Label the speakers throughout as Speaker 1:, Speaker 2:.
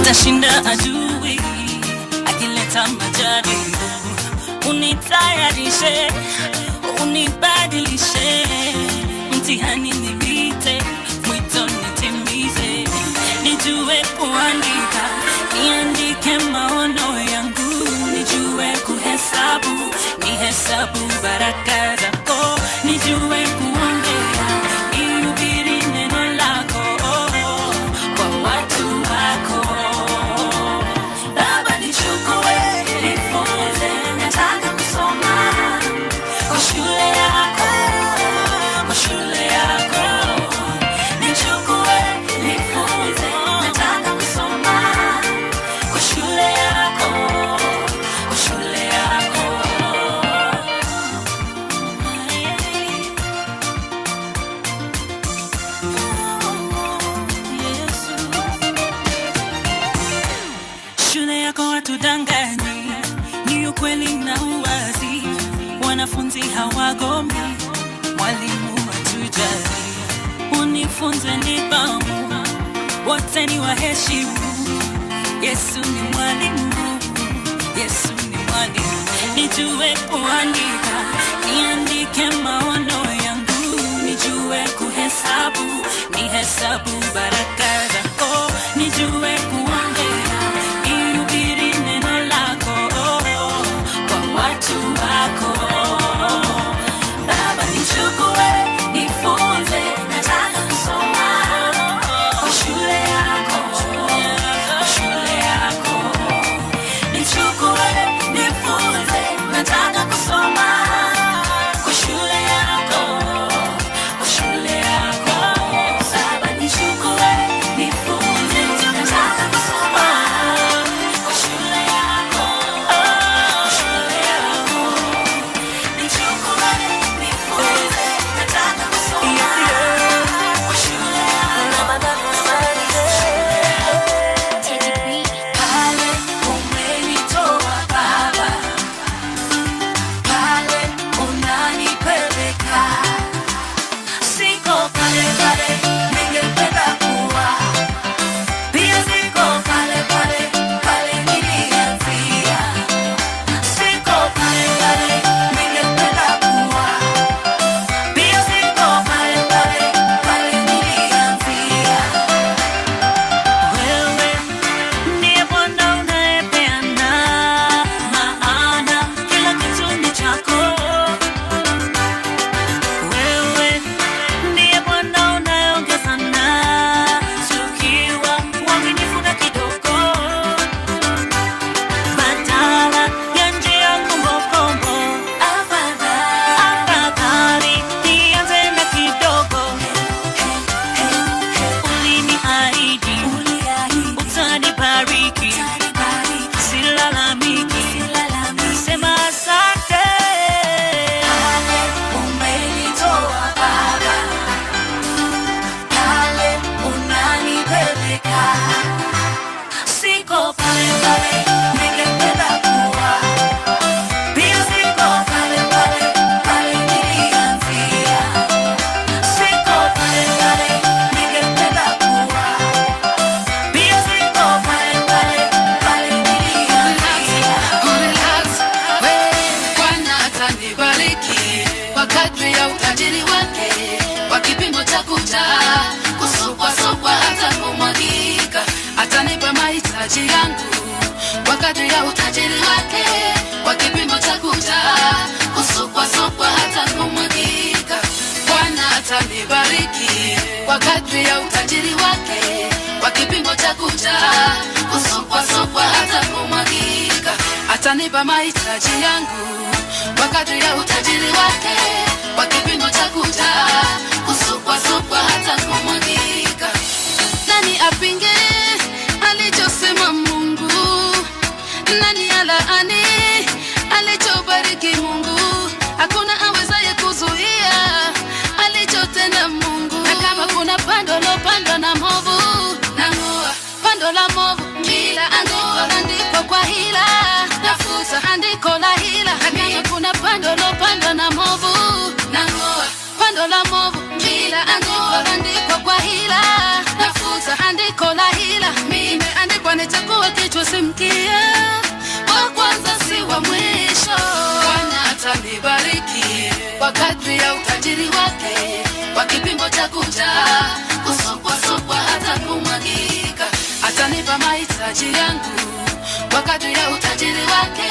Speaker 1: Nitashinda adui akileta majaribu. Unitayarishe, unibadilishe, mtihani nipite, mwito nitimize. Nijue kuandika, niandike maono yangu. Nijue kuhesabu, nihesabu baraka zako. Nijue kuongea, nihubiri neno lako kwa watu wako. Baba nichukue, nifunze, nataka kusoma kwa shule yako, kwa shule yako. Nichukue, nifunze, nataka kusoma kwa shule yako, kwa shule yako. Shule yako watudanganyi, ni ukweli na uwazi. Wanafunzi hawagombi, mwalimu hatujali. Unifunze nidhamu, wote ni waheshimu. Yesu ni mwalimu, Yesu ni mwalimu. Nijue kuandika, niandike maono yangu. Nijue kuhesabu, nihesabu baraka zako. Nijue kuongea, nihubiri neno lako kwa watu wako. Baba nichukue, nifunze, nataka kusoma kwa shule yako, kwa shule yako. Nichukue, nifunze, nataka kusoma kwa shule yako, kwa shule yako. Baba nichukue, nifunze, nataka kusoma kwa shule yako, kwa shule yako. Nichukue, nifunze, nataka kusoma kwa shule yako. Pale umenitoa Baba, pale unanipeleka. Siko pale pale ningependa kuwa, pia siko pale pale pale nilianzia. Siko pale pale ningependa kuwa, pia siko pale pale pale nilianzia. Wewe ndiye Bwana unayepeana maana, kila kitu ni chako. Wewe ndiye Bwana unayeongeza na tukiwa waaminifu na kidogo. Badala ya njia kombokombo, afadhali nianze na kidogo. Uliniahidi, utanibariki, silalamiki, sema asante. Pale umenitoa Baba, pale unanipeleka. Siko pale pale ningependa kuwa, pia siko pale pale pale nilianzia. Siko pale pale ningependa kuwa, pia siko pale pale pale nilianzia.
Speaker 2: Relax, Bwana atanibariki kwa kadri ya utajiri wake, kwa kipimo cha kujaa, kusukwa hata kumwagika. Atanipa mahitaji yangu kwa kadri ya utajiri wake, kwa kipimo cha kujaa, kusukwa hata kumwagika. Bwana atanibariki kwa kadri ya utajiri wake, kwa kipimo cha kujaa, kusukwa hata kumwagika. Atanipa mahitaji yangu kwa kadri ya utajiri wake, kwa kipimo cha kujaa, kusukwa hata kumwagika. Nani apinge alichosema Mungu? Nani alaani alichobariki Mungu? Hakuna awezaye kuzuia alichotenda Mungu. Na kama kuna pando lopandwa na movu, nang'oa pando la movu. Kila andiko landikwa kwa hila, nafuta andiko la hila. Na kama kuna pando lopandwa na movu, nang'oa pando la movu. Kila andiko landikwa kwa hila, nafuta andiko la hila. Mimi andikwa nitakuwa kichwa simkia, wa kwanza si wa mwisho. Bwana atanibariki kwa kadri ya utajiri wake, kwa kipimo cha kujaa, kusopwa hata kumwagika. Atanipa mahitaji yangu kwa kadri ya utajiri wake,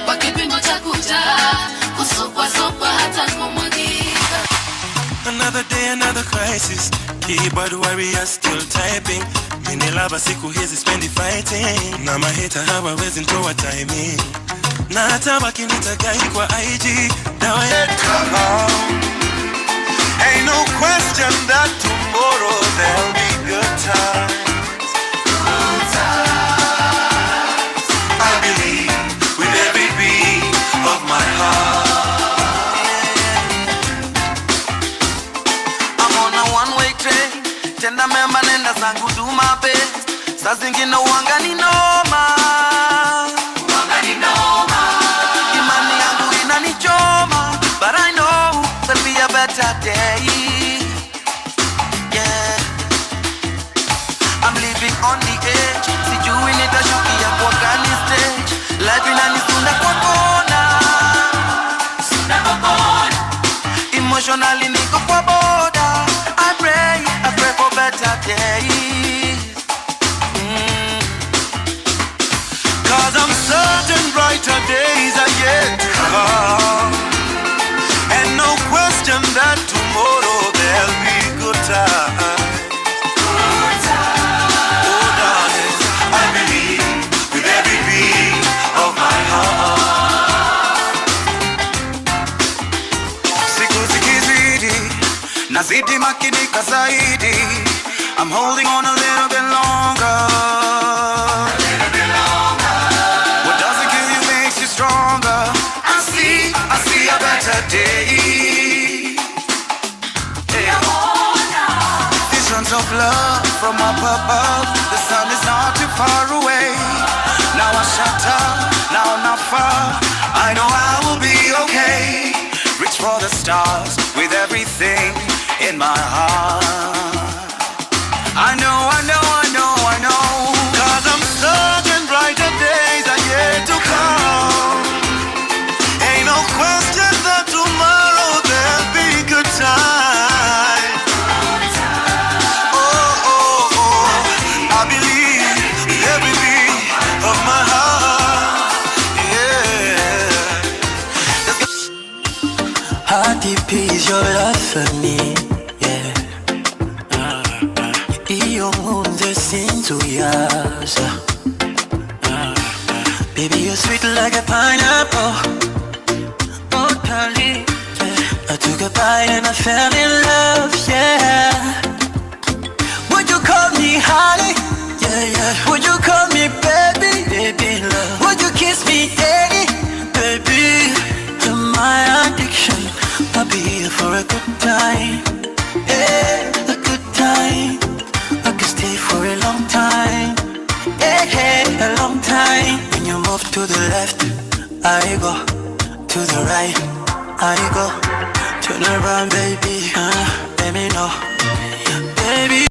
Speaker 2: kwa kipimo cha kujaa, kusopwa hata kumwagika.
Speaker 3: Another day, another crisis. Keyboard warrior still typing. Mini lava siku hizi spendi fighting. Na mahita hawawezi ntoa timing. Na hata wakinitagai kwa IG, dawa yetu. Ain't no question that tomorrow there'll be good times. Good times. I believe with every beat of my heart.
Speaker 4: Tenda mema nenda zangu do my best. Saa zingine uanga ni noma. Imani yangu inanichoma, but I know there'll be a better day. Yeah, I'm living on the edge. Sijui nitashukia kwa gani stage. Life inanisunda kwa kona. Emotionally niko kwa border. I pray for better days.
Speaker 3: Cause I'm certain brighter days are yet to come. And no question that tomorrow there'll be good times. Good times. Oh darling, I believe with every beat of my heart.
Speaker 4: Siku zikizidi, nazidi makinika zaidi. I'm holding on a little bit longer. What doesn't kill you makes you stronger. I see a better day. Visions of love from up above. The sun is not too far away. Now I shut up, now I'm not far. I know I will be okay. Reach for the stars with everything in my heart. I know.
Speaker 3: Cause I'm certain brighter days are yet to come. Ain't no question that tomorrow there'll be good times. Oh, I believe every beat of my heart. Yeah.
Speaker 5: How deep is your love for me? Baby, you're sweet like a pineapple. Oh, darling, yeah. I took a bite and I fell in love, yeah. Would you call me honey? Yeah. Would you call me baby, love? Would you kiss me daddy? Baby, you're my addiction. I'll be here for a good time. Yeah, a good time. I could stay for a long time. Hey, a long time. When you move to the left, I go. To the right, I go. Turn around, baby. Let me know, baby.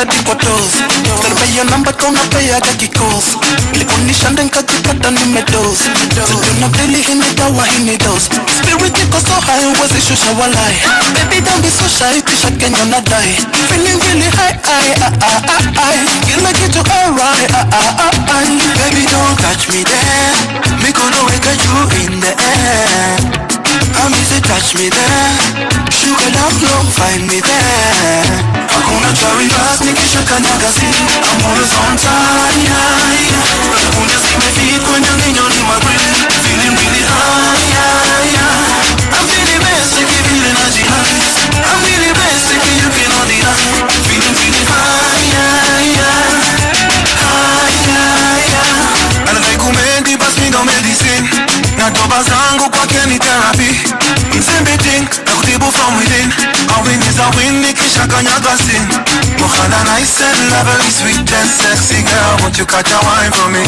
Speaker 4: steady kwa toes. Terbe your number kona pay agaki calls. Ilikunisha ndenka jipata nimedose. Ziduna daily hini dawa hini dose. Spirit iko so high uwezi shusha walai. Baby don't be so shy, tisha Kenya na die. Feeling really high, kila kitu alright, baby don't catch me there. Me gonna wake you in the air. I miss it, touch me there. Sugar down low, find me there. Hakuna cherry glass, nikisha kanyaga si. I'm always on time, Hakuna see my feet kwenye nginyo ni magrill. Feeling really high, I'm feeling best, if you feeling energy highs. I'm feeling best, if you can on the high. Feeling really high, and I go medi, pass me no medicine. Na doba zangu kwake ni therapy. Msembeting, na kutibu from within. A win is a win, nikisha kanyaga sin. Mokhala nice and lovely, sweet and sexy girl. Won't you catch a wine for me?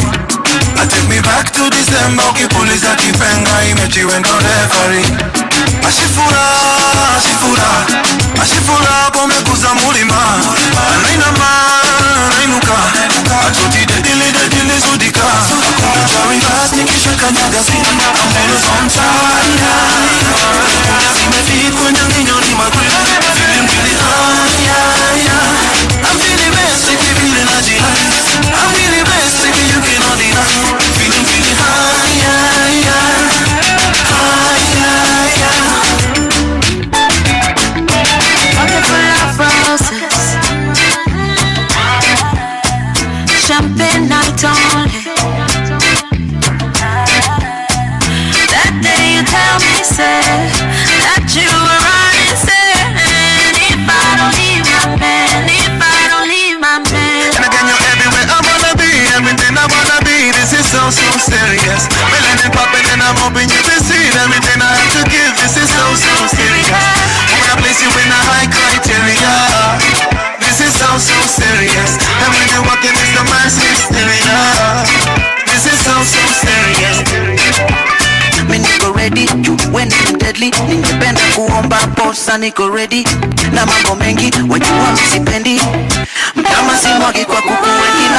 Speaker 4: Take me back to December. Ukipuliza kipenga, imechiwendo referee. Ashifura pomekuza mulima. Anainama, anainuka. Atuti dedili zudika. Hakuna cherry glass, nikisha kanyaga sin. I'm always on time. Hakuna feet kwenye nginyo ni magrill. Feeling really high, I'm feeling best if you feel energy highs. I'm feeling best if you can on the high. Feeling really high,
Speaker 2: Pocket full of roses, champagne night only. That day you tell me, say, that you were running, say, if I don't leave my man, if I don't leave my man.
Speaker 3: And again you're everywhere I wanna be, everything I wanna be. This is so serious. Melanin popping and I'm hoping you can see everything I have to give. This is so serious. I'm gonna place you in a high criteria. This is so serious. And when you're walking it's the mass hysteria. This is so serious.
Speaker 4: Me niko ready, you when I'm deadly. Ningependa kuomba posa niko ready. Na mambo mengi, wajua msipendi. Mtama si mwagi kwa kuku wengine.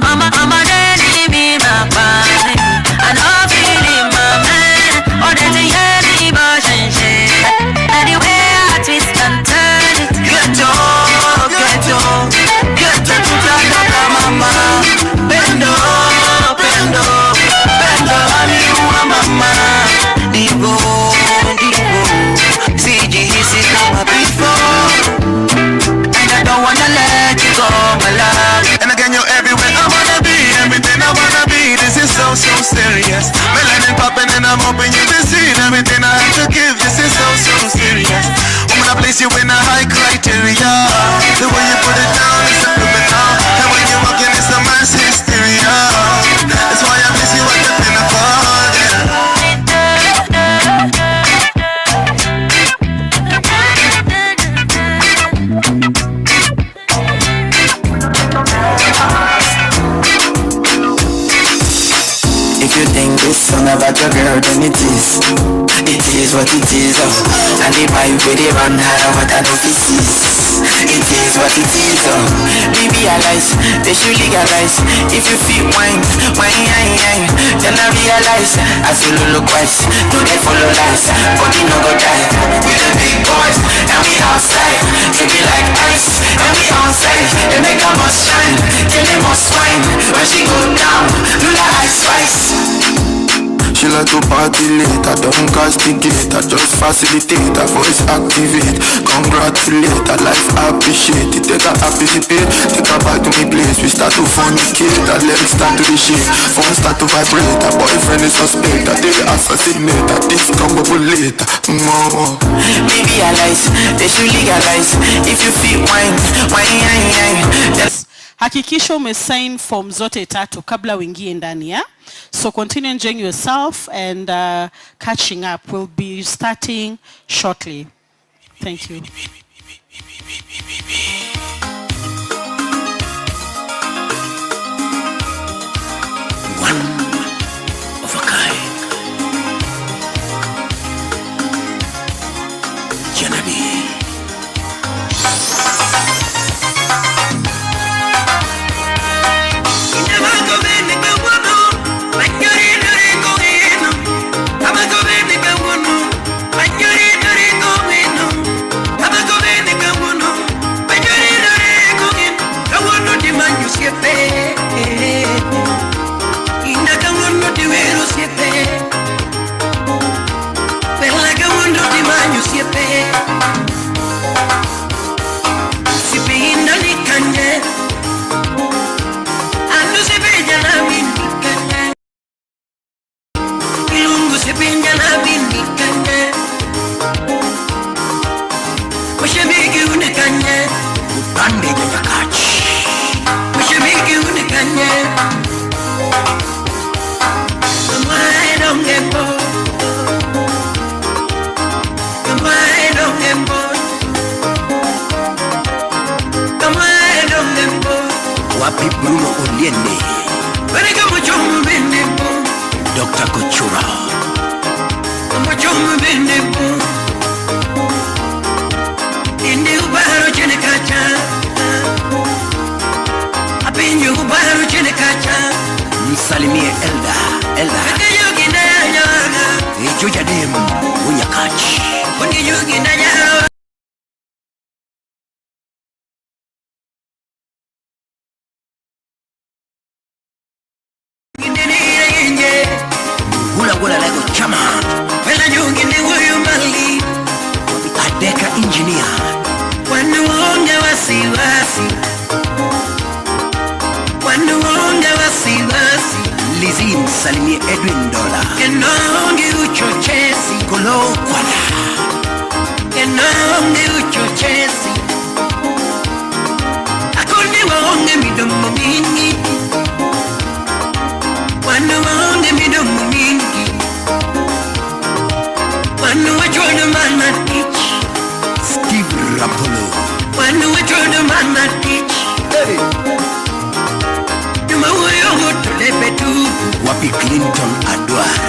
Speaker 2: I'm a daddy, me my body. I know feeling my man. Oh, that's a heavy version shit. Anyway, I twist and turn it.
Speaker 4: Get on, tutaka mama. Bendo, aliua mama. Divo, sijihisi kama before. And I don't wanna let you go, my love.
Speaker 3: And again you're everywhere I wanna be, everything I wanna be. This is so serious. Melanin popping and I'm hoping you can see everything I have to give. This is so serious. I'm gonna place you in a high criteria. The way you put it down is a criminal. And when you're walking it's a mass hysteria. That's why I miss you at the pinnacle, yeah.
Speaker 4: If you think this song about your girl, then it is what it is, oh. And the vibe with the run higher, what I know this is. It is what it is, oh. We realize, they should legalize. If you feel wine, then I realize, as you look wise, do they follow lies, but you no go die. We the big boys, and we outside, to be like ice, and we outside, they make a must shine, till they must wine, when she go down, do the ice spice. She like to party later, don't castigate her, just facilitate her, voice activate. Congratulate her, life appreciate it. Take her participate, take her back to me place. We start to fornicate, her legs start to shake, phone start to vibrate. Her boyfriend is suspect, they assassinate her, discoverable later. We realize, they should legalize. If you feel wine.
Speaker 6: Hakikisha umesign form zote tatu kabla uingie ndani ya. So continue enjoying yourself and catching up. We'll be starting shortly. Thank you.
Speaker 4: One of a kind. Genevieve.
Speaker 5: Sipinja na bindi kanye Mashemiki unikanye Upande jakachi Mashemiki unikanye Kamai dongembo Kamai dongembo Kamai dongembo Wapi Bruno Oliende Warika mchomu bindimbo Dr. Kochura Mchomu bindimbo Indi ubaro chene kacha Apinju ubaro chene kacha Msalimie Elda Kayugi na nyaga Ijuja demu unyakachi Kuyugi na nyaga Gula lego chama Wela nyungi ni huyu mali Adeka engineer Wanuonge wasiwasi Wanuonge wasiwasi Lizi msalimie Edwin Dola Kenonge uchochezi Kolo kwala Kenonge uchochezi Akoni waonge midomo mingi Wanuonge midomo mingi Wanu wajono mana teach Steve Rapolo Wanu wajono mana teach Hey Yuma uyo tulebe tu Wapi Clinton Adwar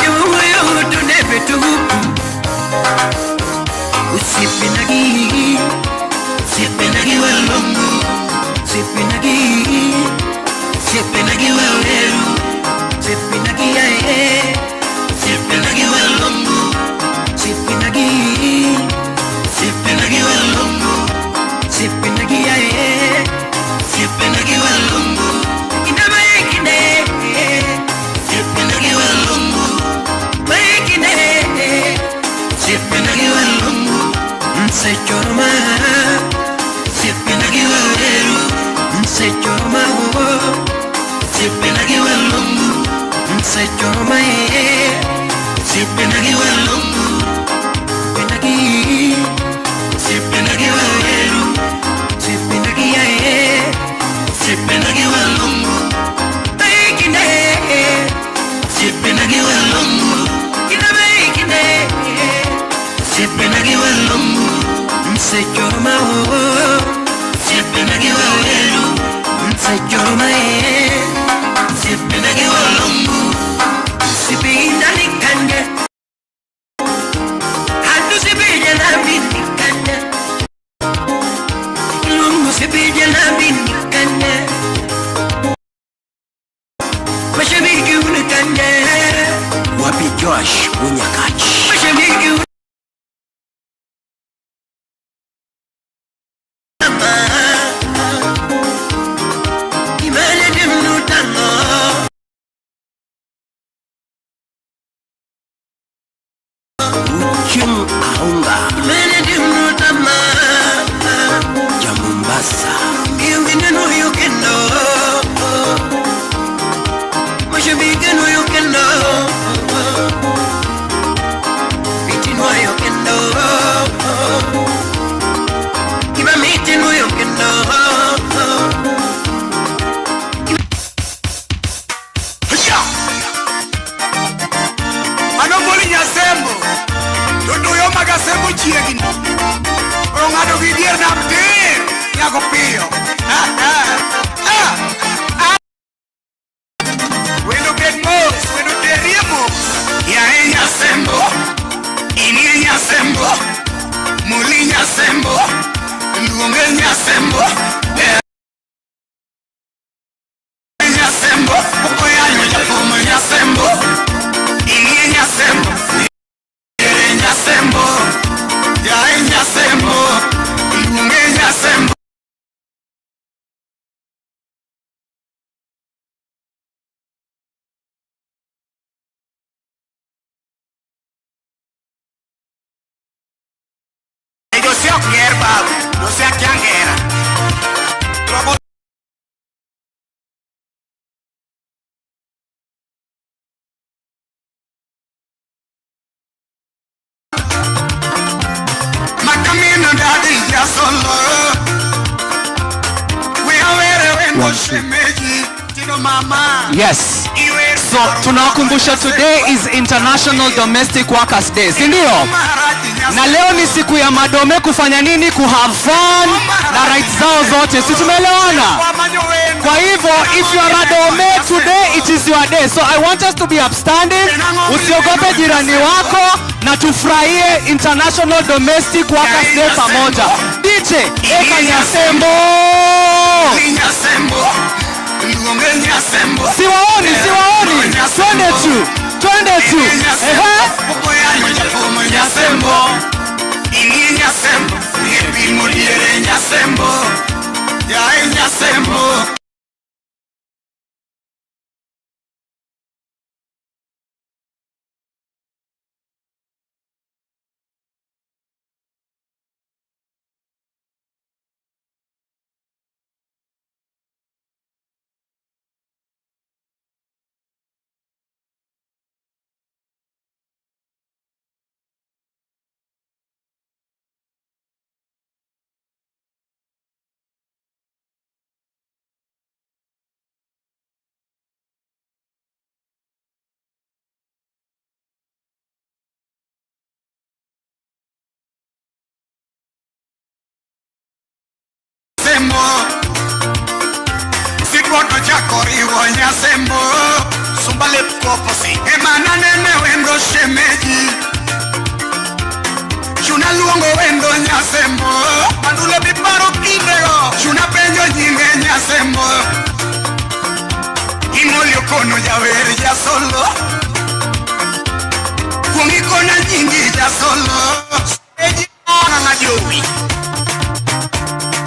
Speaker 5: Yuma uyo tulebe tu Usipinagi Sipinagi walongo Sipinagi Sipinagi waleru Sipinagi yae Sipinagi walongo Sipinagi walongo Sipinagi yae Sipinagi walongo Inama yekine Sipinagi walongo Mayekine Sipinagi walongo Msechoroma Sipinagi waleru Msechoroma Sipinagi walongo Msechoroma Sipinagi walongo Sipinagi waleru Sipinagi yae Sipinagi walongo Maikine Sipinagi walongo Ina maikine Sipinagi walongo Msechoroma Sipinagi waleru Msechoroma Sipinagi walongo Sipinagi kanje Sipija na bini kanya Lungu sipija na bini kanya Mashabiki unikanya Wapi Josh unyakachi Mashabiki Imane dimnu tango Uchung aunga Imene dimnu tama Jamumbasa Miungine no yukendo Mashabike no yukendo Biti no yukendo Kiba miti no yukendo Hiya Manongoli nyasembo Tutu yo magasembo chiegini Ongado vidier na mtir Nyako pio Wendo get mos Wendo terie mos Ya nyasembo Ini nyasembo Muli nyasembo Luonge nyasembo Nyasembo Okoyanyo japomo nyasembo Ini nyasembo Nyasembo Ya nyasembo Luonge nyasembo Io se ho hierba, lo se a chiangera.
Speaker 4: ya solo. We are wendo shemeji tino mama.
Speaker 7: Yes. So tunawakumbusha today is International Domestic Workers Day, si ndio? Na leo ni siku ya madome kufanya nini? Ku have fun na rights zao zote. Si tumeelewana? Kwa hivyo if you are a dome today it is your day. So I want us to be upstanding. Usiogope jirani wako na tufurahie International Domestic Workers Day pamoja. DJ eka nyasembo. Siwaoni. Twende tu.
Speaker 4: Sikwoto chakori wonya sembo sumbale koposi emana nene wendo shemeji chuna luongo wendo nyasembo mandule biparo kindego chuna penjo nyinge nyasembo imolio kono jawer ya solo kumikona nyingi ya solo eji nga jowi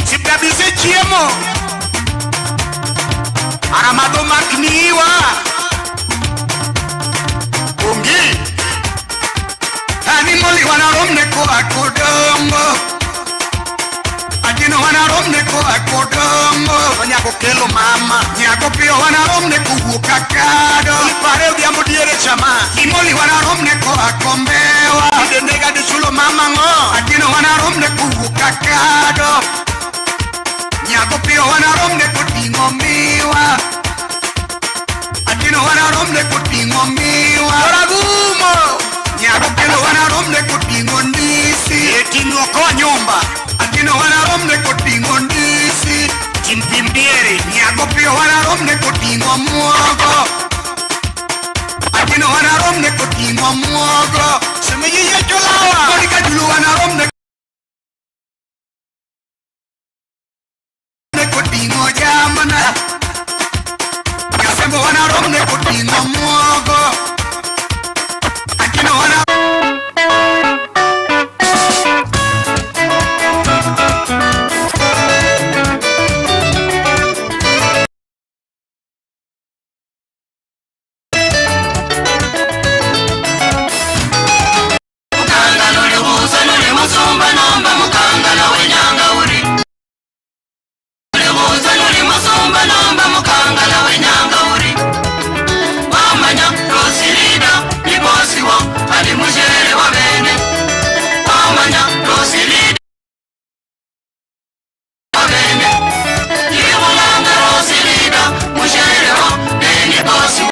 Speaker 4: sipabise chiemo Aramado makniwa Ungi Animoli wanaromne ko akodongo Adino wanaromne ko akodongo Wanyako kelo mama Nyako pio wanaromne kuhukakado Ipare udiambo diere chama Imoli wanaromne ko akombewa Idendega di chulo mama ngo Adino wanaromne kuhukakado Nyako pio wanaromne kutingo miwa Adino wanaromne kutingo miwa Oragumo Nyako pio wanaromne kutingo ndisi Etingo kwa nyumba Adino wanaromne kutingo ndisi Chimpimbiere Nyako pio wanaromne kutingo muogo Adino wanaromne kutingo muogo Semeji yecholawa Kodika julu wanaromne Kutingo jamana Nyasembo wanaromne kutingo muogo Akino wana Mukanga nuli busa nuli musumba nomba mukanga na wenyanga uri Nomba mukanga na wenyanga uri Wamanya Rosilida ni bosi wa Ali mujere wa bene Wamanya Rosilida wa bene Iwolanga Rosilida mujere wa bene bosi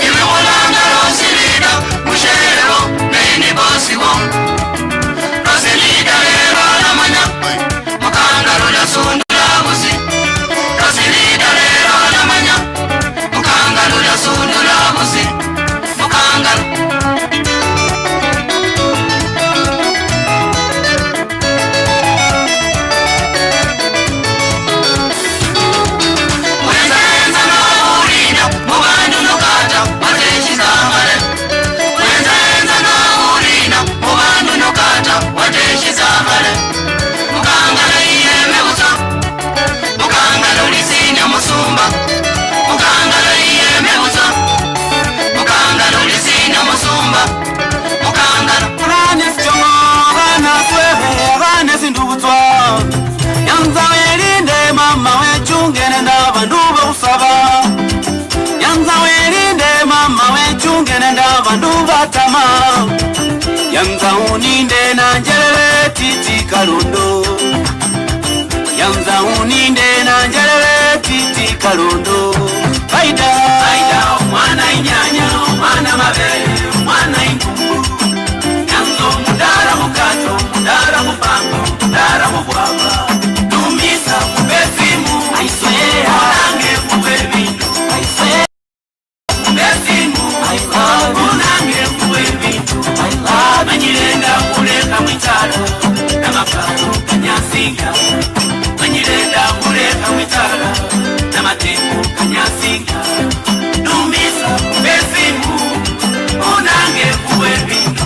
Speaker 4: Iwolanga Rosilida mujere wa bene bosi wa Rosilida lero alamanya Mukanga rula sundu Yanza uninde na njelele
Speaker 5: titi kalundo yanza uninde na njelele titi kalundo Baida mwana inyanya mwana mabele mwana ingungu yanzo mudara mukato mudara mupango mudara mubwaba numisa kubesimu aiswe hange kubebindu aiswe kubesimu hange kubebindu manyirenda kuleka mwitala na makato kanyasinga manyirenda kuleka mwitala na matembo kanyasinga numisa kubesimu hange kubebindu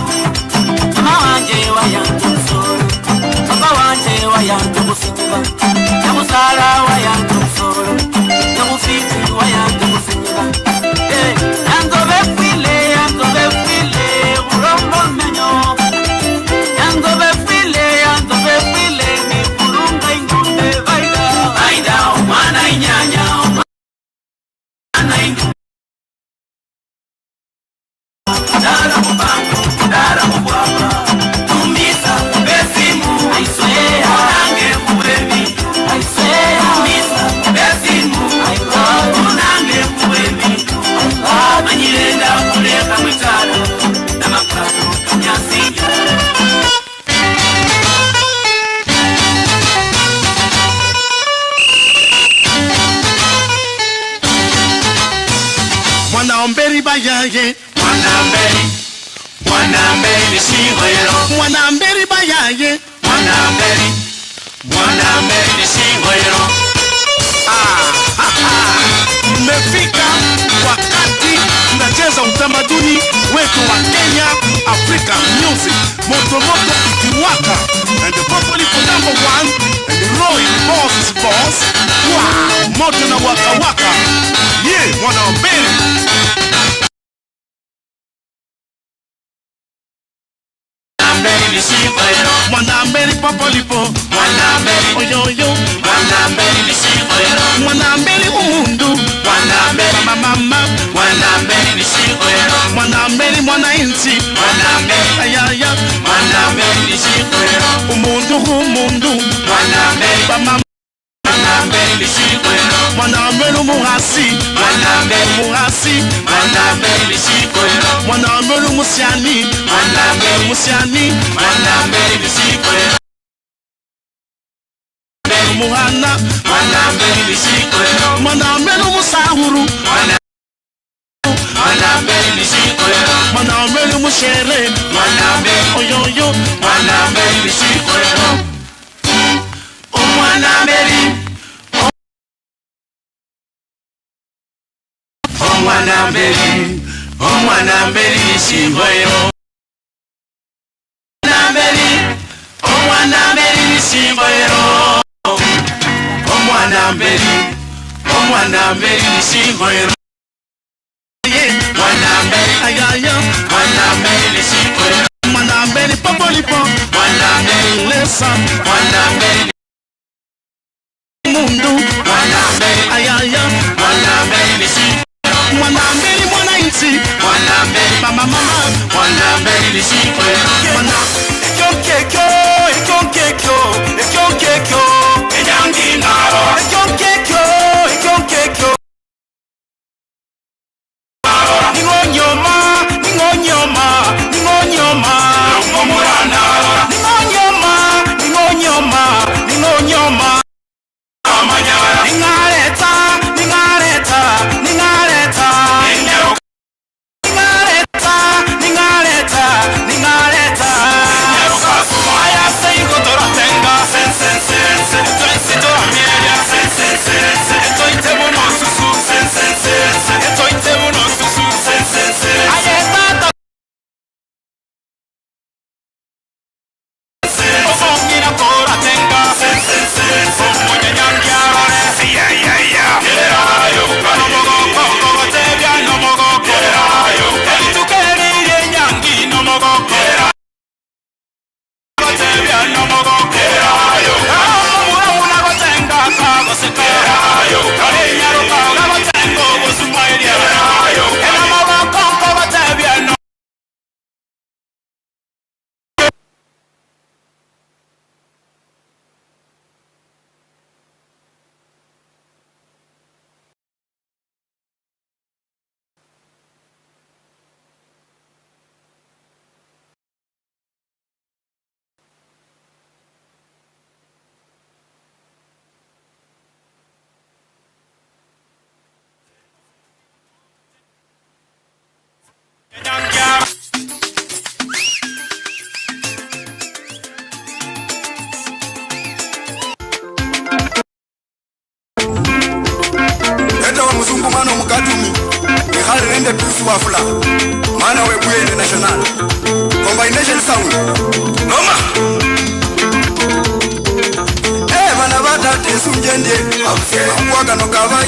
Speaker 5: mama wanje wayanto msoro papa wanje wayanto kusinyiba namusala wayanto msoro namufiti wayanto kusinyiba yangobe file urombo menyo yangobe file ni kurunga ingombe baida umwana inyanya umwana ingombe dara mubango dara mubwaba tumisa besimu aiswe hange kubebi aiswe tumisa besimu hange kubebi manyirenda kuleka mwitala na makato kanyasinga
Speaker 3: Mwanaomberi bayaye
Speaker 5: Mwanamberi ni singwero
Speaker 3: Mwanaomberi bayaye
Speaker 5: Mwanamberi ni singwero
Speaker 3: Mmefika wakati tunacheza utamaduni wetu wa Kenya, Africa music. Moto moto ikiwaka and the people for number one and the royal boss is boss. Wow, moto na waka waka. Yeah, Mwanaomberi. Mwanaomberi popolipo
Speaker 5: Mwanamberi
Speaker 3: oyoyo
Speaker 5: Mwanamberi ni singwero
Speaker 3: Mwanaomberi umundu
Speaker 5: Mwanamberi
Speaker 3: mama
Speaker 5: Mwanamberi ni singwero
Speaker 3: Mwanaomberi mwanainchi
Speaker 5: Mwanamberi
Speaker 3: ayaya
Speaker 5: Mwanamberi ni singwero
Speaker 3: umundu
Speaker 5: Mwanamberi
Speaker 3: mama
Speaker 5: Mwanamberi ni singwero
Speaker 3: Mwanaomberi umuhasi
Speaker 5: Mwanamberi ni singwero
Speaker 3: Mwanaomberi umusiani
Speaker 5: Mwanamberi ni singwero
Speaker 3: umuhana
Speaker 5: Mwanamberi ni singwero
Speaker 3: Mwanaomberi umusahuru
Speaker 5: Mwanamberi ni singwero
Speaker 3: Mwanaomberi umushere
Speaker 5: Mwanamberi
Speaker 3: oyoyo
Speaker 5: Mwanamberi ni singwero Mwanamberi Mwanamberi ni singwero Mwanamberi ni singwero Mwanamberi ni singwero Mwanamberi
Speaker 3: ayaya
Speaker 5: Mwanamberi ni singwero
Speaker 3: Mwanaomberi popolipo
Speaker 5: Mwanamberi
Speaker 3: lesa
Speaker 5: Mwanamberi
Speaker 3: mundu
Speaker 5: Mwanamberi
Speaker 3: ayaya
Speaker 5: Mwanamberi ni singwero
Speaker 3: Mwanaomberi mwanainchi
Speaker 5: Mwanamberi
Speaker 3: mama
Speaker 5: Mwanamberi ni singwero
Speaker 3: Ekyonkekyo
Speaker 5: Enyangingaro
Speaker 3: Ekyonkekyo Ningonyoma
Speaker 5: Omuranara
Speaker 3: Ningonyoma
Speaker 5: Amanyara
Speaker 3: Ningareta
Speaker 5: Enero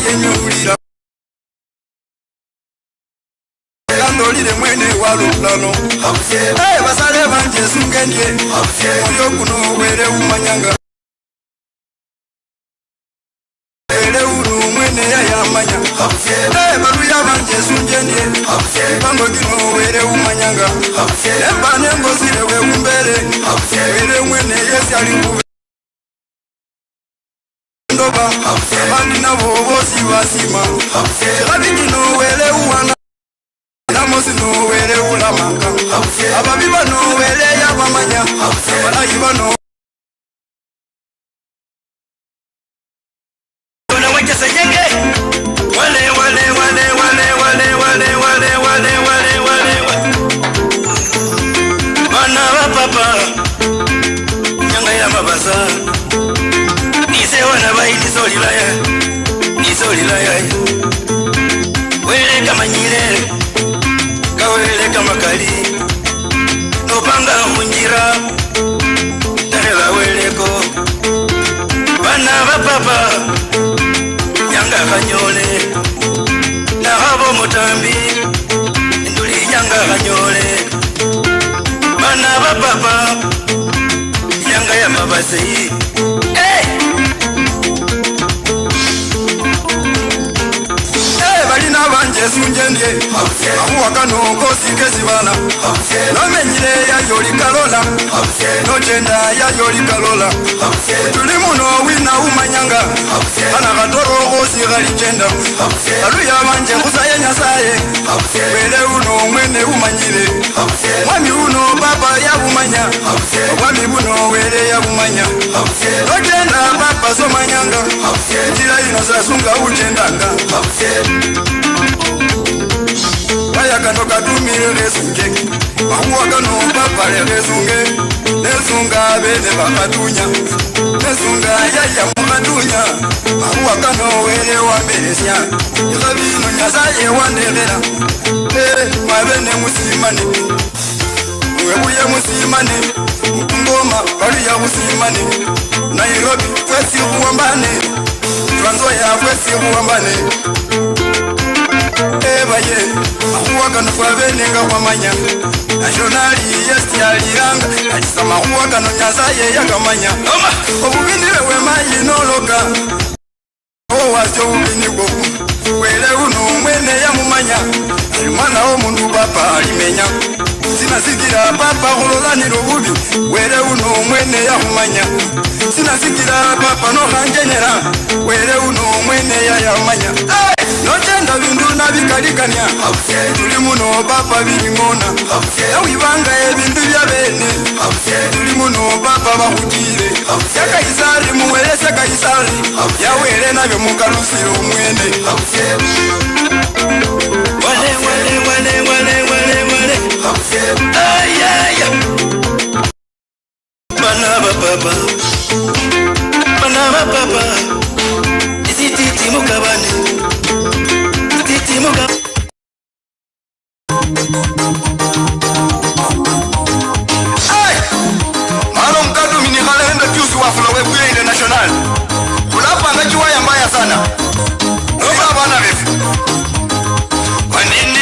Speaker 4: yenyulira Kandolire mwene walulano basale banje sungendye Oyo kuno were umanyanga Uru mwene yayamanya baruya banje sungendye Kando kino were umanyanga Embane ngozire we umbere Were mwene yesi alingu Ndoba Abandi nabo bosi basima Labikino were uwana Namosi no were ulamanga Ababiba no were yabamanya Abalayiba no Kona wacha sayenge Wale wale wale wale wale wale wale wale wale wale Bana wa papa Nyanga ya mabasa Nise wana bai nisolilaya Wele kama nyire Kawele kama kali Nopanga munjira Tarela weleko Bana ba papa Nyanga kanyole Na habo mutambi Nduli nyanga kanyole Bana ba papa Nyanga ya mabasi Balina banje sungendye Amuwakano kosi kezibana Nomenyire ya yoli kalola Nogenda ya yoli kalola Tuli muno wina umanyanga Ana katoro kosi galijenda Aluya banje kusaye nyasaye Wele uno mwene umanyire Mwami uno baba ya umanya Mwami uno wele ya umanya Nogenda baba somanyanga Jira inosasunga ujendanga Waya kano katumire lesunge Mahuwa kano papale lesunge Lesunga bene bakatunya Lesunga yaya mukatunya Mahuwa kano wele wa meresya Yikabino nyasaye wandelera Mabene musimane Webuye musimane Ngoma waluya musimane Nairobi kwesi uwambane Tranzoya kwesi uwambane Ebaye Mahuwa kano fabenenga wamanya Nationali yesti aliranga Ajisa mahuwa kano nyasaye yakamanya Obubini wewe mayi noloka Owasyo ubini goku Wele uno mwene ya mumanya Mwana o mundu papa alimenya Sina sikira papa kulolaniro ubi Wele uno mwene ya mumanya Sina sikira papa no hangenera Wele uno mwene ya manya Notenda bindu nabikalikanya Tuli muno papa bilimona Yawibanga ebindu bya bene Tuli muno papa bakutire Yakaisari muwelese kaisari Yawele nabyo mukalusiro mwene Wale wale wale wale wale wale Ayaya Banaba papa Banaba papa Isi titi mukabane Titi mukabane Ay Maro mkadu minikale henda kiusi wafula webuye international Kulapa ngajiwa ya mbaya sana Noma bana befu Wanini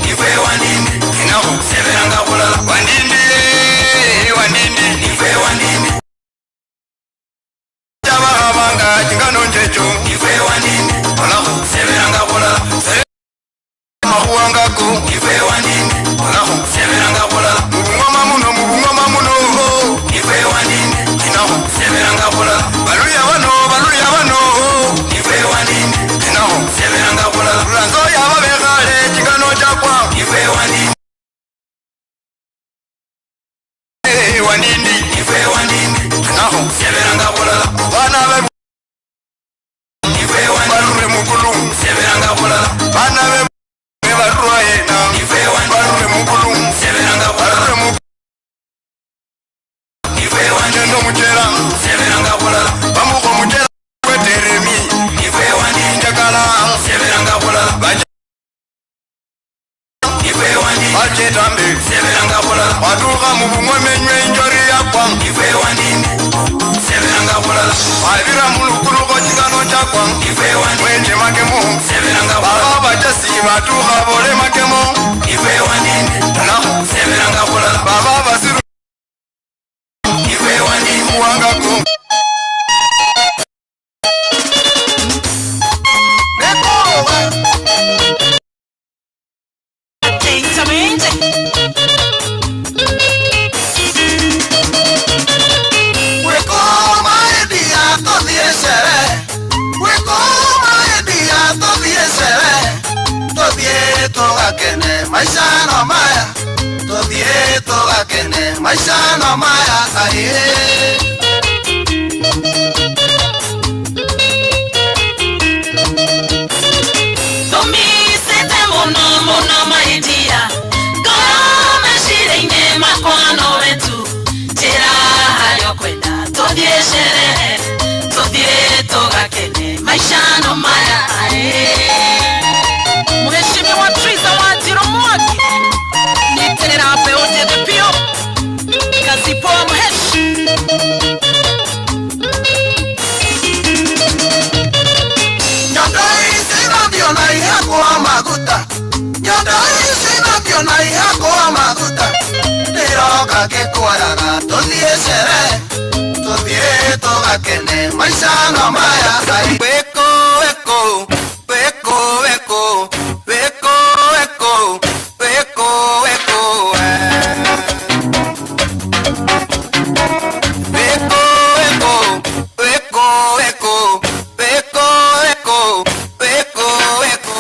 Speaker 4: Nife wanini Inaho Severanga kulala Wanini Nife wanini Jaba habanga Jingano njecho Nife wanini Alaho Severanga kulala Mahuanga ku Nife wanini Alaho Severanga kulala Mubungoma muno Nife wanini Inaho Severanga kulala Baluya wano Nife wanini Inaho Severanga kulala Ulanzo ya babekale Jingano jakwa Nife wanini Wanini Nife wanini Inaho Severanga kulala Bana bebu Nife wanini Barure mukulu Severanga kulala Bana bebu Barure na Nife wanini Barure mukulu Severanga kulala Nife wanini Nendo mujera Severanga kulala Bamuko mujera Weteremi Nife wanini Njagala Severanga kulala Nife wanini Bachetambe Severanga kulala Waduka mubumwe menywe njori yakwa Nife wanini Severanga kulala Maibira mulukulu kochikano chakwa Wende makemo Baba bachasi batuha bole makemo Iwe wanini Severanga kulala Baba basiru Iwe wanini Wangako Maisha no maya, todie toga kene. Maisha no maya, aye.
Speaker 1: Tomi sete mono maidia. Kama mashire ine makwano wetu. Tira hayo kwenda, todie shere. Todie toga kene. Maisha no maya, aye. Mheshimiwa Triza Wajiro Mwagi Niterera peote de pio Kazipo mhesh
Speaker 4: Nyandai sina biona ihako wa maguta Nyandai sina biona ihako wa maguta Niroka kekuaraga todie shere Todie toga kene Maisha no maya Weko weko Weko weko Weko weko Weko weko Weko weko Weko weko Weko weko Weko weko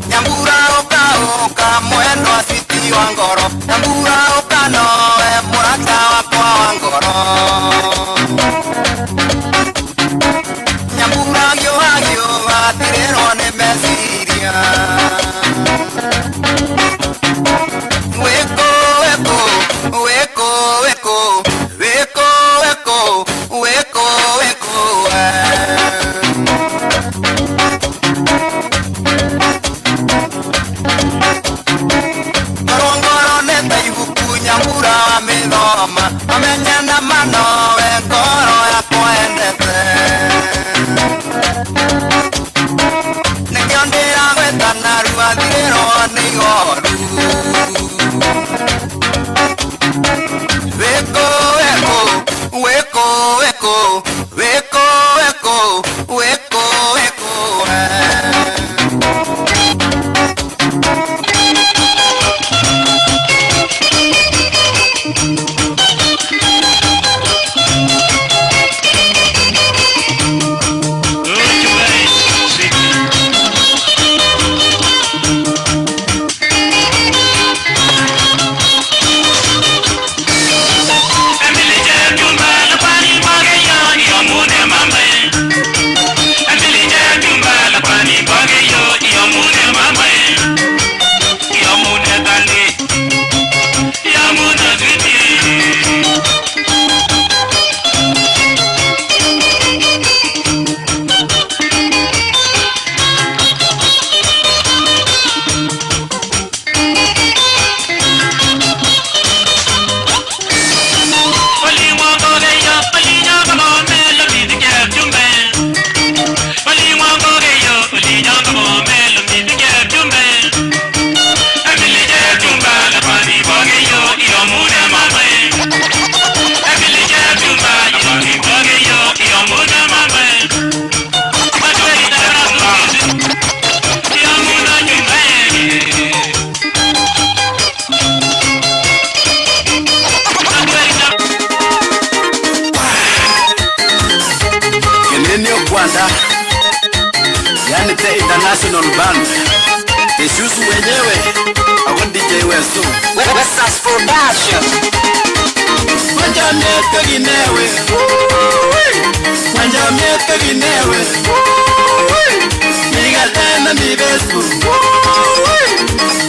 Speaker 4: Nyambura oka oka mwendo asiti wangoro Nyambura oka no murata wakwa wangoro Nyambura gyo atirero ne mesiria Weko weko Weko weko Weko weko Weko weko Ngorongoro neta ibuku Nyambura wa mithoma Amenyenda mano ngoro yakwa endete Nikio ndiragweta narua thirĩrwo nĩ igoru Weko weko Weko weko Weko weko Weko weko Yani the international band Yesusu wenyewe Awon DJ Wesu
Speaker 1: Wesas Production
Speaker 4: Wanja miete ginewe Wanja miete ginewe Niga tena mi besku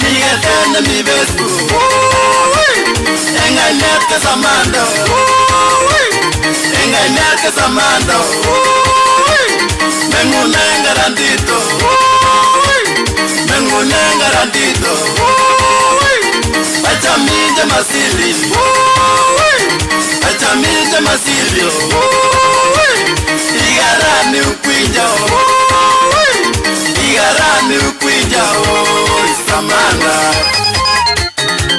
Speaker 4: Niga tena mi besku Enga miete samando Enga miete samando Mengunenga randito
Speaker 3: masili Achamite masilio Igarani ukwinja Igarani ukwinja Samanda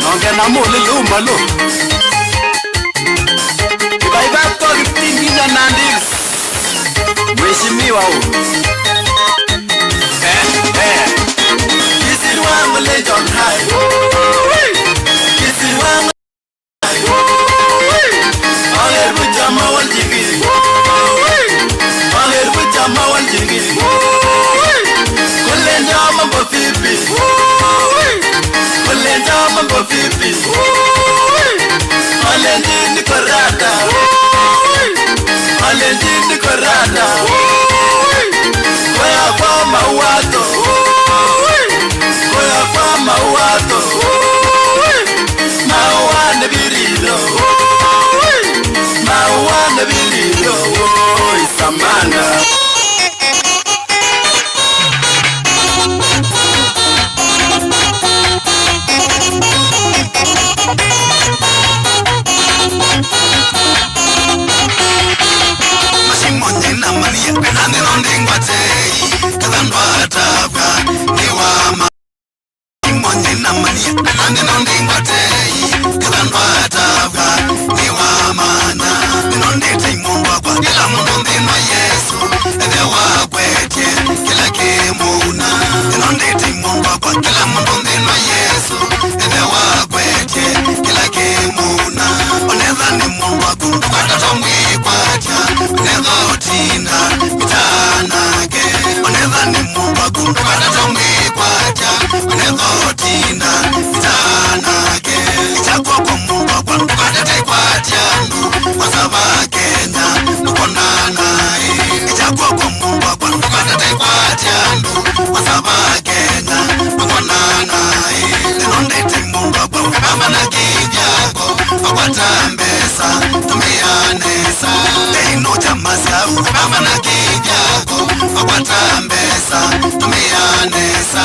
Speaker 3: Nonge na muli luma lo Ibaibato kitinginya nandis Mweshimiwa Kisi wangu lejon high Kisi wangu Aler bujama wal jigiri Aler bujama wal jigiri Kulle njama mbo pipi Kulle njama mbo pipi Ale njini korada Ale njini korada Koya kwa mawato Koya kwa mawato Mawane birilo Mawane birilo Samanda Masimonye na mania penande nondingwate Kadandwatavya niwama Masimonye na mania penande nondingwate Kadandwatavya niwamana Ninondete imundwa kwa kila mundu ndino Yesu Ede wakwete kila kimuna Ninondete imundwa kwa kila mundu ndino Yesu Ede wakwete kila kimuna Oneza ni mundwa kundu kwa tato mwikwacha Oneza otina mitanake Oneza ni mundwa kundu kwa tato mwikwacha Oneza otina mitanake Ichakwa kwa mundwa kwa ndu kwa tate kwa tiandu Wasaba Kenya nukonana Ichakwa kwa mundwa kwa ndu kwa tate kwa tiandu Wasaba Kenya nukonana Ninondete mundwa kwa ukabamba na kivyako Wakwatambesa tumianesa Eino chamasa ukabamba na kivyako Wakwatambesa tumianesa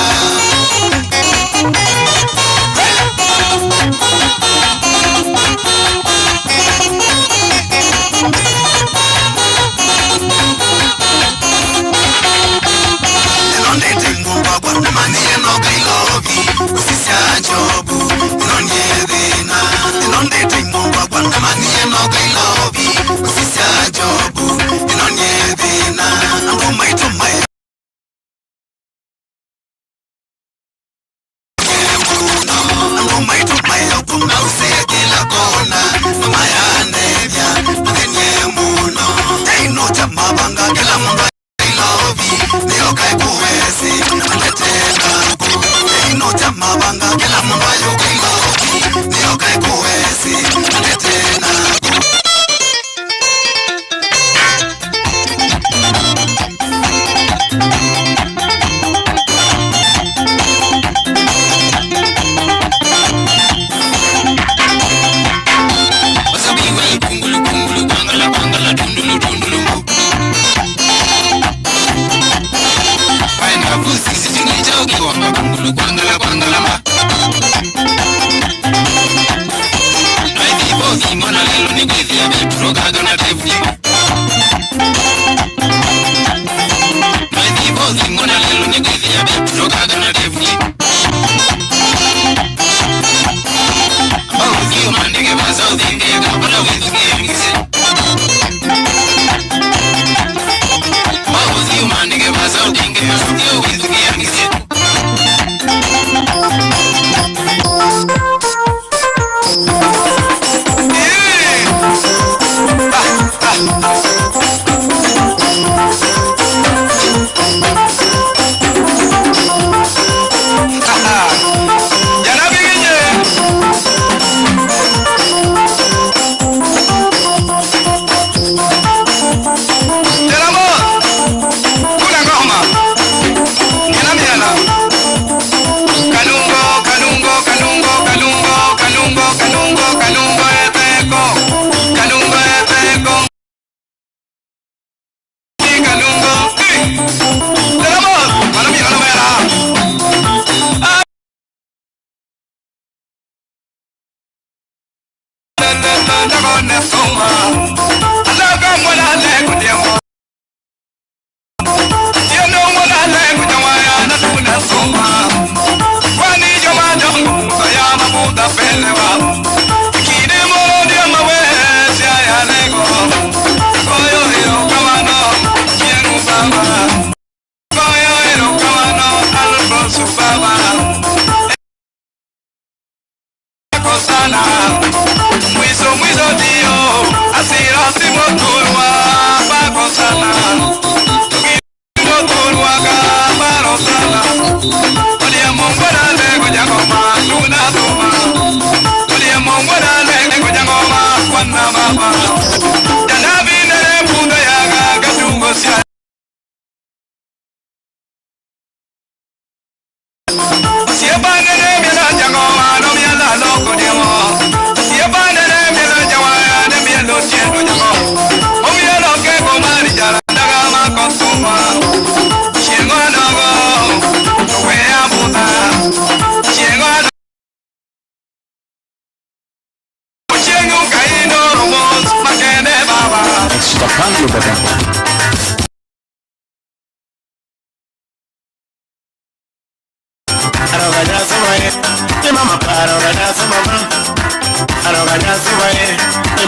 Speaker 3: Rajasubaye,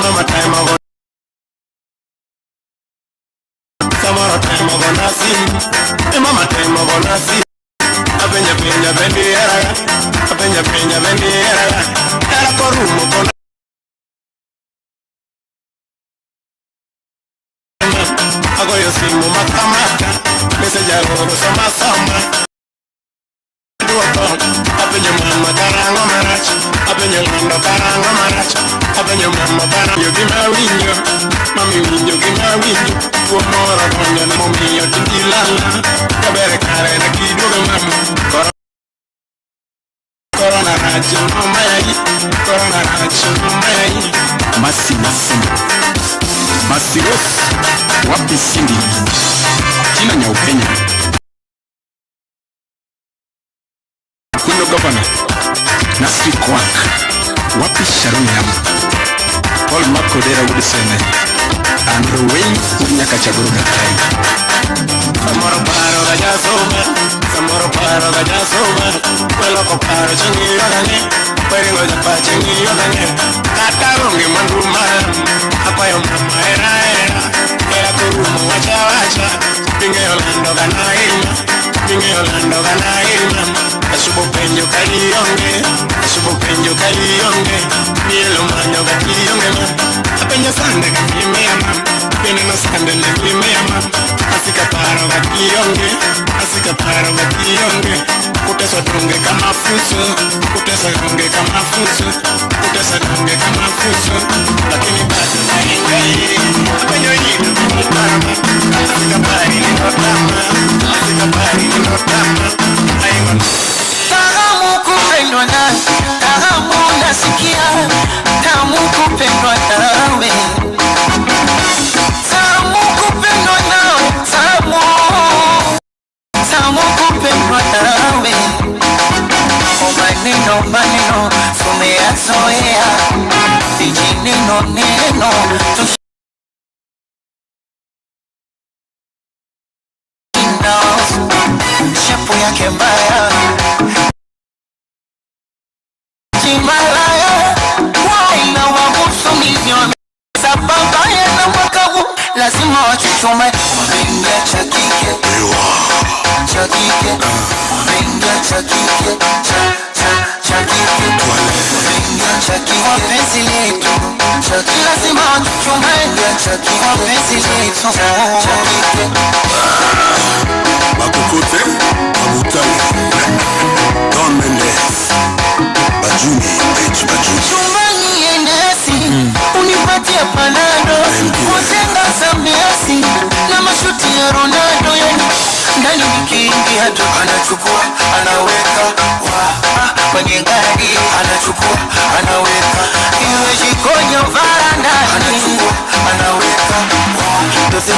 Speaker 3: Mama time of Samara time of Nasi, Mama time of Nasi, Abenya Penya Bendiera, Abenya Penya Bendiera, Arakorumo. Agoyo simu makamaka, message ya oro sama sama. Apenye mama karanga marachi, apenye mama karanga marachi, apenye mama karanga yogima winyo, mami winyo gima winyo, uomora konya na momi yo tindilala, kabere kare na kidogo mama. Corona rachi mama yayi, corona rachi mama yayi. Masiros, wapi Cindy, Tina Nyaupenya, Kuno Governor, Nasri Kwak, wapi Sharon Yama, Paul Makodera Udisene, and Ruwain Unyaka Chaguruga Kai. Samoro Paro Rajasoma, Samoro Paro Rajasoma, Weloko Paro Changi Yogane, Peringo Japa Changi Yogane, Katarungi Manduma, Apayo Mama Era Kurumu Wacha Wacha, Binge Yolando Ganaima, Binge Yolando Ganaima, Asubo Penyo Kaliyonge, Asubo Penyo Kaliyonge, Nielo Manyo Kaliyonge, Apenya Sande Kaliyonge, Pena Sande Kaliyonge, Asika Paro Kaliyonge, Asika Paro Kaliyonge, Kutesa Tunge kama fuso, Kutesa Tunge kama fuso, Kutesa Tunge kama fuso, lakini bado naingai, Apenyo Yino Mutama, Asika Pari Notama, Asika Pari Notama, Aiwan.
Speaker 5: Tamu kupendwa na, tamu nasikia, tamu kupendwa nawe. Tamu kupendwa nawe, tamu kupendwa nawe. Maneno maneno tumeyazoea, vijineno neno shepu yake mbaya Himalaya, waina wabusu milioni Sababaya na mwakavu, lazima wachuchume Wabengia chakike Chakike Wabengia chakike Chakike Wabengia chakike Wapenzi letu Chakike lazima wachuchume Wapenzi letu Chakike
Speaker 3: Makukote, Mabutali, Don Mendes, Bajuni, Bajuni.
Speaker 5: Chumbani endesi, unipatie panado, kuzenga sambiasi, na mashuti ya Ronaldo yani. Ndani nikiingia tu anachukua, anaweka, kwenye gari, anachukua, anaweka, iwe jikoni varandani, anachukua, anaweka, dosi,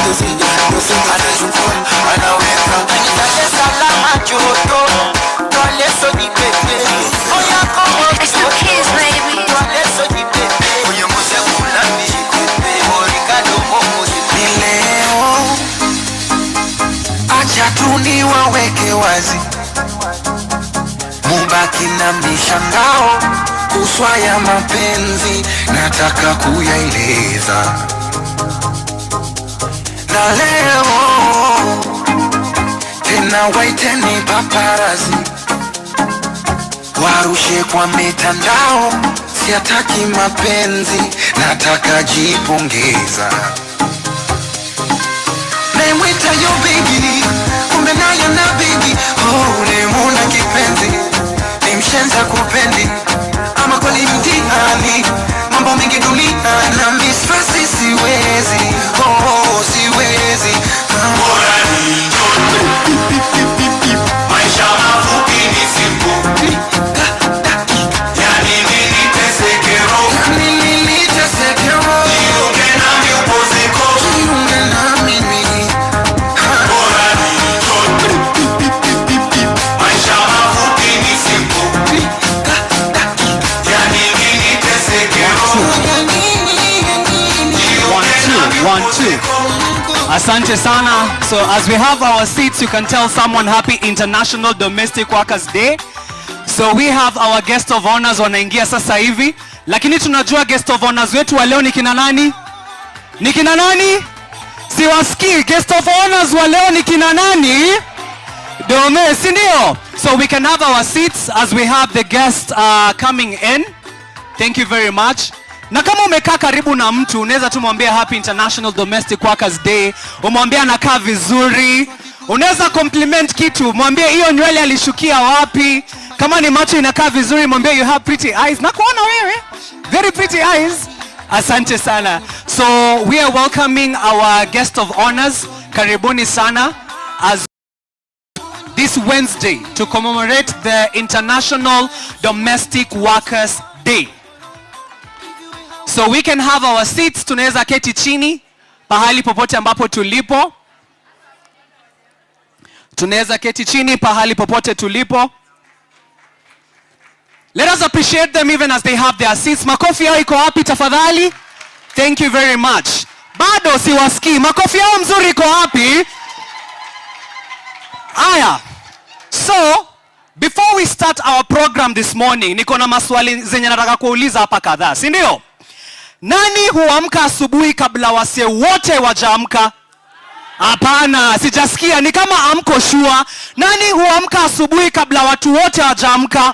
Speaker 5: anachukua, anaweka, anitake salama joto, tole so ni pepe, oya komo,
Speaker 8: It's the kids, baby.
Speaker 5: tole so ni pepe, oye mose kula mishikupe, orikado momosi leo, acha tu niwaweke wazi, mubaki na mishangao, kuswa ya mapenzi, nataka kuyaeleza. Na leo tena waiteni paparazi, warushe kwa mitandao, siataki mapenzi, nataka jipongeza. Nemwita yo baby, kumbe nayo na baby, nemuna kipenzi, ni mshenza kupendi, ama kweli mtihani, mambo mengi dunia na mistresi siwezi, siwezi.
Speaker 3: Bora ni maisha mafupi ni simple. Yani nini tesekero, jiunge na miupozeko. Bora ni maisha mafupi ni simple. Yani nini tesekero,
Speaker 7: One, two. Asante sana. So as we have our seats, you can tell someone happy International Domestic Workers Day. So we have our guest of honors wanaingia sasa hivi. lakini tunajua guest of honors wetu wa leo ni kina nani? Ni kina nani? Siwasikii. Guest of honors wa leo ni kina nani? Dome, si ndio? So we can have our seats as we have the guests coming in. Thank you very much. Na kama umekaa karibu na mtu, unaweza tu mwambie Happy International Domestic Workers Day. Umwambie anakaa vizuri. Unaweza compliment kitu, mwambie hiyo nywele alishukia wapi. Kama ni macho inakaa vizuri, mwambie you have pretty eyes. Na kuona wewe, very pretty eyes. Asante sana. So we are welcoming our guest of honors. Karibuni sana as this Wednesday to commemorate the International Domestic Workers Day. So we can have our seats. Tunaweza keti chini pahali popote ambapo tulipo. Tunaweza keti chini pahali popote tulipo. Let us appreciate them even as they have their seats. Makofi yao iko wapi tafadhali? Thank you very much. Bado siwasikii. Makofi yao mzuri iko wapi? Aya. So, before we start our program this morning, niko na maswali zenye nataka kuuliza hapa kadhaa, si ndio? Nani huamka asubuhi kabla wasee wote wajaamka? Hapana, sijasikia. Ni kama amko shua. Nani huamka asubuhi kabla watu wote wajaamka?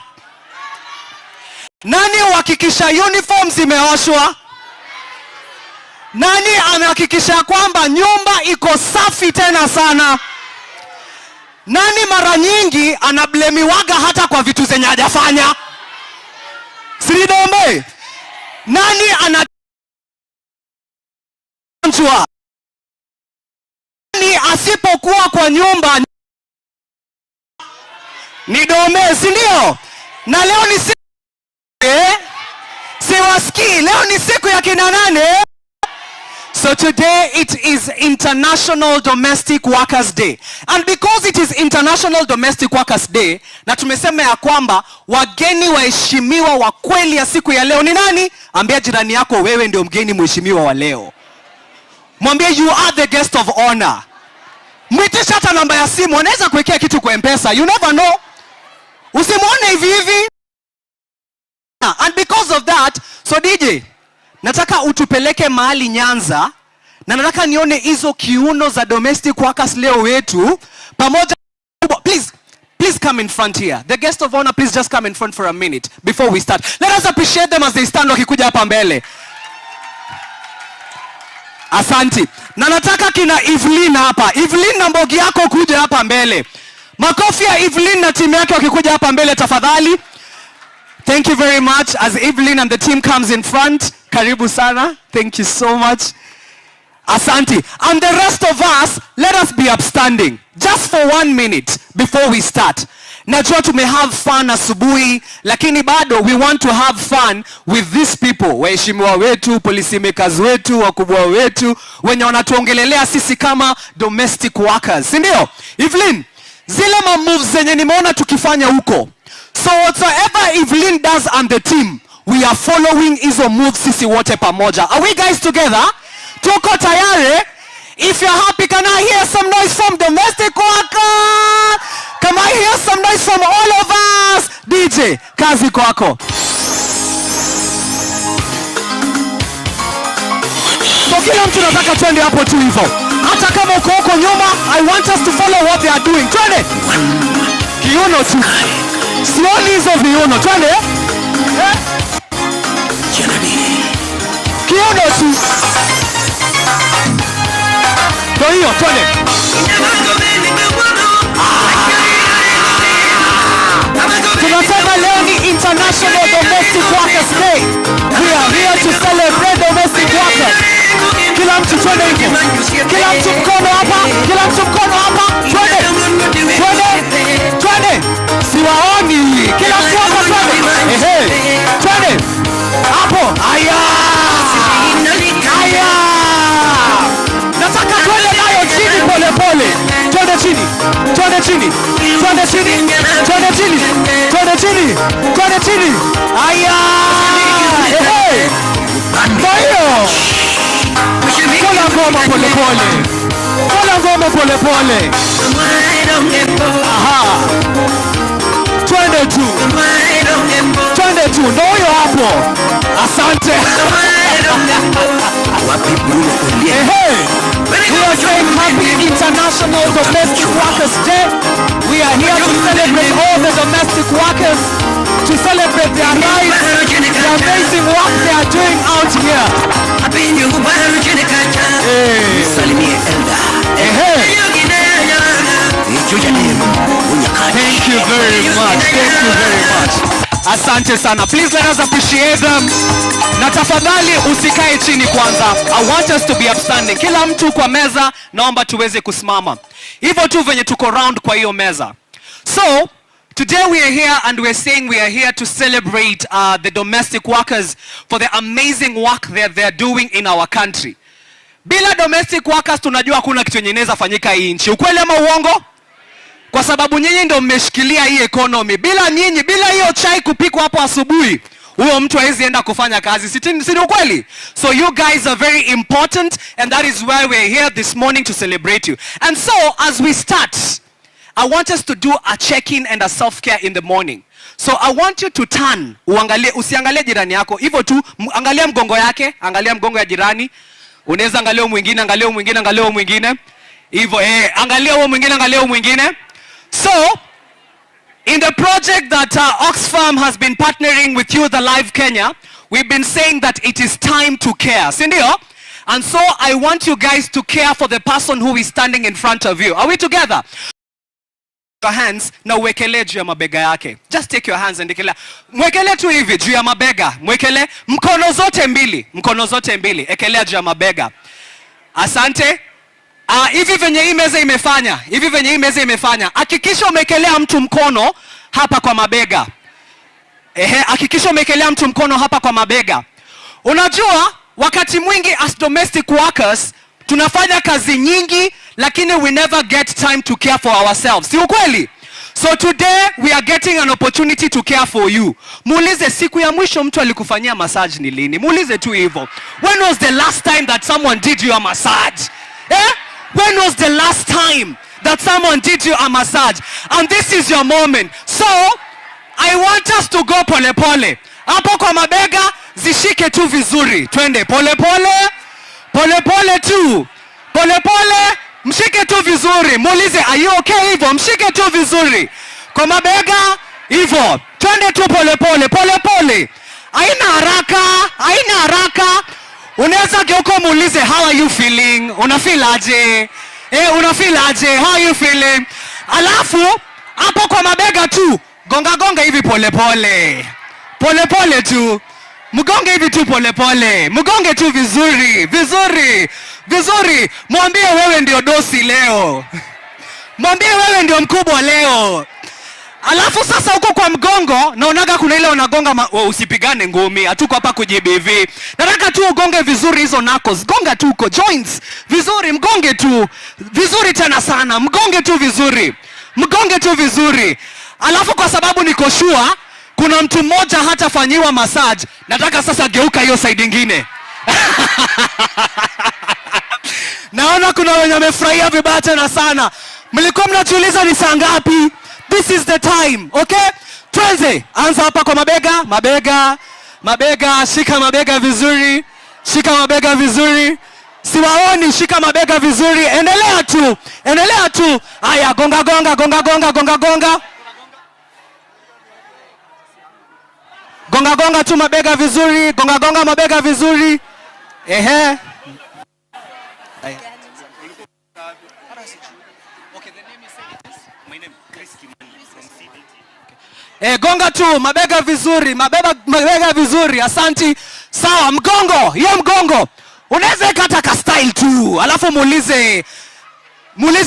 Speaker 7: Nani huhakikisha uniform zimeoshwa? Nani amehakikisha kwamba nyumba iko safi tena sana? Nani mara nyingi anablemiwaga hata kwa vitu zenye hajafanya? Siridombe. Nani ana nani asipokuwa kwa nyumba ni dome, si ndio? Na leo ni siku siwasikii. Leo ni siku ya kina nane? So today it is International Domestic Workers Day. And because it is International Domestic Workers Day, na tumesema ya kwamba wageni waheshimiwa wa kweli ya siku ya leo ni nani? Ambia jirani yako wewe ndio mgeni mheshimiwa wa leo. Mwambie you are the guest of honor. Mwitisha hata namba ya simu, anaweza kuwekea kitu kwa M-Pesa. You never know. Usimuone hivi hivi. And because of that, so DJ, nataka utupeleke mahali Nyanza, na nataka nione hizo kiuno za domestic workers leo wetu pamoja. Please come in front here. The guest of honor, please just come in front for a minute before we start. Let us appreciate them as they stand wakikuja hapa mbele. Asanti. Na nataka kina Evelyn hapa. Evelyn na mbogi yako kuja hapa mbele. Makofi ya Evelyn na timu yake wakikuja hapa mbele tafadhali. Thank you very much. As Evelyn and the team comes in front, karibu sana. Thank you so much. Asanti. And the rest of us, let us be upstanding just for 1 minute before we start. Najua tume have fun asubuhi, lakini bado we want to have fun with these people. Waheshimiwa wetu, policy makers wetu, wakubwa wetu, wenye wanatuongelelea sisi kama domestic workers. Si ndio? Evelyn, zile moves zenye nimeona tukifanya huko. So whatsoever Evelyn does and the team, we are following hizo moves sisi wote pamoja. Are we guys together? Tuko tayari? If you're happy, can I hear some noise from domestic workers? Can I hear some noise from all of us? DJ, kazi kwako. So kila mtu nataka twende hapo tu hivyo. Hata kama uko huko nyuma, I want us to follow what they are doing. Twende. Kiuno tu. Sioni hizo viuno. Twende. Kiuno tu. Kwa hiyo, twende. Tunasema leo ni International Domestic Workers Day. We are here to celebrate domestic workers. Kila mtu twende hivyo. Kila mtu mkono hapa. Kila mtu mkono hapa. Twende. Twende. Twende. Siwaoni. Kila mtu hapa twende. Ehe. Twende. Hapo. Aya. Aya. Nataka twende nayo chini pole pole. Twende chini. Twende chini. Twende chini. Twende chini. Twende chini. Twende chini. Aya. Ehe. Kwa hiyo. Kola ngoma pole pole. Kola ngoma pole pole. Aha. Twende tu. Twende tu. Ndio hiyo hapo. Asante. We are saying happy International Domestic Workers Day. We are here to celebrate all the domestic workers, to celebrate their rights, the amazing work they are doing out here. Thank you very much. Thank you very much. Asante sana. Please let us appreciate them. Na tafadhali usikae chini kwanza. I want us to be upstanding. Kila mtu kwa meza naomba tuweze kusimama. Hivyo tu venye tuko round kwa hiyo meza. So, today we are here and we are saying we are here to celebrate the domestic workers for the amazing work that they are doing in our country. Bila domestic workers tunajua hakuna kitu yenye inaweza fanyika hii nchi. Ukweli ama uongo? Kwa sababu nyinyi ndio mmeshikilia hii economy. Bila nyinyi, bila hiyo chai kupikwa hapo asubuhi, huyo mtu hawezi enda kufanya kazi. Si ukweli? So you guys are very important and that is why we are here this morning to celebrate you. And so as we start, I want us to do a check-in and a self-care in the morning. So I want you to turn, usiangalie jirani yako. Hivyo tu, angalia mgongo yake, angalia mgongo ya jirani. Unaweza angalia mwingine, angalia mwingine, angalia mwingine. Hivyo angalia mwingine, angalia mwingine. So, in the project that Oxfam has been partnering with You, the Live Kenya, we've been saying that it is time to care. Sindio? And so I want you guys to care for the person who is standing in front of you. Are we together? Your hands na uwekele juu ya mabega yake. Just take your hands and ekele. Mwekele tu hivi juu ya mabega. Mwekele mkono zote mbili. Mkono zote mbili. Ekelea juu ya mabega. Asante. Hivi venye hii meza imefanya. Hivi venye hii meza imefanya. Hakikisha umekelea mtu mkono hapa kwa mabega. Hakikisha umekelea mtu mkono hapa kwa mabega. Unajua wakati mwingi as domestic workers tunafanya kazi nyingi lakini we never get time to care for ourselves. Si ukweli? So today we are getting an opportunity to care for you. Muulize siku ya mwisho mtu alikufanyia massage ni lini? Muulize tu hivyo. When was the last time that someone did you a massage? When was the last time that someone did you a massage? And this is your moment. So, I want us to go pole pole. Hapo kwa mabega, zishike tu vizuri. Twende pole pole. Pole pole tu. Pole pole, mshike tu vizuri. Muulize, are you okay hivyo? Mshike tu vizuri. Kwa mabega, hivyo. Twende tu pole pole. Pole pole. Haina haraka. Haina haraka. Unaweza geuko muulize, how are you feeling? Unafeel aje? Unafeel aje? How are you feeling? Alafu, hapo kwa mabega tu, gonga gonga hivi pole pole. Pole pole tu. Mgonge hivi tu pole pole. Mgonge tu vizuri. Vizuri. Vizuri. Mwambie wewe ndio dosi leo. Mwambie wewe ndio mkubwa leo. Alafu sasa huko kwa mgongo, naonaga kuna ile unagonga usipigane ngumi, hatuko hapa kujibivi. Nataka tu ugonge vizuri hizo knuckles. Gonga tu uko joints. Vizuri, mgonge tu. Vizuri tena sana. Mgonge tu vizuri. Mgonge tu vizuri. Alafu kwa sababu niko sure kuna mtu mmoja hatafanyiwa massage, nataka sasa geuka hiyo side nyingine. Naona kuna wenye wamefurahia vibaya tena sana. Mlikuwa mnajiuliza ni saa ngapi? This is the time, okay? Tuanze, anza hapa kwa mabega, mabega, mabega, shika mabega vizuri, shika mabega vizuri. Siwaoni, shika mabega vizuri, endelea tu, endelea tu. Aya, gonga gonga, gonga gonga, gonga gonga. Gonga gonga tu mabega vizuri, gonga gonga mabega vizuri. Aya. Gonga tu mabega vizuri, mabega vizuri. Asanti. Sawa, mgongo, hiyo mgongo. Unaweza kata style tu. Alafu muulize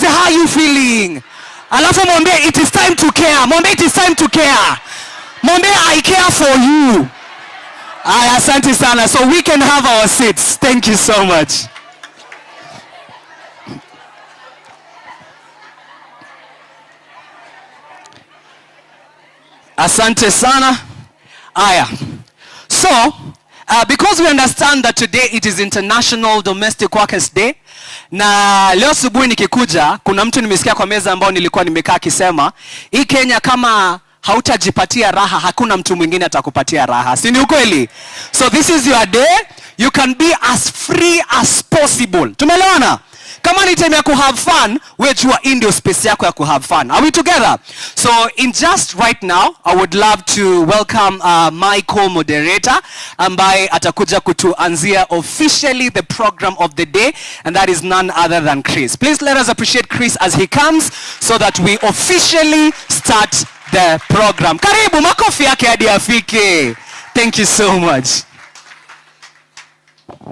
Speaker 7: how you feeling. Alafu mwambie it is time to care. Mwambie it is time to care. Mwambie I care for you. Asante sana. So we can have our seats. Thank you so much. Asante sana. Aya. So, because we understand that today it is International Domestic Workers Day, na leo asubuhi nikikuja, kuna mtu nimesikia kwa meza ambao nilikuwa nimekaa akisema, hii Kenya kama hautajipatia raha, hakuna mtu mwingine atakupatia raha. Si ni ukweli? So this is your day. You can be as free as possible. Tumeelewana? Kama ni time ya have fun, wewe jua ndio space yako ya have fun. Are we together? So in just right now, I would love to welcome my co-moderator ambaye atakuja kutuanzia officially the program of the day, and that is none other than Chris. Please let us appreciate Chris as he comes so that we officially start the program. Karibu, makofi yake hadi afike. Thank you so much.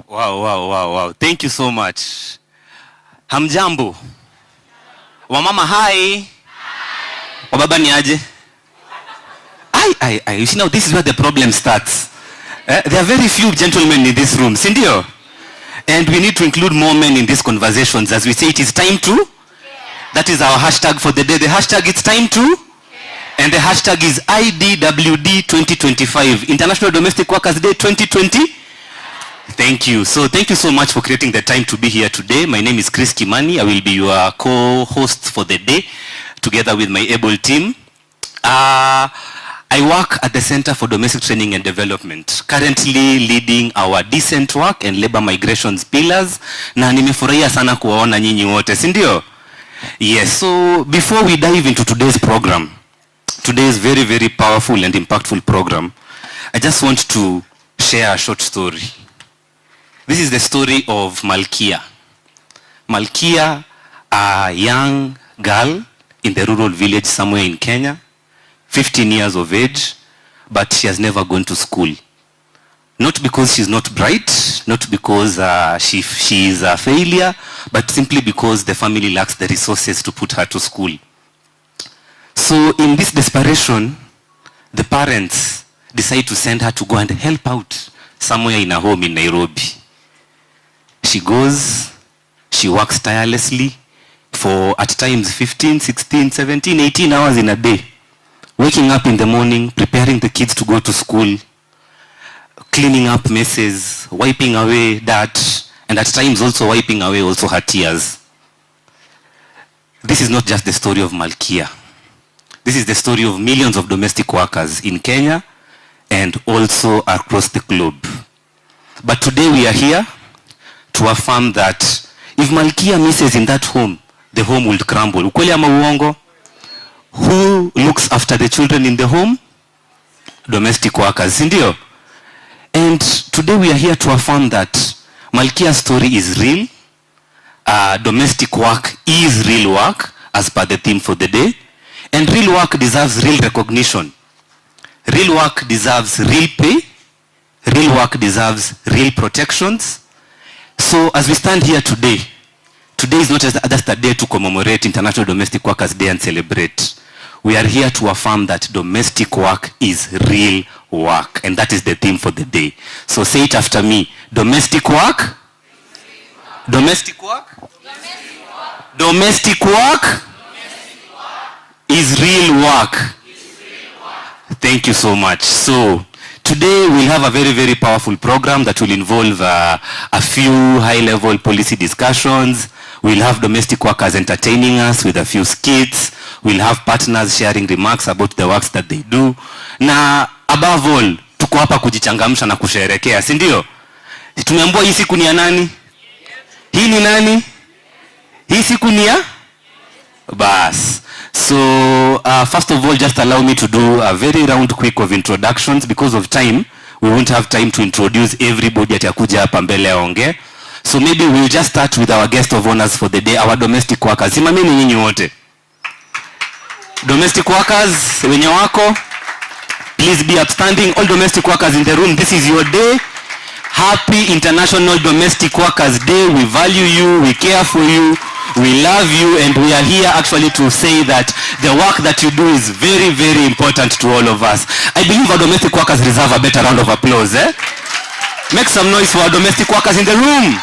Speaker 8: Wow. Thank you so much. Hamjambo. Wamama hi. Wababa ni aje? You see, now this is where the problem starts. There are very few gentlemen in this room, sindio? And we need to include more men in these conversations. As we say, it is time to. That is our hashtag for the day. The hashtag it's time to. And the hashtag is IDWD 2025, International Domestic Workers Day 2020. Thank you. So thank you so much for creating the time to be here today. My name is Chris Kimani. I will be your co-host for the day together with my able team. I work at the Center for Domestic Training and Development, currently leading our decent work and labor migrations pillars. Na nimefurahia sana kuwaona nyinyi wote, si ndio? Yes, so before we dive into today's program, today's very powerful and impactful program, I just want to share a short story. This is the story of Malkia. Malkia, a young girl in the rural village somewhere in Kenya, 15 years of age, but she has never gone to school. Not because she's not bright, not because she is a failure, but simply because the family lacks the resources to put her to school. So in this desperation, the parents decide to send her to go and help out somewhere in a home in Nairobi. She goes, she works tirelessly for at times 15, 16, 17, 18 hours in a day. Waking up in the morning, preparing the kids to go to school, cleaning up messes, wiping away dirt, and at times also wiping away also her tears. This is not just the story of Malkia. This is the story of millions of domestic workers in Kenya and also across the globe. But today we are here to affirm that if Malkia misses in that home, the home will crumble. Ukweli ama uongo? Who looks after the children in the home? Domestic workers, sindio? And today we are here to affirm that Malkia's story is real. Domestic work is real work, as per the theme for the day. And real work deserves real recognition. Real work deserves real pay. Real work deserves real protections. So as we stand here today, today is not just a day to commemorate International Domestic Workers Day and celebrate. We are here to affirm that domestic work is real work. And that is the theme for the day. So say it after me. Domestic work? Domestic work? Domestic work is real work. Thank you so much. So today we'll have a very powerful program that will involve a few high-level policy discussions. We'll have domestic workers entertaining us with a few skits. We'll have partners sharing remarks about the works that they do. Na above all, tuko hapa kujichangamsha na kusherehekea, si ndio? Tumeambiwa hii siku ni ya nani? Hii ni nani? Hii siku ni ya? Bas. So first of all, just allow me to do a very round quick of introductions. Because of time, we won't have time to introduce everybody atakuja hapa mbele aongee. So maybe we'll just start with our guest of honors for the day, our domestic workers. Simameni nyinyi wote. Domestic workers, wenye wako, please be upstanding. All domestic workers in the room, this is your day. Happy International Domestic Workers Day. We value you, we care for you, we love you, and we are here actually to say that the work that you do is very important to all of us. I believe our domestic workers deserve a better round of applause. Make some noise for our domestic workers in the room.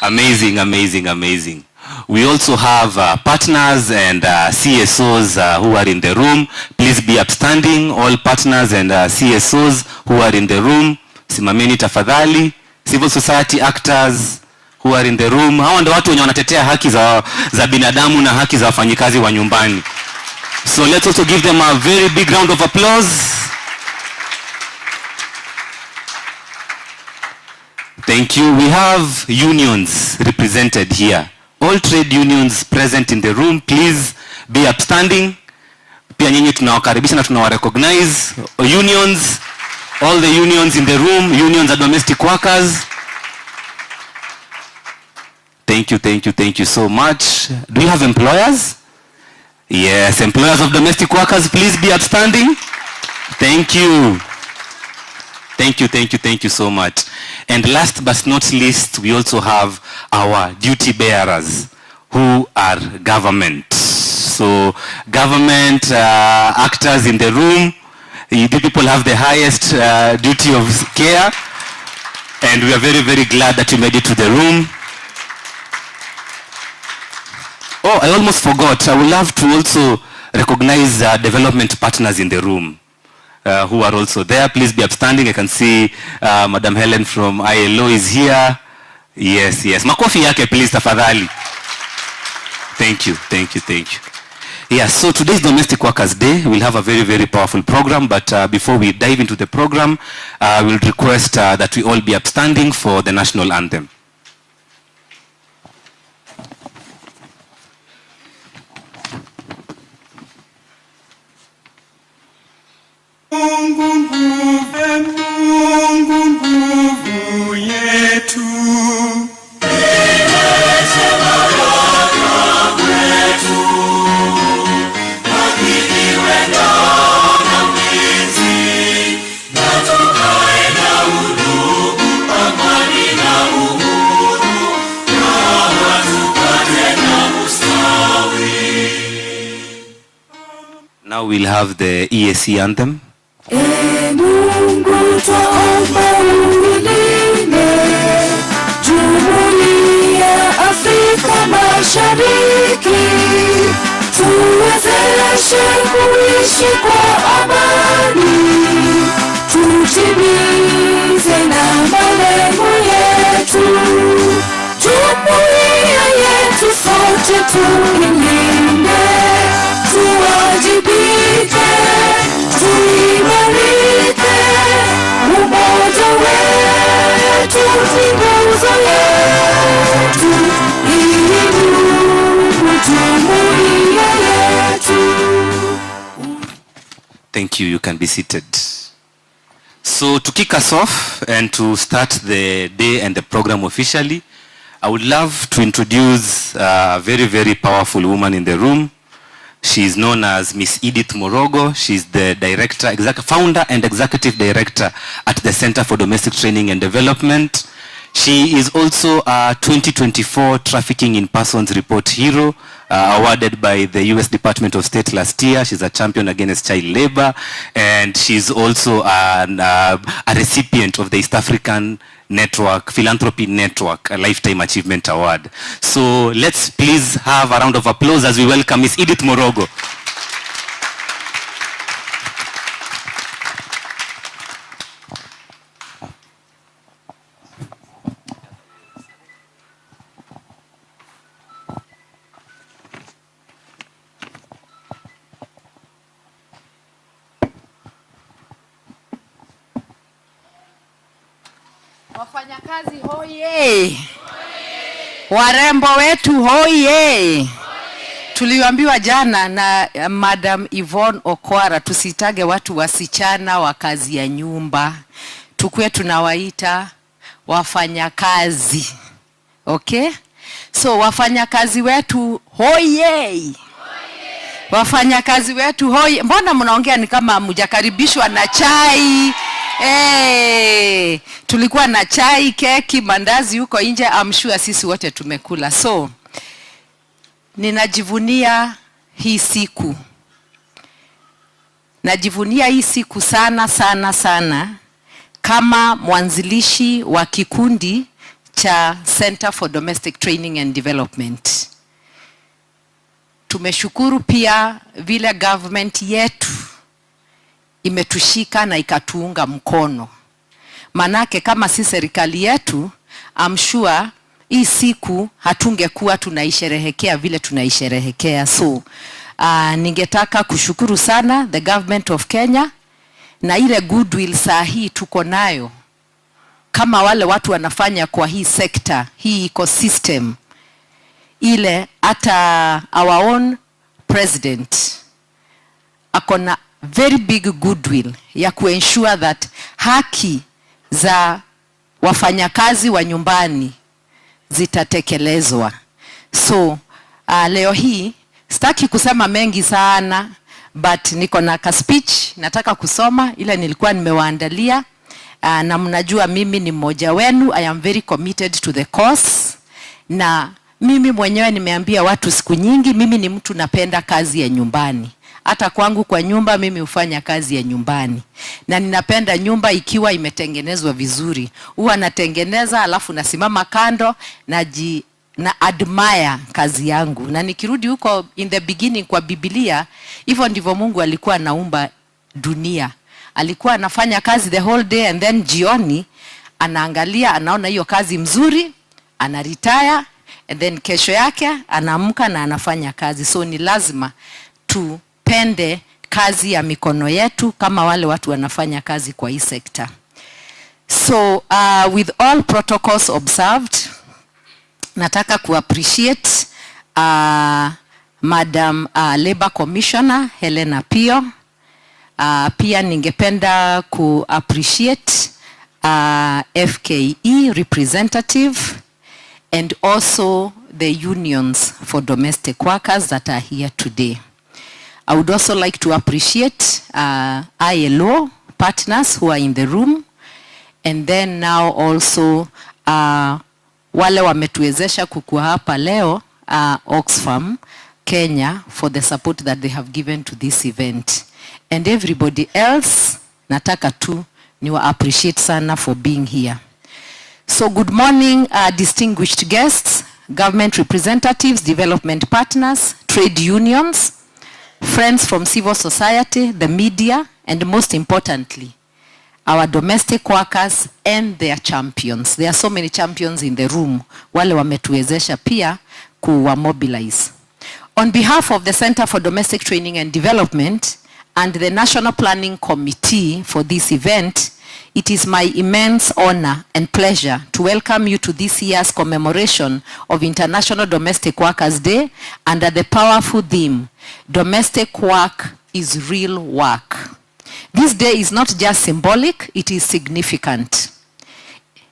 Speaker 8: Amazing. We also have partners and CSOs who are in the room. Please be upstanding, all partners and CSOs who are in the room. Simameni tafadhali. Civil society actors, who are in the room. Hawa ndio watu wenye wanatetea haki za binadamu na haki za wafanyikazi wa nyumbani. So let's also give them a very big round of applause. Thank you. We have unions represented here. All trade unions present in the room, please be upstanding. Pia nyinyi tunawakaribisha na tunawarecognize. Unions, all the unions in the room, unions are domestic workers. Thank you, thank you, thank you so much. Do we have employers? Yes, employers of domestic workers, please be upstanding. Thank you. Thank you, thank you, thank you so much. And last but not least, we also have our duty bearers who are government. So government actors in the room, you people have the highest duty of care, and we are very, very glad that you made it to the room. Oh, I almost forgot. I would love to also recognize development partners in the room who are also there. Please be upstanding. I can see Madam Helen from ILO is here. Yes, yes. Makofi yake, please, tafadhali. Thank you, thank you, thank you. Yeah, so today's Domestic Workers Day. We'll have a very, very powerful program, but before we dive into the program, we'll request that we all be upstanding for the national anthem.
Speaker 5: Mungu nguvu yetu.
Speaker 8: Now we'll have the EAC anthem.
Speaker 9: Mungu twaomba ulinde Jumuiya Afrika Mashariki, tuwezeshe kuishi kwa amani, tutimize na malengo yetu. Jumuiya yetu sote tuilinde, tuwajibike, tuimarike, umoja wetu ni nguzo yetu, idumu jumuiya yetu.
Speaker 8: Thank you. You can be seated. So to kick us off and to start the day and the program officially, I would love to introduce a very, very powerful woman in the room. She is known as Miss Edith Morogo. She is the founder and executive director at the Center for Domestic Training and Development. She is also a 2024 Trafficking in Persons Report Hero, awarded by the US Department of State last year. She's a champion against child labor, and she's also a recipient of the East African Philanthropy Network, a Lifetime Achievement Award. So let's please have a round of applause as we welcome Miss Edith Morogo.
Speaker 10: Wafanyakazi hoye! Warembo wetu hoye! Tuliambiwa jana na Madam Yvonne Okwara tusitage watu wasichana wa kazi ya nyumba. Tukue tunawaita wafanyakazi. Okay? So wafanyakazi wetu hoye! Wafanyakazi wetu hoye! Mbona mnaongea ni kama mjakaribishwa na chai? Tulikuwa na chai, keki, mandazi huko nje. I'm sure sisi wote tumekula. So ninajivunia hii siku. Najivunia hii siku sana sana sana kama mwanzilishi wa kikundi cha Center for Domestic Training and Development. Tumeshukuru pia vile government yetu imetushika na ikatuunga mkono. Manake kama si serikali yetu, I'm sure hii siku hatungekuwa tunaisherehekea vile tunaisherehekea. So ningetaka kushukuru sana the government of Kenya na ile goodwill saa hii tuko nayo kama wale watu wanafanya kwa hii sekta, hii ecosystem, ile hata our own president akona very big goodwill ya kuensure that haki za wafanyakazi wa nyumbani zitatekelezwa. So leo hii sitaki kusema mengi sana, but niko na ka speech nataka kusoma ile nilikuwa nimewaandalia. Na mnajua mimi ni mmoja wenu, I am very committed to the cause. Na mimi mwenyewe nimeambia watu siku nyingi, mimi ni mtu napenda kazi ya nyumbani. Hata kwangu kwa nyumba mimi hufanya kazi ya nyumbani. Na ninapenda nyumba ikiwa imetengenezwa vizuri. Huwa natengeneza alafu nasimama kando na admire kazi yangu. Na nikirudi huko in the beginning kwa Biblia, hivyo ndivyo Mungu alikuwa anaumba dunia. Alikuwa anafanya kazi the whole day and then jioni anaangalia, anaona hiyo kazi mzuri, anaretire and then kesho yake anaamka na anafanya kazi. So ni lazima tupende kazi ya mikono yetu kama wale watu wanafanya kazi kwa hii sekta. So with all protocols observed, nataka ku-appreciate Madam Labor Commissioner Helena Pio. Pia ningependa ku-appreciate FKE representative and also the unions for domestic workers that are here today. I would also like to appreciate ILO partners who are in the room, and then now also wale wametuwezesha kukua hapa leo, Oxfam Kenya, for the support that they have given to this event. And everybody else, nataka tu niwa appreciate sana for being here. So good morning, distinguished guests, government representatives, development partners, trade unions, friends from civil society, the media, and most importantly, our domestic workers and their champions. There are so many champions in the room, wale wametuwezesha pia kuwa mobilize. On behalf of the Center for Domestic Training and Development and the National Planning Committee for this event, it is my immense honor and pleasure to welcome you to this year's commemoration of International Domestic Workers Day under the powerful theme, Domestic Work is Real Work. This day is not just symbolic, it is significant.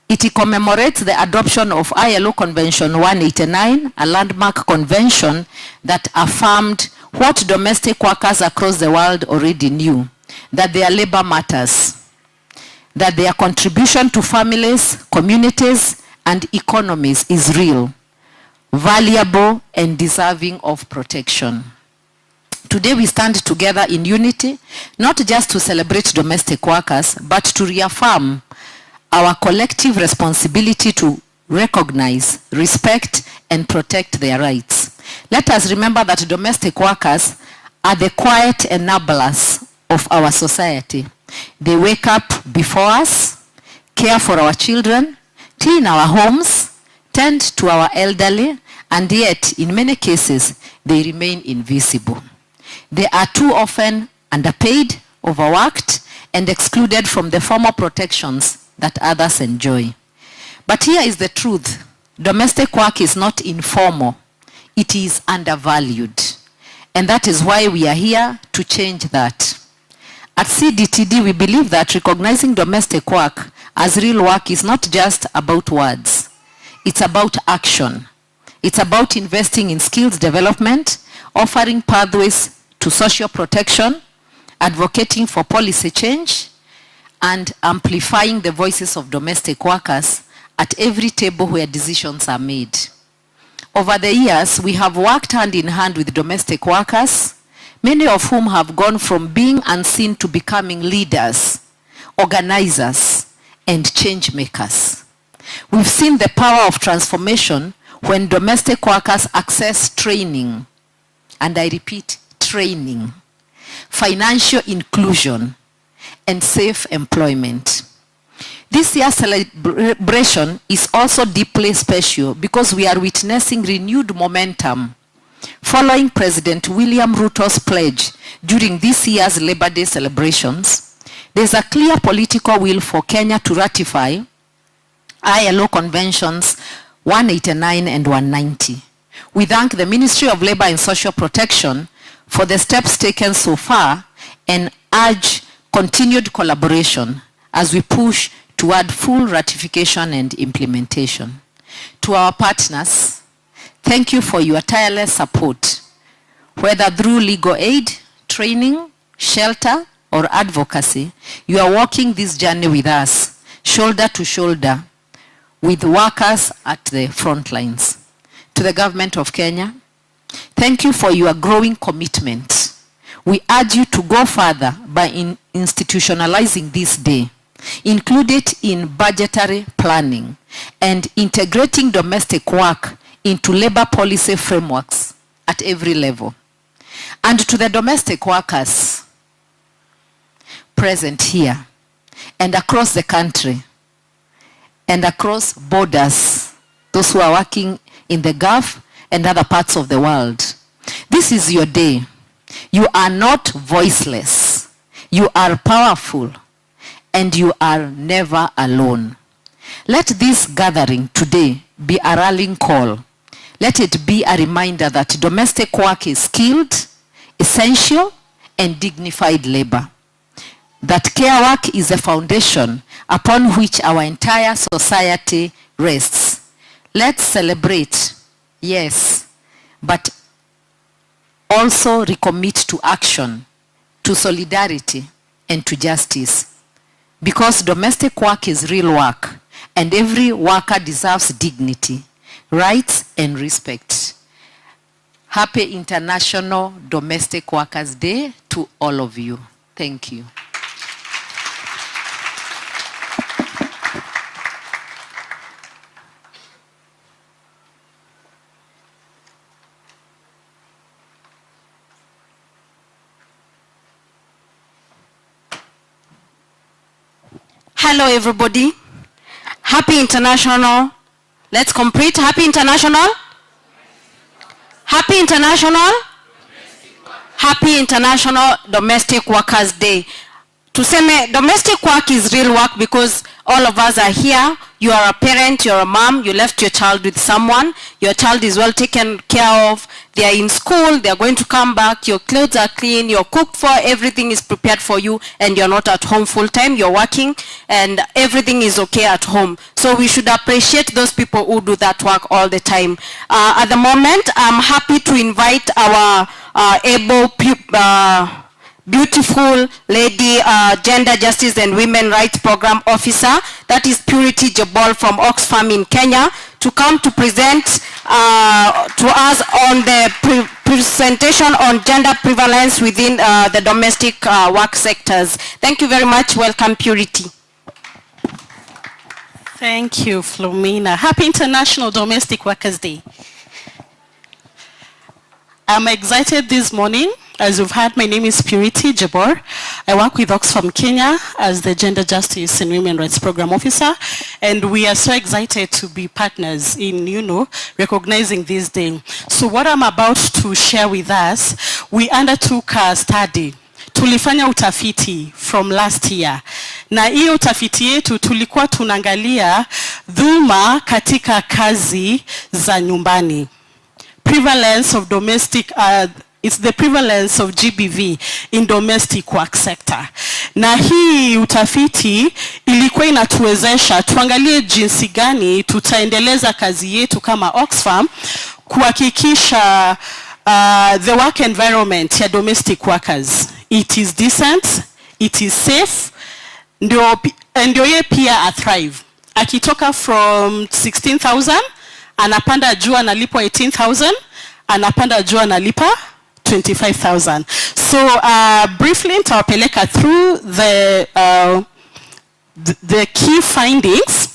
Speaker 10: It commemorates the adoption of ILO Convention 189, a landmark convention that affirmed what domestic workers across the world already knew, that their labor matters, that their contribution to families, communities, and economies is real, valuable, and deserving of protection. Today we stand together in unity, not just to celebrate domestic workers, but to reaffirm our collective responsibility to recognize, respect, and protect their rights. Let us remember that domestic workers are the quiet enablers of our society. They wake up before us, care for our children, clean our homes, tend to our elderly, and yet, in many cases, they remain invisible. They are too often underpaid, overworked, and excluded from the formal protections that others enjoy. But here is the truth. Domestic work is not informal. It is undervalued. And that is why we are here to change that. At CDTD, we believe that recognizing domestic work as real work is not just about words. It's about action. It's about investing in skills development, offering pathways to social protection, advocating for policy change, and amplifying the voices of domestic workers at every table where decisions are made. Over the years, we have worked hand in hand with domestic workers, many of whom have gone from being unseen to becoming leaders, organizers, and change makers. We've seen the power of transformation when domestic workers access training, and I repeat, training, financial inclusion, and safe employment. This year's celebration is also deeply special because we are witnessing renewed momentum following President William Ruto's pledge during this year's Labor Day celebrations. There's a clear political will for Kenya to ratify ILO Conventions 189 and 190. We thank the Ministry of Labor and Social Protection for the steps taken so far and urge continued collaboration as we push toward full ratification and implementation. To our partners, thank you for your tireless support, whether through legal aid, training, shelter, or advocacy. You are walking this journey with us, shoulder to shoulder, with workers at the front lines. To the government of Kenya, thank you for your growing commitment. We urge you to go further by institutionalizing this day, include it in budgetary planning, and integrating domestic work into labor policy frameworks at every level. And to the domestic workers present here and across the country and across borders, those who are working in the Gulf and other parts of the world, this is your day. You are not voiceless. You are powerful, and you are never alone. Let this gathering today be a rallying call. Let it be a reminder that domestic work is skilled, essential, and dignified labor. That care work is a foundation upon which our entire society rests. Let's celebrate, yes, but also recommit to action, to solidarity, and to justice. Because domestic work is real work, and every worker deserves dignity, rights, and respect. Happy International Domestic Workers' Day to all of you. Thank you.
Speaker 11: Hello everybody. Happy International. Let's complete. Happy International. Happy International. Happy International Domestic Workers' Day. Tuseme domestic work is real work because all of us are here. You are a parent, you're a mom, you left your child with someone, your child is well taken care of, they are in school, they are going to come back, your clothes are clean, you're cooked for, everything is prepared for you, and you're not at home full time, you're working, and everything is okay at home. So we should appreciate those people who do that work all the time. At the moment, I'm happy to invite our beautiful lady, Gender Justice and Women Rights Program Officer, that is Purity Jabal from Oxfam in Kenya, to come to present to us on the presentation on gender prevalence within the domestic work sectors. Thank you very much. Welcome, Purity.
Speaker 6: Thank you, Flomena. Happy International Domestic Workers' Day. I'm excited this morning. As you've heard, my name is Purity Jabor. I work with Oxfam Kenya as the Gender Justice and Women Rights Program Officer, and we are so excited to be partners in, recognizing this day. So what I'm about to share with us, we undertook a study. Tulifanya utafiti from last year. Na hiyo utafiti yetu tulikuwa tunaangalia dhulma katika kazi za nyumbani. Prevalence of domestic it's the prevalence of GBV in domestic work sector. Na hii utafiti ilikuwa inatuwezesha tuangalie jinsi gani tutaendeleza kazi yetu kama Oxfam kuhakikisha the work environment ya domestic workers, it is decent, it is safe, ndio ye pia a thrive. Akitoka from 16,000 anapanda juu analipwa 18,000, anapanda juu analipa 25,000. So briefly nitawapeleka through the key findings,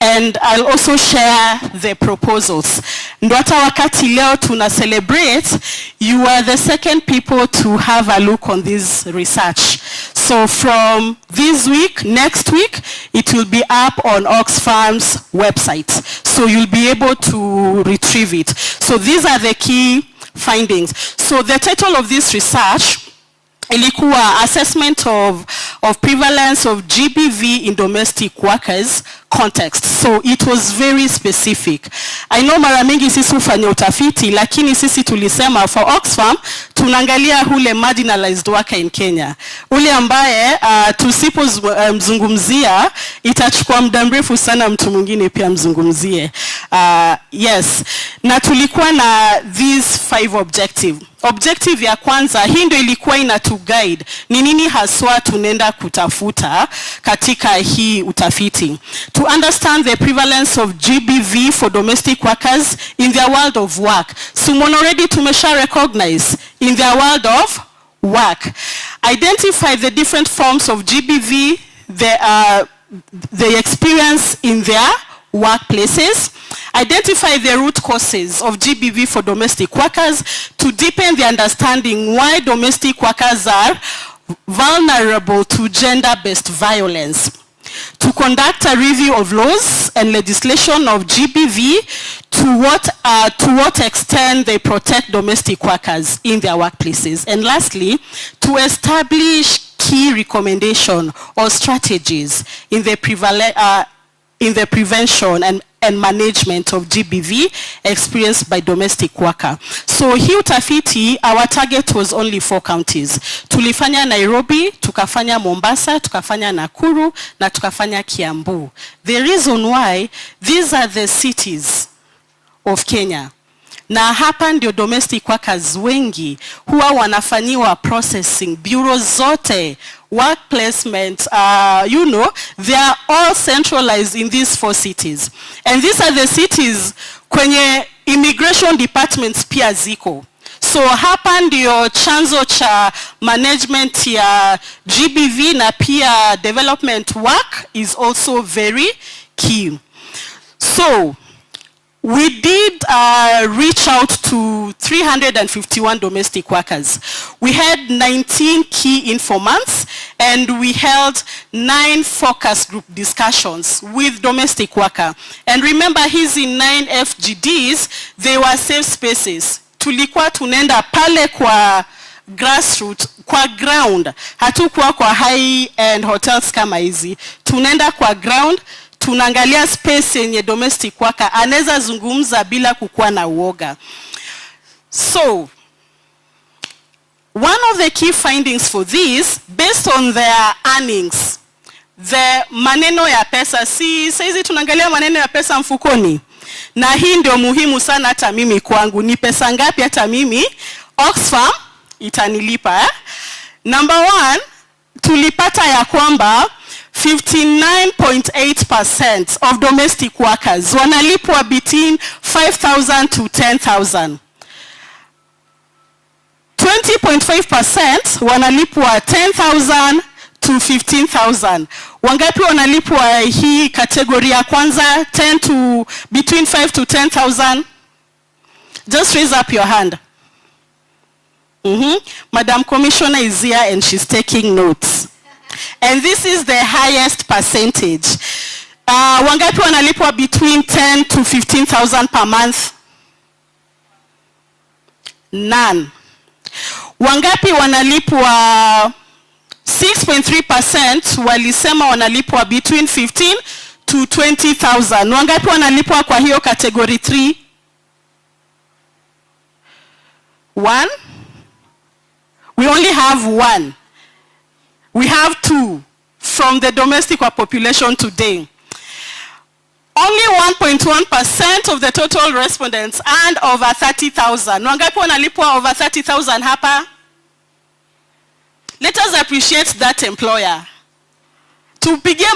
Speaker 6: and I'll also share the proposals. Ndo hata wakati leo tuna celebrate, you are the second people to have a look on this research. So from this week, next week, it will be up on Oxfam's website. So you'll be able to retrieve it. So these are the key findings. So the title of this research ilikuwa assessment of prevalence of GBV in domestic workers context. So it was very specific. I know mara mingi sisi hufanya utafiti, lakini sisi tulisema for Oxfam tunaangalia ule marginalized worker in Kenya. Ule ambaye tusipo mzungumzia itachukua muda mrefu sana mtu mwingine pia mzungumzie. Yes. Na tulikuwa na these 5 objective. Objective ya kwanza, hii ndio ilikuwa inatu guide ni nini haswa tunaenda kutafuta katika hii utafiti. To understand the prevalence of GBV for domestic workers in their world of work. Someone already tumesha recognize in their world of work. Identify the different forms of GBV they experience in their workplaces. Identify the root causes of GBV for domestic workers to deepen the understanding why domestic workers are vulnerable to gender-based violence. To conduct a review of laws and legislation of GBV to what extent they protect domestic workers in their workplaces. And lastly, to establish key recommendation or strategies in the prevention and management of GBV experienced by domestic worker. So hii utafiti, our target was only 4 counties. Tulifanya Nairobi, tukafanya Mombasa, tukafanya Nakuru, na tukafanya Kiambu. The reason why, these are the cities of Kenya. Na hapa ndio domestic workers wengi huwa wanafanyiwa processing, bureaus zote, work placement, you know, they are all centralized in these 4 cities. And these are the cities kwenye immigration departments pia ziko. So hapa ndio chanzo cha management ya GBV na pia development work is also very key. So we did reach out to 351 domestic workers. We had 19 key informants and we held 9 focus group discussions with domestic worker. And remember, hizi 9 FGDs, they were safe spaces. Tulikuwa tunenda pale kwa grassroots, kwa ground. Hatukuwa kwa high-end hotels kama hizi. Tunenda kwa ground, tunaangalia space yenye domestic worker anaweza zungumza bila kukuwa na uoga. So, one of the key findings for this, based on their earnings, the maneno ya pesa, saizi tunaangalia maneno ya pesa mfukoni. Na hii ndio muhimu sana hata mimi kwangu. Ni pesa ngapi hata mimi Oxfam itanilipa. Number 1, tulipata ya kwamba 59.8% of domestic workers wanalipwa between 5,000 to 10,000. 20.5% wanalipwa 10,000 to 15,000. Wangapi wanalipwa hii kategoria ya kwanza, between 5 to 10,000? Just raise up your hand. Madam Commissioner is here and she's taking notes. And this is the highest percentage. Wangapi wanalipwa between 10 to 15,000 per month? None. Wangapi wanalipwa 6.3% walisema wanalipwa between 15 to 20,000. Wangapi wanalipwa kwa hiyo category 3? 1? We only have 1. We have 2 from the domestic population today. Only 1.1% of the total respondents earned over 30,000. Wangapi wanalipwa over 30,000 hapa? Let us appreciate that employer. Tupigie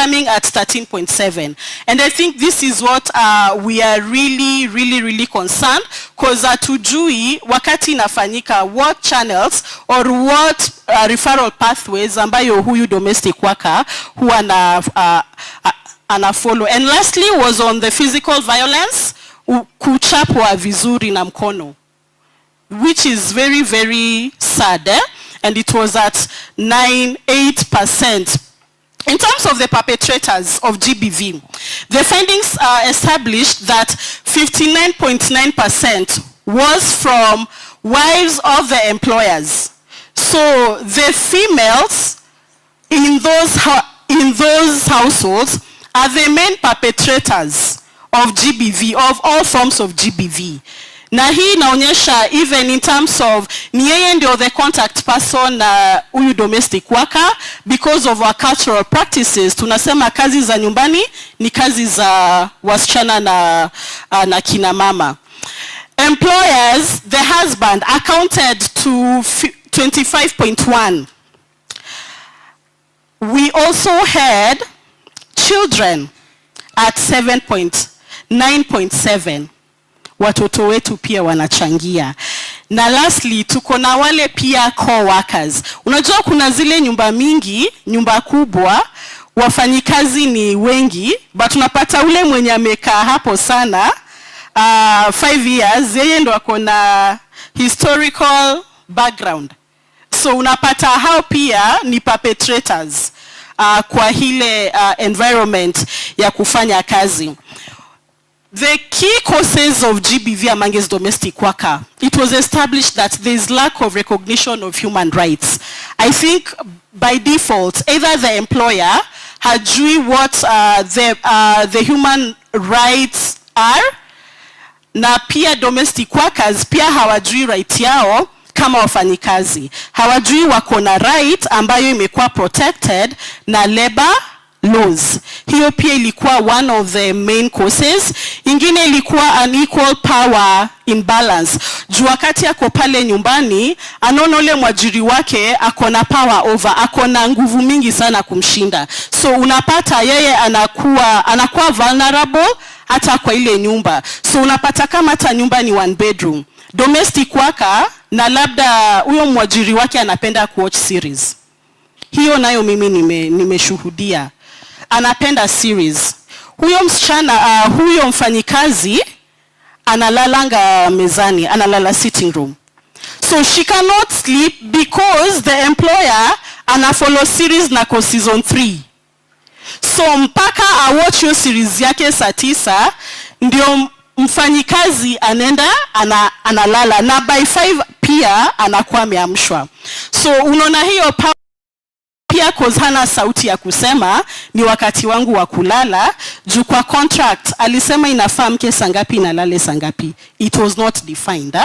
Speaker 6: coming at 13.7. And I think this is what we are really concerned, because hatujui wakati inafanyika what channels or what referral pathways ambayo huyu domestic worker huwa ana follow. And lastly was on the physical violence, kuchapwa vizuri na mkono, which is very sad, and it was at 8%. In terms of the perpetrators of GBV, the findings established that 59.9% was from wives of the employers. So the females in those households are the main perpetrators of GBV, of all forms of GBV. Na hii inaonyesha even in terms of ni yeye ndio the contact person na huyu domestic worker, because of our cultural practices. Tunasema kazi za nyumbani ni kazi za wasichana na kina mama. Employers, the husband accounted to 25.1. We also had children at 9.7. Watoto wetu pia wanachangia. Na lastly, tuko na wale pia co-workers. Unajua kuna zile nyumba mingi, nyumba kubwa, wafanyikazi ni wengi, but unapata ule mwenye amekaa hapo sana 5 years, yeye ndo ako na historical background. So unapata hao pia ni perpetrators kwa hile environment ya kufanya kazi. The key causes of GBV among its domestic worker, it was established that there is lack of recognition of human rights. I think by default, either the employer hajui what the human rights are, na pia domestic workers pia hawajui right yao kama wafanyikazi. Hawajui wako na right ambayo imekuwa protected na labor laws. Hiyo pia ilikuwa one of the main causes. Ingine ilikuwa unequal power imbalance. Juu wakati ako pale nyumbani, anaona ule mwajiri wake ako na power over, ako na nguvu mingi sana kumshinda. So unapata yeye anakuwa vulnerable hata kwa ile nyumba. So unapata kama hata nyumba ni 1 bedroom. Domestic worker na labda huyo mwajiri wake anapenda kuwatch series. Hiyo nayo mimi nimeshuhudia. Anapenda series. Huyo msichana, huyo mfanyikazi analalanga mezani, analala sitting room. So she cannot sleep because the employer anafollow series na kwa season 3. So mpaka awatch yo series yake saa 9 ndio mfanyikazi anenda analala, na by 5 pia anakuwa ameamshwa. So unaona hiyo pia cause hana sauti ya kusema ni wakati wangu wa kulala. Juu kwa contract alisema inafaa mke sangapi na lale sangapi. It was not defined.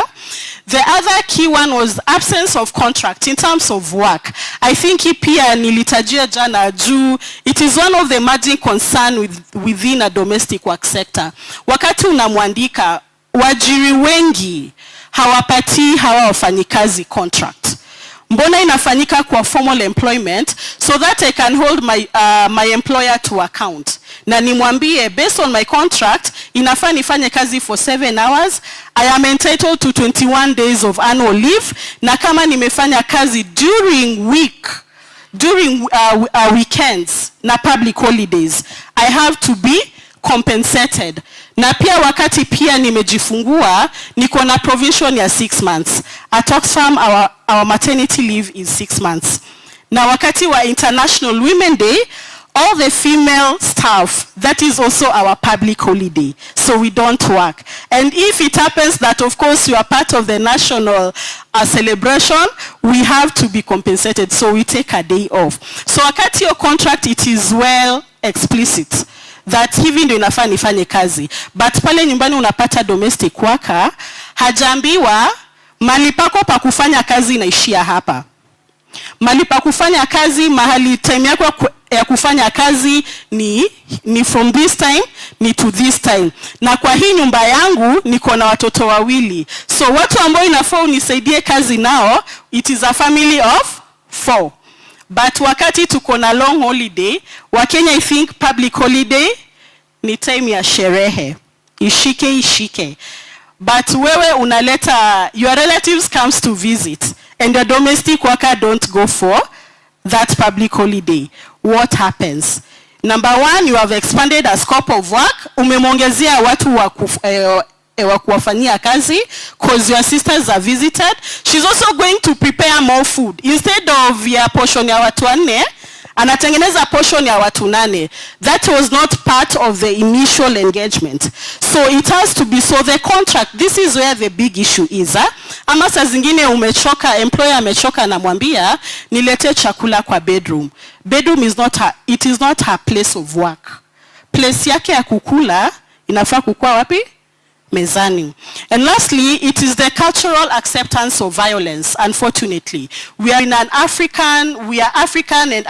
Speaker 6: The other key one was absence of contract in terms of work. I think pia nilitajia jana juu it is one of the emerging concern within a domestic work sector. Wakati unamwandika, wajiri wengi hawapati hawa wafanyikazi contract. Mbona inafanyika kwa formal employment so that I can hold my employer to account. Na nimwambie based on my contract inafaa nifanye kazi for 7 hours. I am entitled to 21 days of annual leave. Na kama nimefanya kazi during weekends na public holidays, I have to be compensated. Na pia wakati pia nimejifungua niko na provision ya 6 months. At Oxfam our maternity leave is 6 months. Na wakati wa International Women Day, all the female staff, that is also our public holiday. So we don't work. And if it happens that of course you are part of the national celebration, we have to be compensated. So we take a day off. So wakati your contract, it is well explicit that hivi ndio inafaa nifanye kazi. But pale nyumbani unapata domestic worker hajaambiwa mali pako pa kufanya kazi inaishia hapa. Mali pa kufanya kazi, mahali time yako ya kufanya kazi ni from this time ni to this time. Na kwa hii nyumba yangu niko na watoto 2. So watu ambao inafaa unisaidie kazi nao, it is a family of 4. But wakati tuko na long holiday, Wakenya I think public holiday ni time ya sherehe. Ishike. But wewe unaleta, your relatives comes to visit and your domestic worker don't go for that public holiday. What happens? Number one, you have expanded a scope of work. Umemongezea watu wa kuwafanyia kazi because your sisters are visited. She's also going to prepare more food. Instead of ya portion ya watu 4, anatengeneza portion ya watu 8. That was not part of the initial engagement. So it has to be, so the contract, this is where the big issue is. Ama saa zingine umechoka, employer amechoka na mwambia, nilete chakula kwa bedroom. Bedroom is not her, it is not her place of work. Place yake ya kukula, inafaa kukua wapi? Mezani. And lastly, it is the cultural acceptance of violence. Unfortunately, we are African and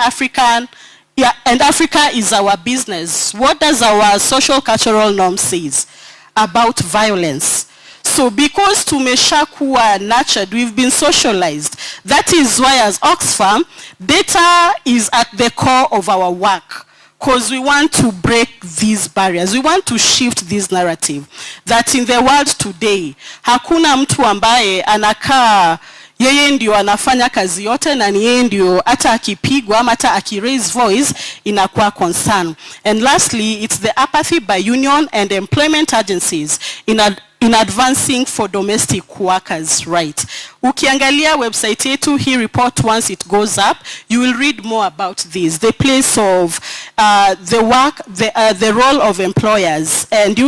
Speaker 6: Africa is our business. What does our social cultural norm says about violence? So because tumeshakuwa nurtured, we've been socialized. That is why as Oxfam, data is at the core of our work. Because we want to break these barriers. We want to shift this narrative. That in the world today, hakuna mtu ambaye anakaa, yeye ndio anafanya kazi yote na yeye ndio hata akipigwa ama hata akiraise voice inakuwa concern. And lastly, it's the apathy by union and employment agencies in advancing for domestic workers' right. Ukiangalia website yetu, hii report, once it goes up, you will read more about this. The place of the work, the role of employers, and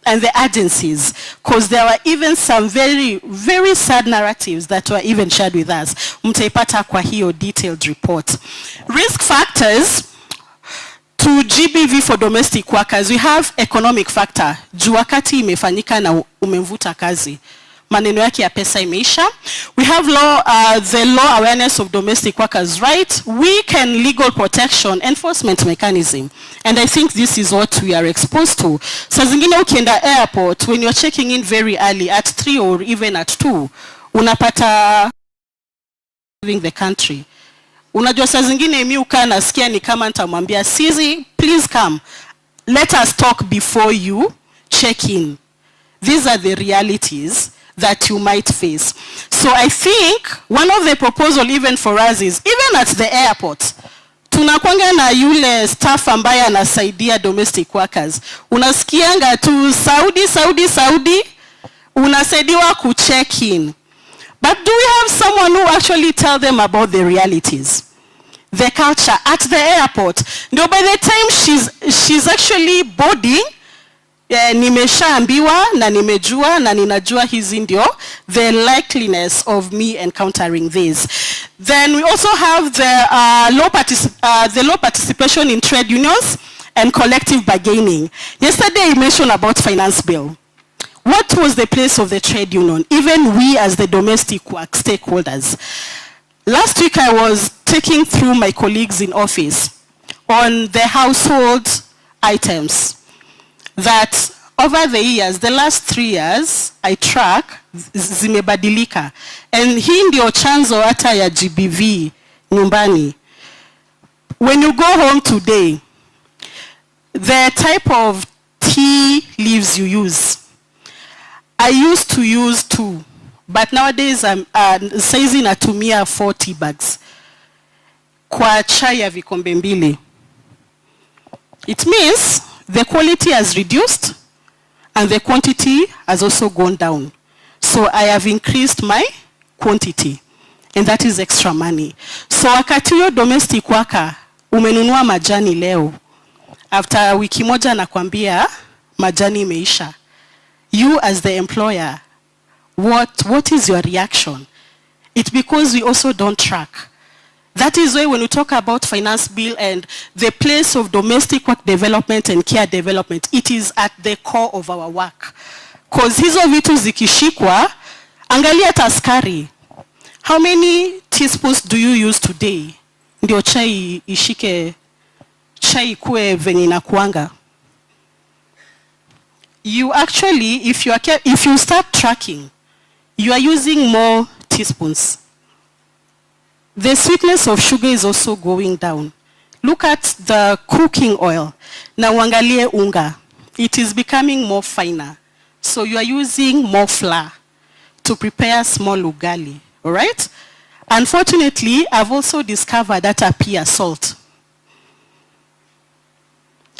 Speaker 6: and the agencies, because there were even some very, very sad narratives that were even shared with us. Mtaipata kwa hiyo detailed report. Risk factors to GBV for domestic workers, we have economic factor. Juu wakati imefanyika na umemvuta kazi, maneno yake ya pesa imeisha. We have the law awareness of domestic workers' right, weak and legal protection, enforcement mechanism. And I think this is what we are exposed to. Saa zingine ukienda airport, when you're checking in very early at 3 or even at 2, unapata leaving the country. Unajua saa zingine mi ukaa nasikia ni kama nitamwambia Sizi, please come. Let us talk before you check in. These are the realities that you might face. So I think one of the proposal even for us is, even at the airport, tunakuanga na yule staff ambaye anasaidia domestic workers. Unasikianga tu Saudi, unasaidiwa kucheck in. But do we have someone who actually tell them about the realities? The culture at the airport. No, by the time she's actually boarding, nimeshaambiwa na nimejua na ninajua hizi ndio the likeliness of me encountering this. Then we also have the low participation in trade unions and collective bargaining. Yesterday you mentioned about finance bill. What was the place of the trade union? Even we as the domestic work stakeholders. Last week I was taking through my colleagues in office on the household items that over the years, the last 3 years, I track zimebadilika. And hii ndio chanzo hata ya GBV nyumbani. When you go home today, the type of tea leaves you use, I used to use 2, but nowadays saizi natumia 4 tea bags kwa chai ya vikombe 2. It means the quality has reduced and the quantity has also gone down. So I have increased my quantity, and that is extra money. So wakati huyo domestic worker umenunua majani leo, after wiki moja nakwambia majani imeisha, you as the employer, what is your reaction? It's because we also don't track. That is why when we talk about finance bill and the place of domestic work development and care development, it is at the core of our work. Because hizo vitu zikishikwa, angalia taskari. How many teaspoons do you use today? Ndio chai ishike, chai kue venye inakuanga. You actually, if you start tracking, you are using more teaspoons. the sweetness of sugar is also going down. Look at the cooking oil. Na uangalie unga. It is becoming more finer. So you are using more flour to prepare small ugali. All right? Unfortunately, I've also discovered that apia salt.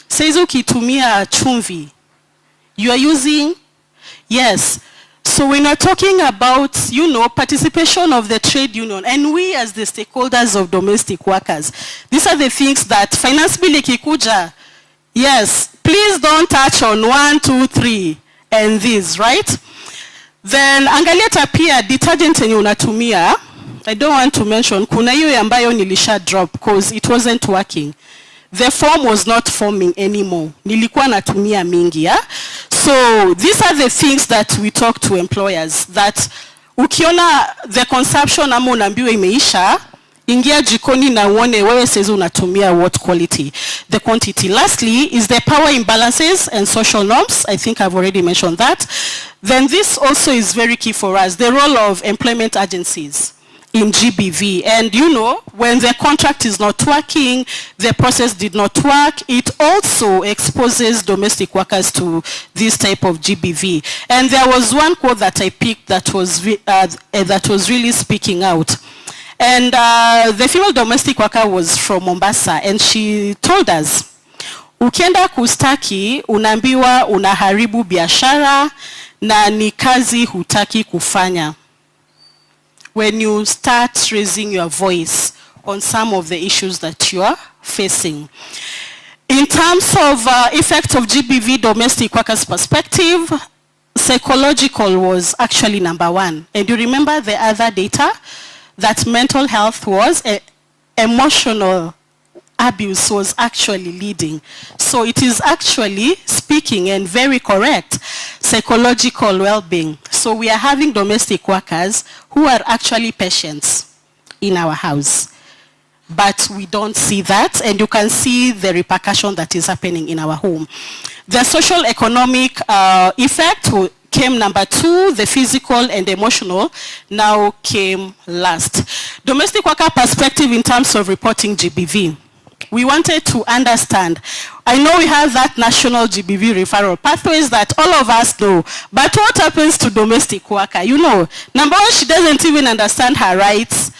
Speaker 6: Saizo ukitumia chumvi. You are using, yes. So when we're talking about, participation of the trade union, and we as the stakeholders of domestic workers, these are the things that finance bill ikikuja, yes, please don't touch on 1, 2, 3, and these, right? Then angalia tapia detergent yenye unatumia. I don't want to mention, kuna hiyo ambayo nilisha drop because it wasn't working. The form was not forming anymore. Nilikuwa natumia mingi, yeah? So these are the things that we talk to employers, that ukiona the consumption ama unaambiwa imeisha, ingia jikoni na uone wewe sasa unatumia what quality, the quantity. Lastly is the power imbalances and social norms. I think I've already mentioned that. Then this also is very key for us, the role of employment agencies in GBV. And when the contract is not working, the process did not work, it also exposes domestic workers to this type of GBV. And there was one quote that I picked that was really speaking out. And the female domestic worker was from Mombasa, and she told us, ukienda kustaki, unaambiwa unaharibu biashara na ni kazi hutaki kufanya. When you start raising your voice on some of the issues that you are facing. In terms of effect of GBV domestic workers perspective, psychological was actually number 1. And you remember the other data that mental health was, emotional abuse was actually leading. So it is actually speaking and very correct, psychological well-being. So we are having domestic workers who are actually patients in our house. But we don't see that, and you can see the repercussion that is happening in our home. The social economic effect came number 2, the physical and emotional now came last. Domestic worker perspective in terms of reporting GBV. We wanted to understand. I know we have that national GBV referral pathways that all of us know, but what happens to domestic worker? Number 1, she doesn't even understand her rights.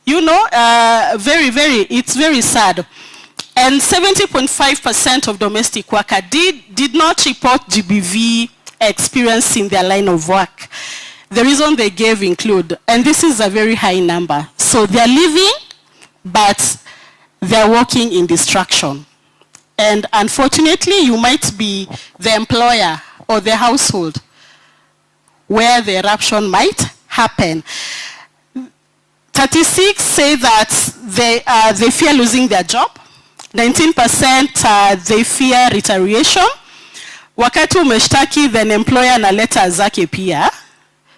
Speaker 6: It's very sad. And 70.5% of domestic worker did not report GBV experience in their line of work. The reason they gave include, and this is a very high number, so they're living, but they're working in distraction. And unfortunately, you might be the employer or the household where the eruption might happen. 36 say that they fear losing their job. 19% they fear retaliation. Wakati umeshtaki, then employer analeta zake pia.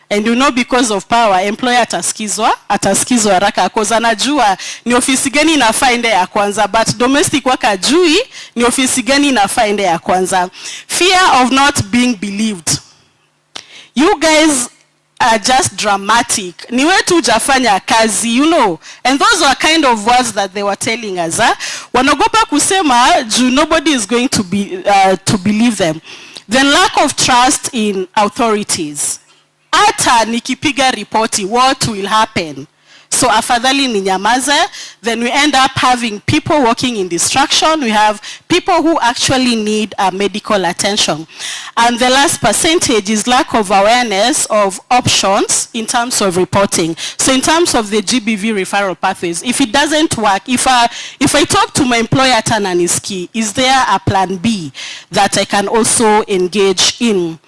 Speaker 6: And because of power, employer ataskizwa haraka because anajua ni ofisi gani inafaa ende ya kwanza, but domestic worker ajui ni ofisi gani inafaa ende ya kwanza. Fear of not being believed. You guys are just dramatic. Ni wetu hujafanya kazi, And those are kind of words that they were telling us. Wanagopa kusema juu nobody is going to believe them. Then lack of trust in authorities. Hata nikipiga ripoti, what will happen? So afadhali ninyamaze, then we end up having people working in distraction. We have people who actually need medical attention. And the last percentage is lack of awareness of options in terms of reporting. So in terms of the GBV referral pathways, if it doesn't work, if I talk to my employer at Ananiski, is there a plan B that I can also engage in?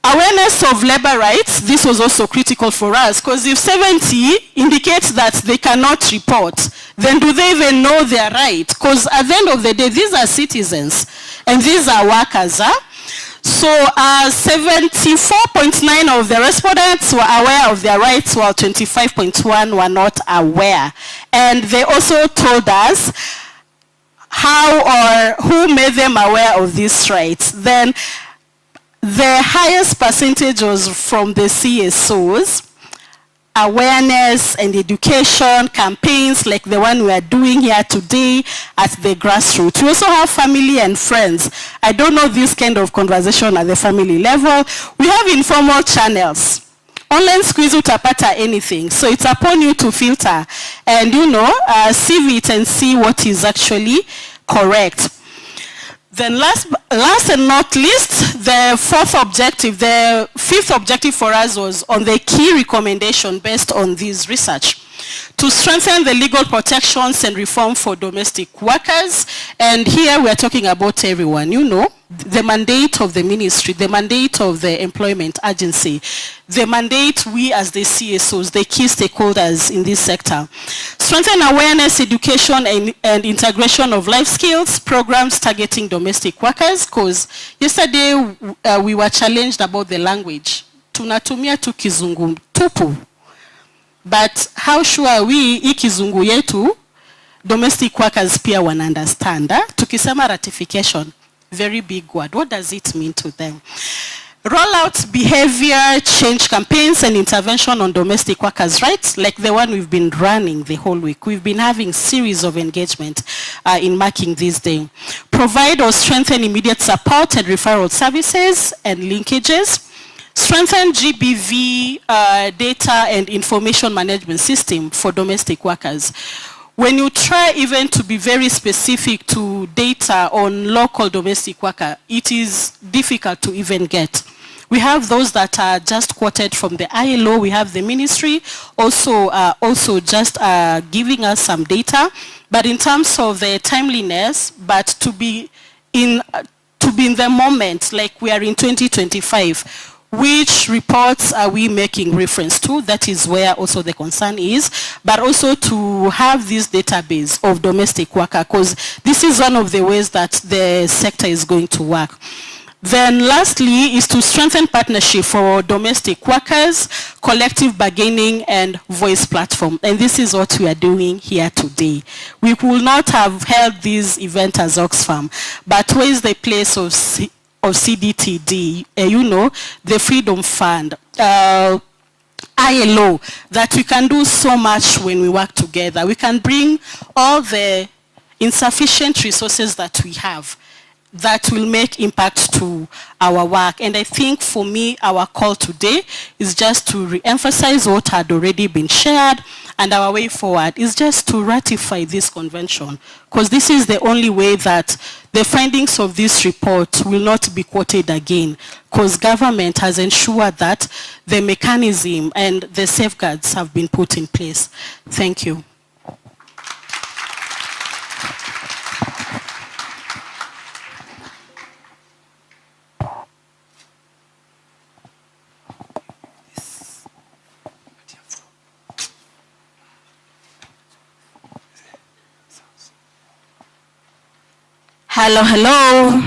Speaker 6: Awareness of labor rights, this was also critical for us, because if 70 indicates that they cannot report, then do they even know their right? Because at the end of the day, these are citizens, and these are workers. So 74.9 of the respondents were aware of their rights, while 25.1 were not aware. And they also told us how or who made them aware of these rights. Then the highest percentage was from the CSOs, awareness and education campaigns like the one we are doing here today at the grassroots. We also have family and friends. I don't know this kind of conversation at the family level. We have informal channels. Online squeeze utapata anything. So it's upon you to filter and sieve it and see what is actually correct. Then last and not least, the fifth objective for us was on the key recommendation based on this research. To strengthen the legal protections and reform for domestic workers. And here we are talking about everyone, the mandate of the ministry, the mandate of the employment agency, the mandate we as the CSOs, the key stakeholders in this sector. Strengthen awareness, education, and integration of life skills programs targeting domestic workers, because yesterday we were challenged about the language. Tunatumia tu kizungu tupu. But how sure are we kizungu yetu domestic workers pia wana understand? Tukisema ratification, very big word. What does it mean to them? Roll out behavior change campaigns and intervention on domestic workers' rights, like the one we've been running the whole week. We've been having series of engagement in marking this day. Provide or strengthen immediate support and referral services and linkages. Strengthen GBV data and information management system for domestic workers. When you try even to be very specific to data on local domestic worker, it is difficult to even get. We have those that are just quoted from the ILO. We have the ministry also just giving us some data. But in terms of the timeliness, but to be in the moment, like we are in 2025, which reports are we making reference to? That is where also the concern is, but also to have this database of domestic worker, because this is one of the ways that the sector is going to work. Then lastly is to strengthen partnership for domestic workers, collective bargaining and voice platform. And this is what we are doing here today. We will not have held this event as Oxfam, but where is the place of CDTD, the Freedom Fund, ILO, that we can do so much when we work together. We can bring all the insufficient resources that we have that will make impact to our work. And I think for me, our call today is just to re-emphasize what had already been shared, and our way forward is just to ratify this convention, because this is the only way that the findings of this report will not be quoted again, because government has ensured that the mechanism and the safeguards have been put in place. Thank you.
Speaker 11: Hello, hello.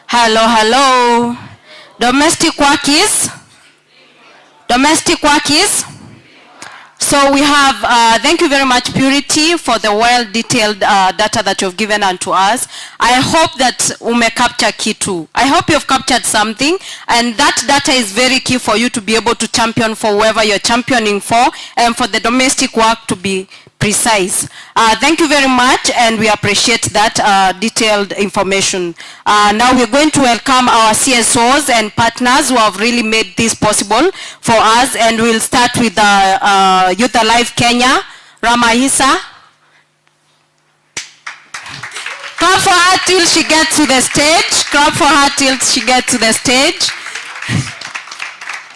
Speaker 11: Hello, hello. Domestic workers. Domestic workers. So we have, thank you very much, Purity, for the well-detailed data that you've given unto us. I hope that capture kitu. I hope you've captured something, and that data is very key for you to be able to champion for whoever you're championing for, and for the domestic work to be precise. Thank you very much, and we appreciate that detailed information. Now we're going to welcome our CSOs and partners who have really made this possible for us, and we'll start with Youth Alive Kenya, Ramahisa. Clap for her till she gets to the stage. Clap for her till she gets to the stage.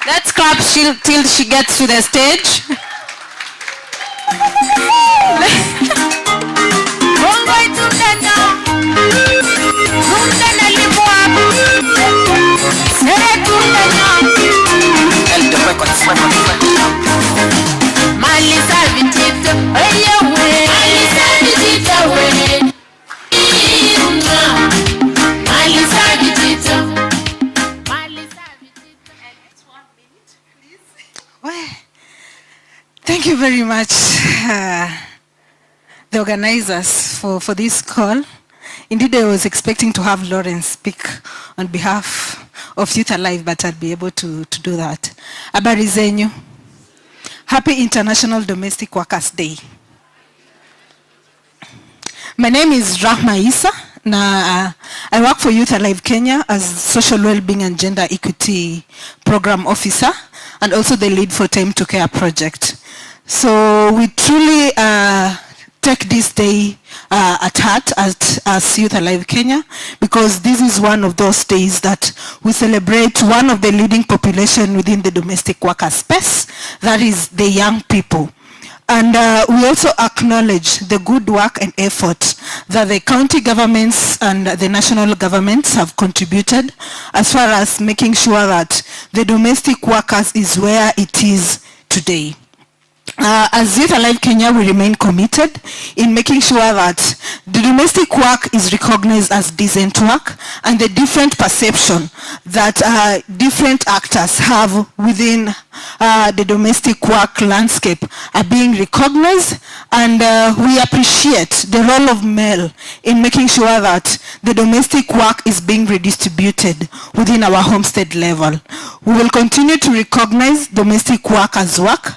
Speaker 11: Let's clap till she gets to the stage.
Speaker 12: Thank you very much, the organizers, for this call. Indeed, I was expecting to have Lawrence speak on behalf of Youth Alive, but I'll be able to do that. Habari zenyu. Happy International Domestic Workers Day. My name is Rahma Isa. I work for Youth Alive Kenya as Social Wellbeing and Gender Equity Program Officer and also the lead for Time to Care project. So we truly take this day at heart as Youth Alive Kenya, because this is one of those days that we celebrate one of the leading population within the domestic worker space, that is the young people. And we also acknowledge the good work and effort that the county governments and the national governments have contributed as far as making sure that the domestic workers is where it is today. As Youth Alive Kenya, we remain committed in making sure that the domestic work is recognized as decent work, and the different perception that different actors have within the domestic work landscape are being recognized, and we appreciate the role of male in making sure that the domestic work is being redistributed within our homestead level. We will continue to recognize domestic work as work,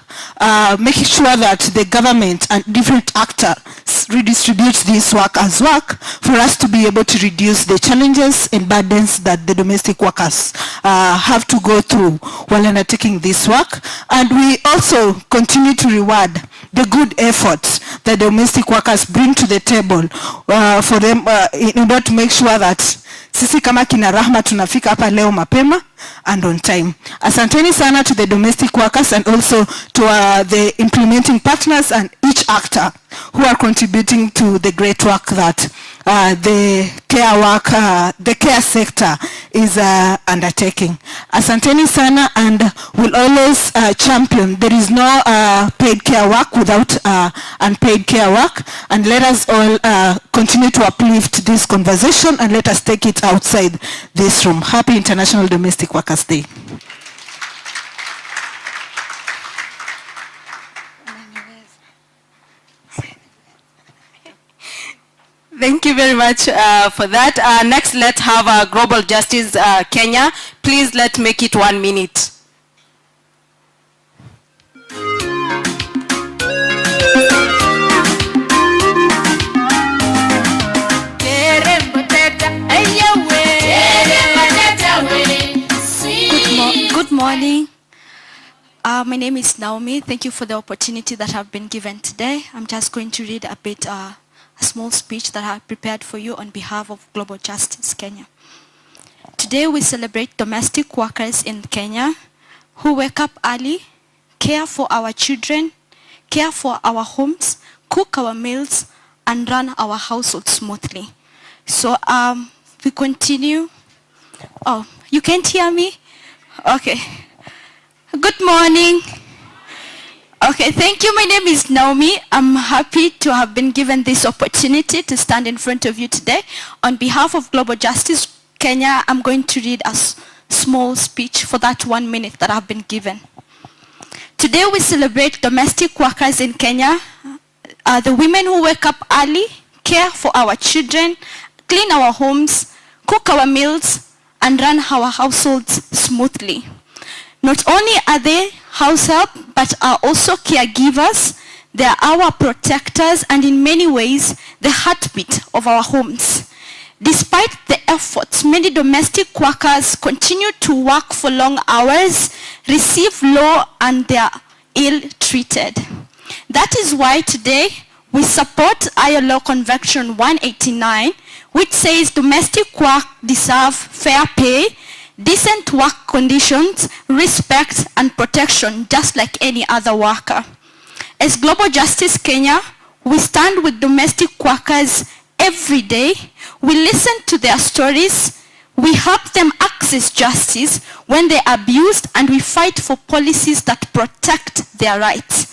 Speaker 12: making sure that the government and different actors redistribute this work as work for us to be able to reduce the challenges and burdens that the domestic workers have to go through while undertaking this work. And we also continue to reward the good efforts that domestic workers bring to the table for them in order to make sure that sisi kama kina Rahma tunafika hapa leo mapema and on time. Asanteni sana to the domestic workers and also to the implementing partners and each actor who are contributing to the great work that the care sector is undertaking. Asanteni sana, and will always champion. There is no paid care work without unpaid care work, and let us all continue to uplift this conversation and let us take it outside this room. Happy International Domestic Workers Day.
Speaker 11: Thank you very much for that. Next, let's have Global Justice Kenya. Please, let's make it 1 minute.
Speaker 13: Good morning. My name is Naomi. Thank you for the opportunity that I've been given today. I'm just going to read a bit a small speech that I have prepared for you on behalf of Global Justice Kenya. Today we celebrate domestic workers in Kenya who wake up early, care for our children, care for our homes, cook our meals, and run our household smoothly. So we continue. Oh, you can't hear me? Okay. Good morning. Okay, thank you. My name is Naomi. I'm happy to have been given this opportunity to stand in front of you today. On behalf of Global Justice Kenya, I'm going to read a small speech for that 1 minute that I've been given. Today we celebrate domestic workers in Kenya, the women who wake up early, care for our children, clean our homes, cook our meals, and run our households smoothly. Not only are they house help, but are also caregivers. They are our protectors, and in many ways, the heartbeat of our homes. Despite the efforts, many domestic workers continue to work for long hours, receive low, and they are ill-treated. That is why today we support ILO Convention 189, which says domestic work deserve fair pay, decent work conditions, respect, and protection, just like any other worker. As Global Justice Kenya, we stand with domestic workers every day. We listen to their stories. We help them access justice when they're abused, and we fight for policies that protect their rights.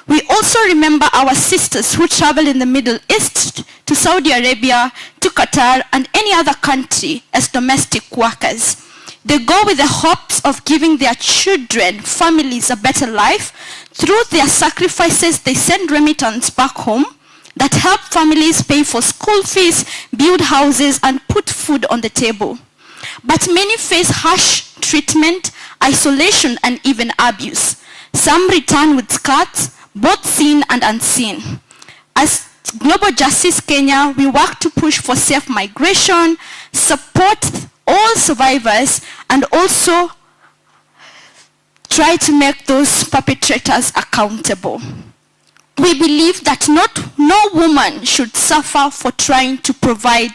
Speaker 13: We also remember our sisters who travel in the Middle East, to Saudi Arabia, to Qatar, and any other country as domestic workers. They go with the hopes of giving their children, families a better life. Through their sacrifices, they send remittance back home that help families pay for school fees, build houses, and put food on the table. But many face harsh treatment, isolation, and even abuse. Some return with scars, both seen and unseen. As Global Justice Kenya, we work to push for safe migration, support all survivors, and also try to make those perpetrators accountable. We believe that no woman should suffer for trying to provide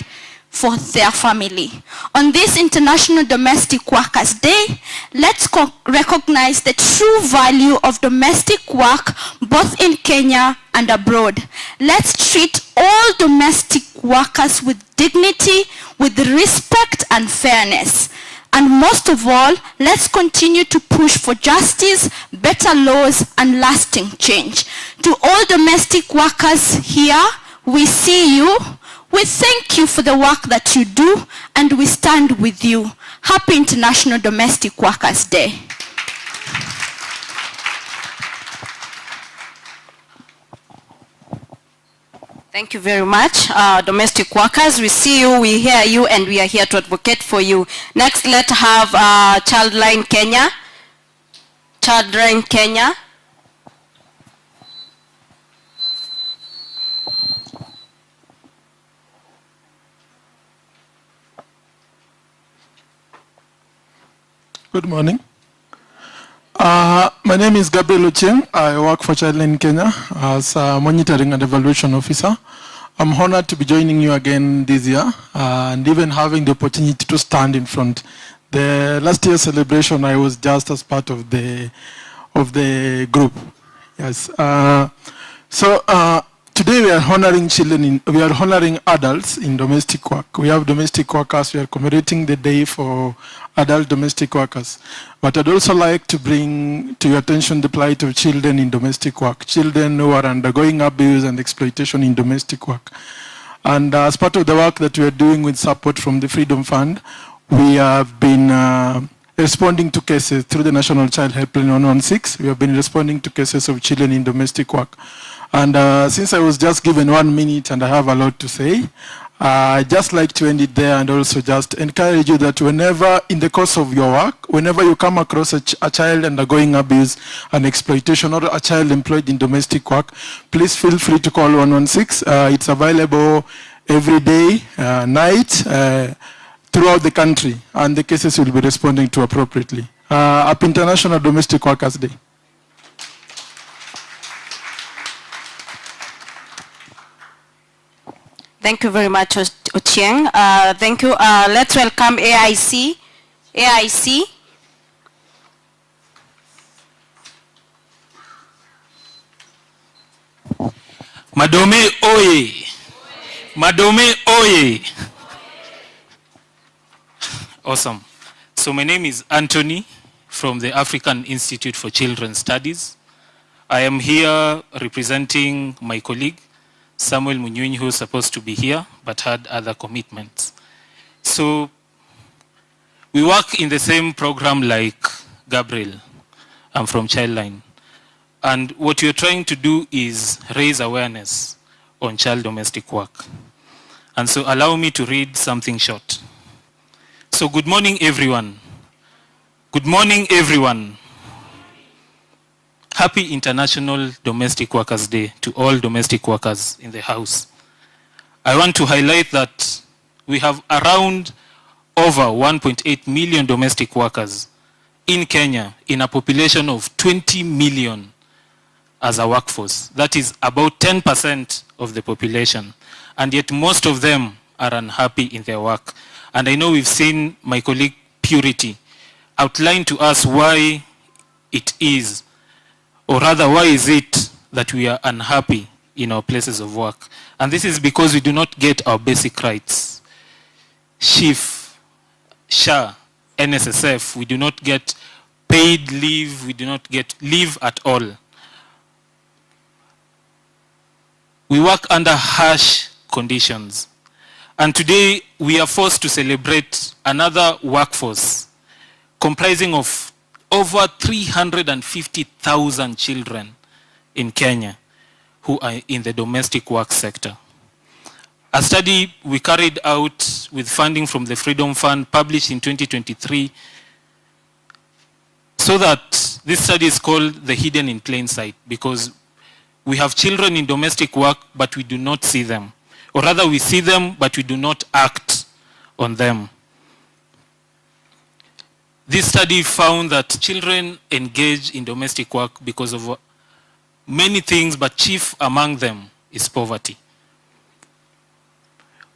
Speaker 13: for their family. On this International Domestic Workers Day, let's recognize the true value of domestic work both in Kenya and abroad. Let's treat all domestic workers with dignity, with respect and fairness. And most of all, let's continue to push for justice, better laws, and lasting change. To all domestic workers here, we see you. We thank you for the work that you do, and we stand with you. Happy International Domestic Workers Day.
Speaker 11: Thank you very much, domestic workers. We see you, we hear you, and we are here to advocate for you. Next, let's have Childline Kenya. Childline Kenya.
Speaker 14: Good morning. My name is Gabriel Ochieng. I work for Childline Kenya as a monitoring and evaluation officer. I'm honored to be joining you again this year and even having the opportunity to stand in front. The last year's celebration, I was just as part of the group. Yes. Today we are honoring we are honoring adults in domestic work. We have domestic workers. We are commemorating the day for adult domestic workers. But I'd also like to bring to your attention the plight of children in domestic work, children who are undergoing abuse and exploitation in domestic work. And as part of the work that we are doing with support from the Freedom Fund, we have been responding to cases through the National Child Helpline 116. We have been responding to cases of children in domestic work. And since I was just given 1 minute and I have a lot to say, I'd just like to end it there and also just encourage you that whenever, in the course of your work, whenever you come across a child undergoing abuse and exploitation or a child employed in domestic work, please feel free to call 116. It's available every day, night, throughout the country, and the cases will be responding to appropriately. Happy International Domestic Workers Day.
Speaker 11: Thank you very much, Ochieng. Thank you. Let's welcome AIC. AIC.
Speaker 15: Madome oye. Madome oye. Awesome. So my name is Anthony from the African Institute for Children's Studies. I am here representing my colleague, Samuel Munyunyi, who's supposed to be here, but had other commitments. So we work in the same program like Gabriel. I'm from Childline. And what we're trying to do is raise awareness on child domestic work. And so allow me to read something short. So good morning, everyone. Good morning, everyone. Happy International Domestic Workers Day to all domestic workers in the house. I want to highlight that we have around over 1.8 million domestic workers in Kenya in a population of 20 million as a workforce. That is about 10% of the population. And yet most of them are unhappy in their work. And I know we've seen my colleague Purity outline to us why it is, or rather, why is it that we are unhappy in our places of work? And this is because we do not get our basic rights. SHIF, SHA, NSSF, we do not get paid leave, we do not get leave at all. We work under harsh conditions. And today, we are forced to celebrate another workforce comprising of over 350,000 children in Kenya who are in the domestic work sector. A study we carried out with funding from the Freedom Fund, published in 2023, So that this study is called the hidden in plain sight, because we have children in domestic work, but we do not see them. Or rather, we see them, but we do not act on them. This study found that children engage in domestic work because of many things, but chief among them is poverty.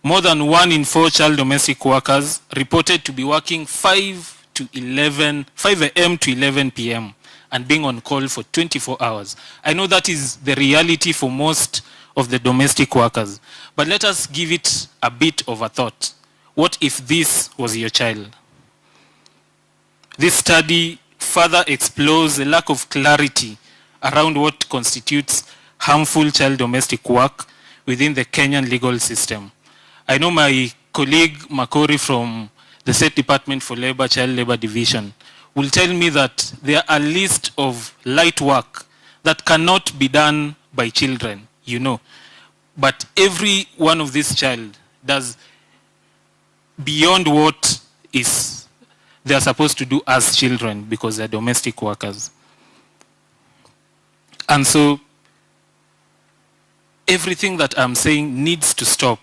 Speaker 15: More than 1 in 4 child domestic workers reported to be working 5 a.m. to 11 p.m. and being on call for 24 hours. I know that is the reality for most of the domestic workers, but let us give it a bit of a thought. What if this was your child? This study further explores the lack of clarity around what constitutes harmful child domestic work within the Kenyan legal system. I know my colleague Makori from the State Department for Labor, Child Labor Division will tell me that there are a list of light work that cannot be done by children, you know. But every one of these child does beyond what is they are supposed to do as children because they're domestic workers. And so everything that I'm saying needs to stop,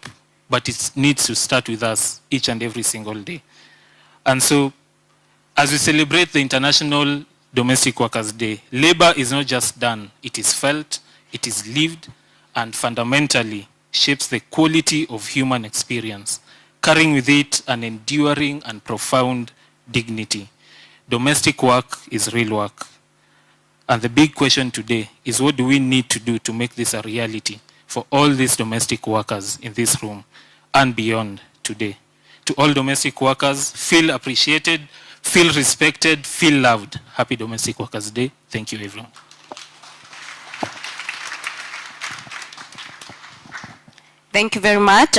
Speaker 15: but it needs to start with us each and every single day. And so as we celebrate the International Domestic Workers Day, labor is not just done, it is felt, it is lived, and fundamentally shapes the quality of human experience, carrying with it an enduring and profound dignity. Domestic work is real work. And the big question today is, what do we need to do to make this a reality for all these domestic workers in this room and beyond today? To all domestic workers, feel appreciated, feel respected, feel loved. Happy Domestic Workers Day. Thank you, everyone.
Speaker 11: Thank you very much.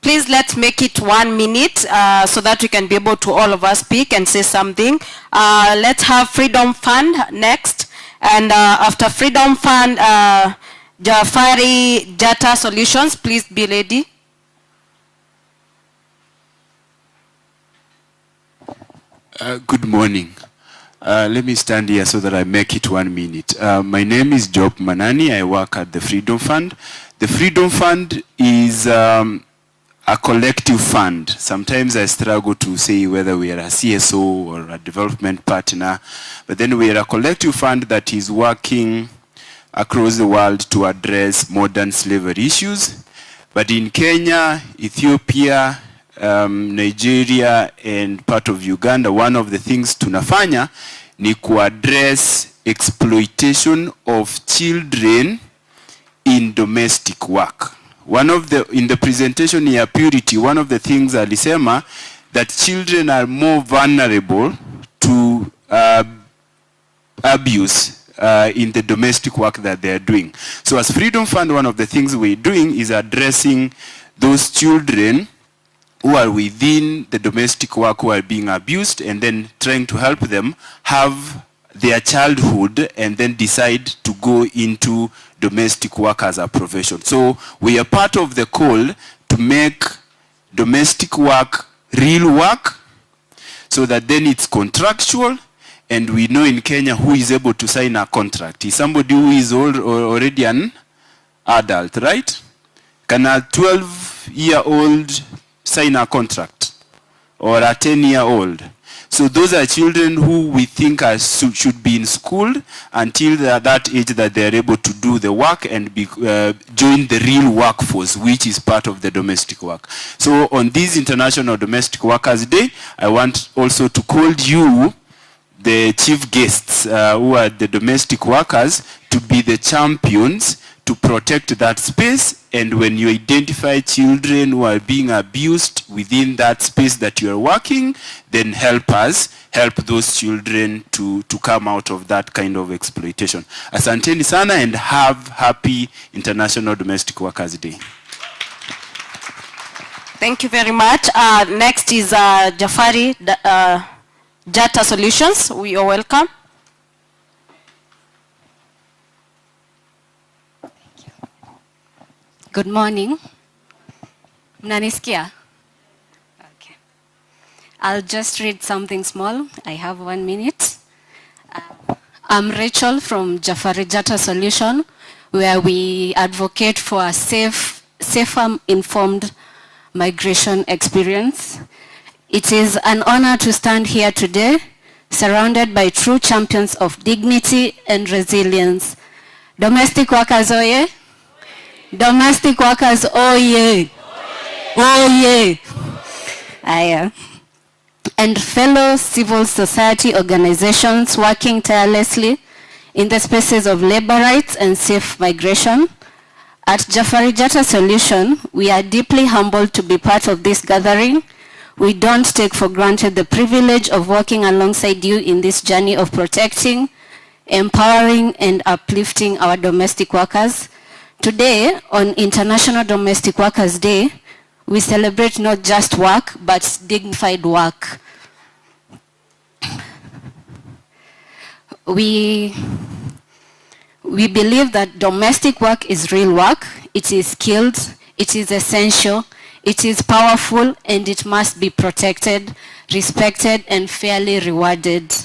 Speaker 11: Please let's make it 1 minute so that we can be able to all of us speak and say something. Let's have Freedom Fund next. And after Freedom Fund, Jafari Data Solutions, please be ready.
Speaker 16: Good morning. Let me stand here so that I make it 1 minute. My name is Job Manani. I work at the Freedom Fund. The Freedom Fund is a collective fund. Sometimes I struggle to say whether we are a CSO or a development partner, but then we are a collective fund that is working across the world to address modern slavery issues. But in Kenya, Ethiopia, Nigeria and part of Uganda, one of the things tunafanya ni kuaddress exploitation of children in domestic work. In the presentation here, Purity, one of the things alisema that children are more vulnerable to abuse in the domestic work that they are doing. So as Freedom Fund, one of the things we're doing is addressing those children who are within the domestic work who are being abused, and then trying to help them have their childhood and then decide to go into domestic work as a profession. So we are part of the call to make domestic work real work, so that then it's contractual, and we know in Kenya who is able to sign a contract. Is somebody who is already an adult, right? Can a 12-year-old sign a contract, or a 10-year-old? So those are children who we think should be in school until that age that they are able to do the work and join the real workforce, which is part of the domestic work. So on this International Domestic Workers Day, I want also to call you, the chief guests who are the domestic workers, to be the champions to protect that space. And when you identify children who are being abused within that space that you are working, then help us help those children to come out of that kind of exploitation. Asanteni sana, and have happy International Domestic Workers Day.
Speaker 11: Thank you very much. Next is Jafari Data Solutions. We are welcome.
Speaker 17: Good morning. Mnanisikia? Okay. I'll just read something small. I have 1 minute.
Speaker 11: I'm Rachel from Jafarijata Solution, where we advocate for a safer, informed migration experience. It is an honor to stand here today, surrounded by true champions of dignity and resilience. Domestic workers, oh yeah? Domestic workers, oh yeah? Oh yeah! Aya. And fellow civil society organizations working tirelessly in the spaces of labor rights and safe migration. At Jafarijata Solution, we are deeply humbled to be part of this gathering. We don't take for granted the privilege of working alongside you in this journey of protecting, empowering, and uplifting our domestic workers. Today, on International Domestic Workers Day, we celebrate not just work, but dignified work. We believe that domestic work is real work. It is skilled, it is essential, it is powerful, and it must be protected, respected, and fairly rewarded.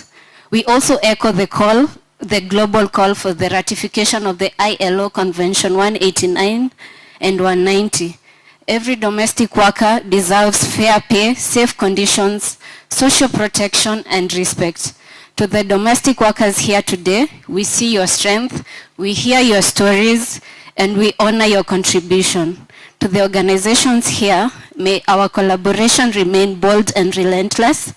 Speaker 11: We also echo the global call for the ratification of the ILO Convention 189 and 190. Every domestic worker deserves fair pay, safe conditions, social protection, and respect. To the domestic workers here today, we see your strength, we hear your stories, and we honor your contribution. To the organizations here, may our collaboration remain bold and relentless.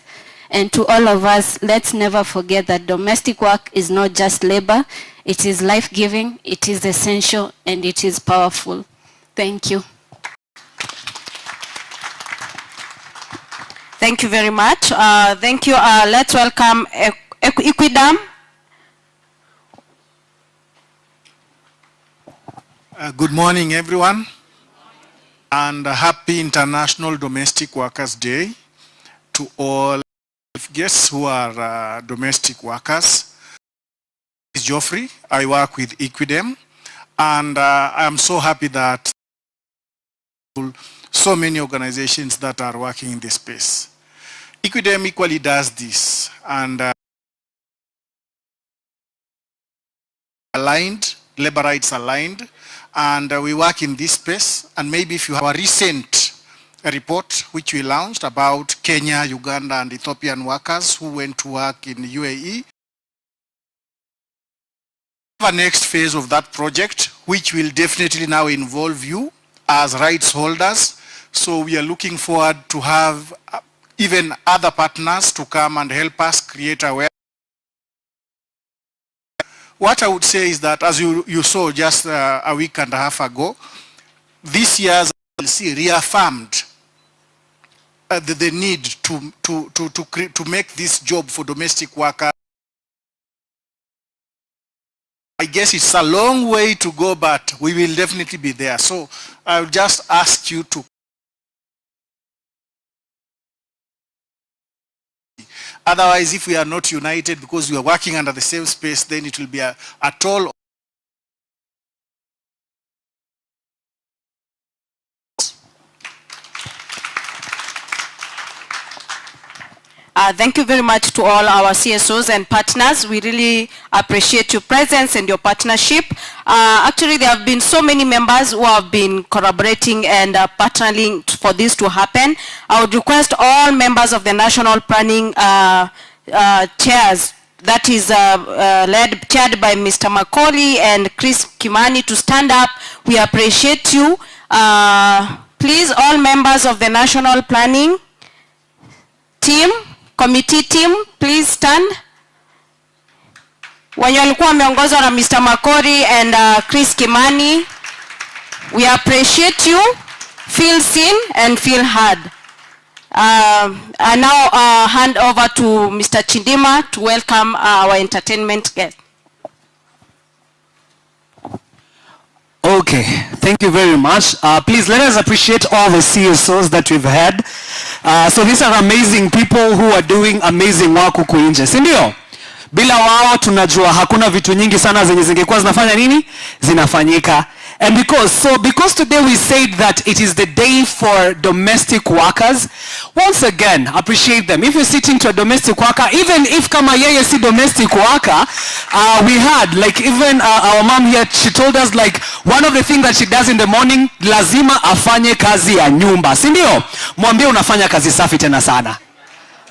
Speaker 11: And to all of us, let's never forget that domestic work is not just labor, it is life-giving, it is essential, and it is powerful. Thank you. Thank you very much. Thank you. Let's welcome Equidam.
Speaker 17: Good morning, everyone, and happy International Domestic Workers Day to all guests who are domestic workers. This is Geoffrey. I work with Equidem, and I'm so happy that so many organizations that are working in this space. Equidem equally does this, and aligned, labor rights aligned, and we work in this space. And maybe if you have a recent report which we launched about Kenya, Uganda, and Ethiopian workers who went to work in UAE, the next phase of that project, which will definitely now involve you as rights holders. So we are looking forward to have even other partners to come and help us create awareness. What I would say is that, as you saw just a week and a half ago, this year's LC reaffirmed the need to make this job for domestic workers. I guess it's a long way to go, but we will definitely be there. So I'll just ask you to. Otherwise, if we are not united because we are working under the same space, then it will be a toll.
Speaker 11: Thank you very much to all our CSOs and partners. We really appreciate your presence and your partnership. Actually, there have been so many members who have been collaborating and partnering for this to happen. I would request all members of the National Planning chairs, that is chaired by Mr. Macaulay and Chris Kimani, to stand up. We appreciate you. Please, all members of the National Planning team, committee team, please stand. Wenye walikuwa wameongozwa na Mr. Makori and Chris Kimani, we appreciate you. Feel seen and feel heard. I now hand over to Mr. Chindima to welcome our entertainment guest.
Speaker 7: Okay, thank you very much. Please let us appreciate all the CSOs that we've had. So these are amazing people who are doing amazing work huku nje, si ndio? Bila wao tunajua hakuna vitu nyingi sana zenye zingekuwa zinafanya nini? Zinafanyika. And because today we said that it is the day for domestic workers, once again, appreciate them. If you're sitting to a domestic worker, even if kama yeye si domestic worker, we had, like even our mom here, she told us like one of the things that she does in the morning, lazima afanye kazi ya nyumba. Sindio? Mwambie unafanya kazi safi tena sana.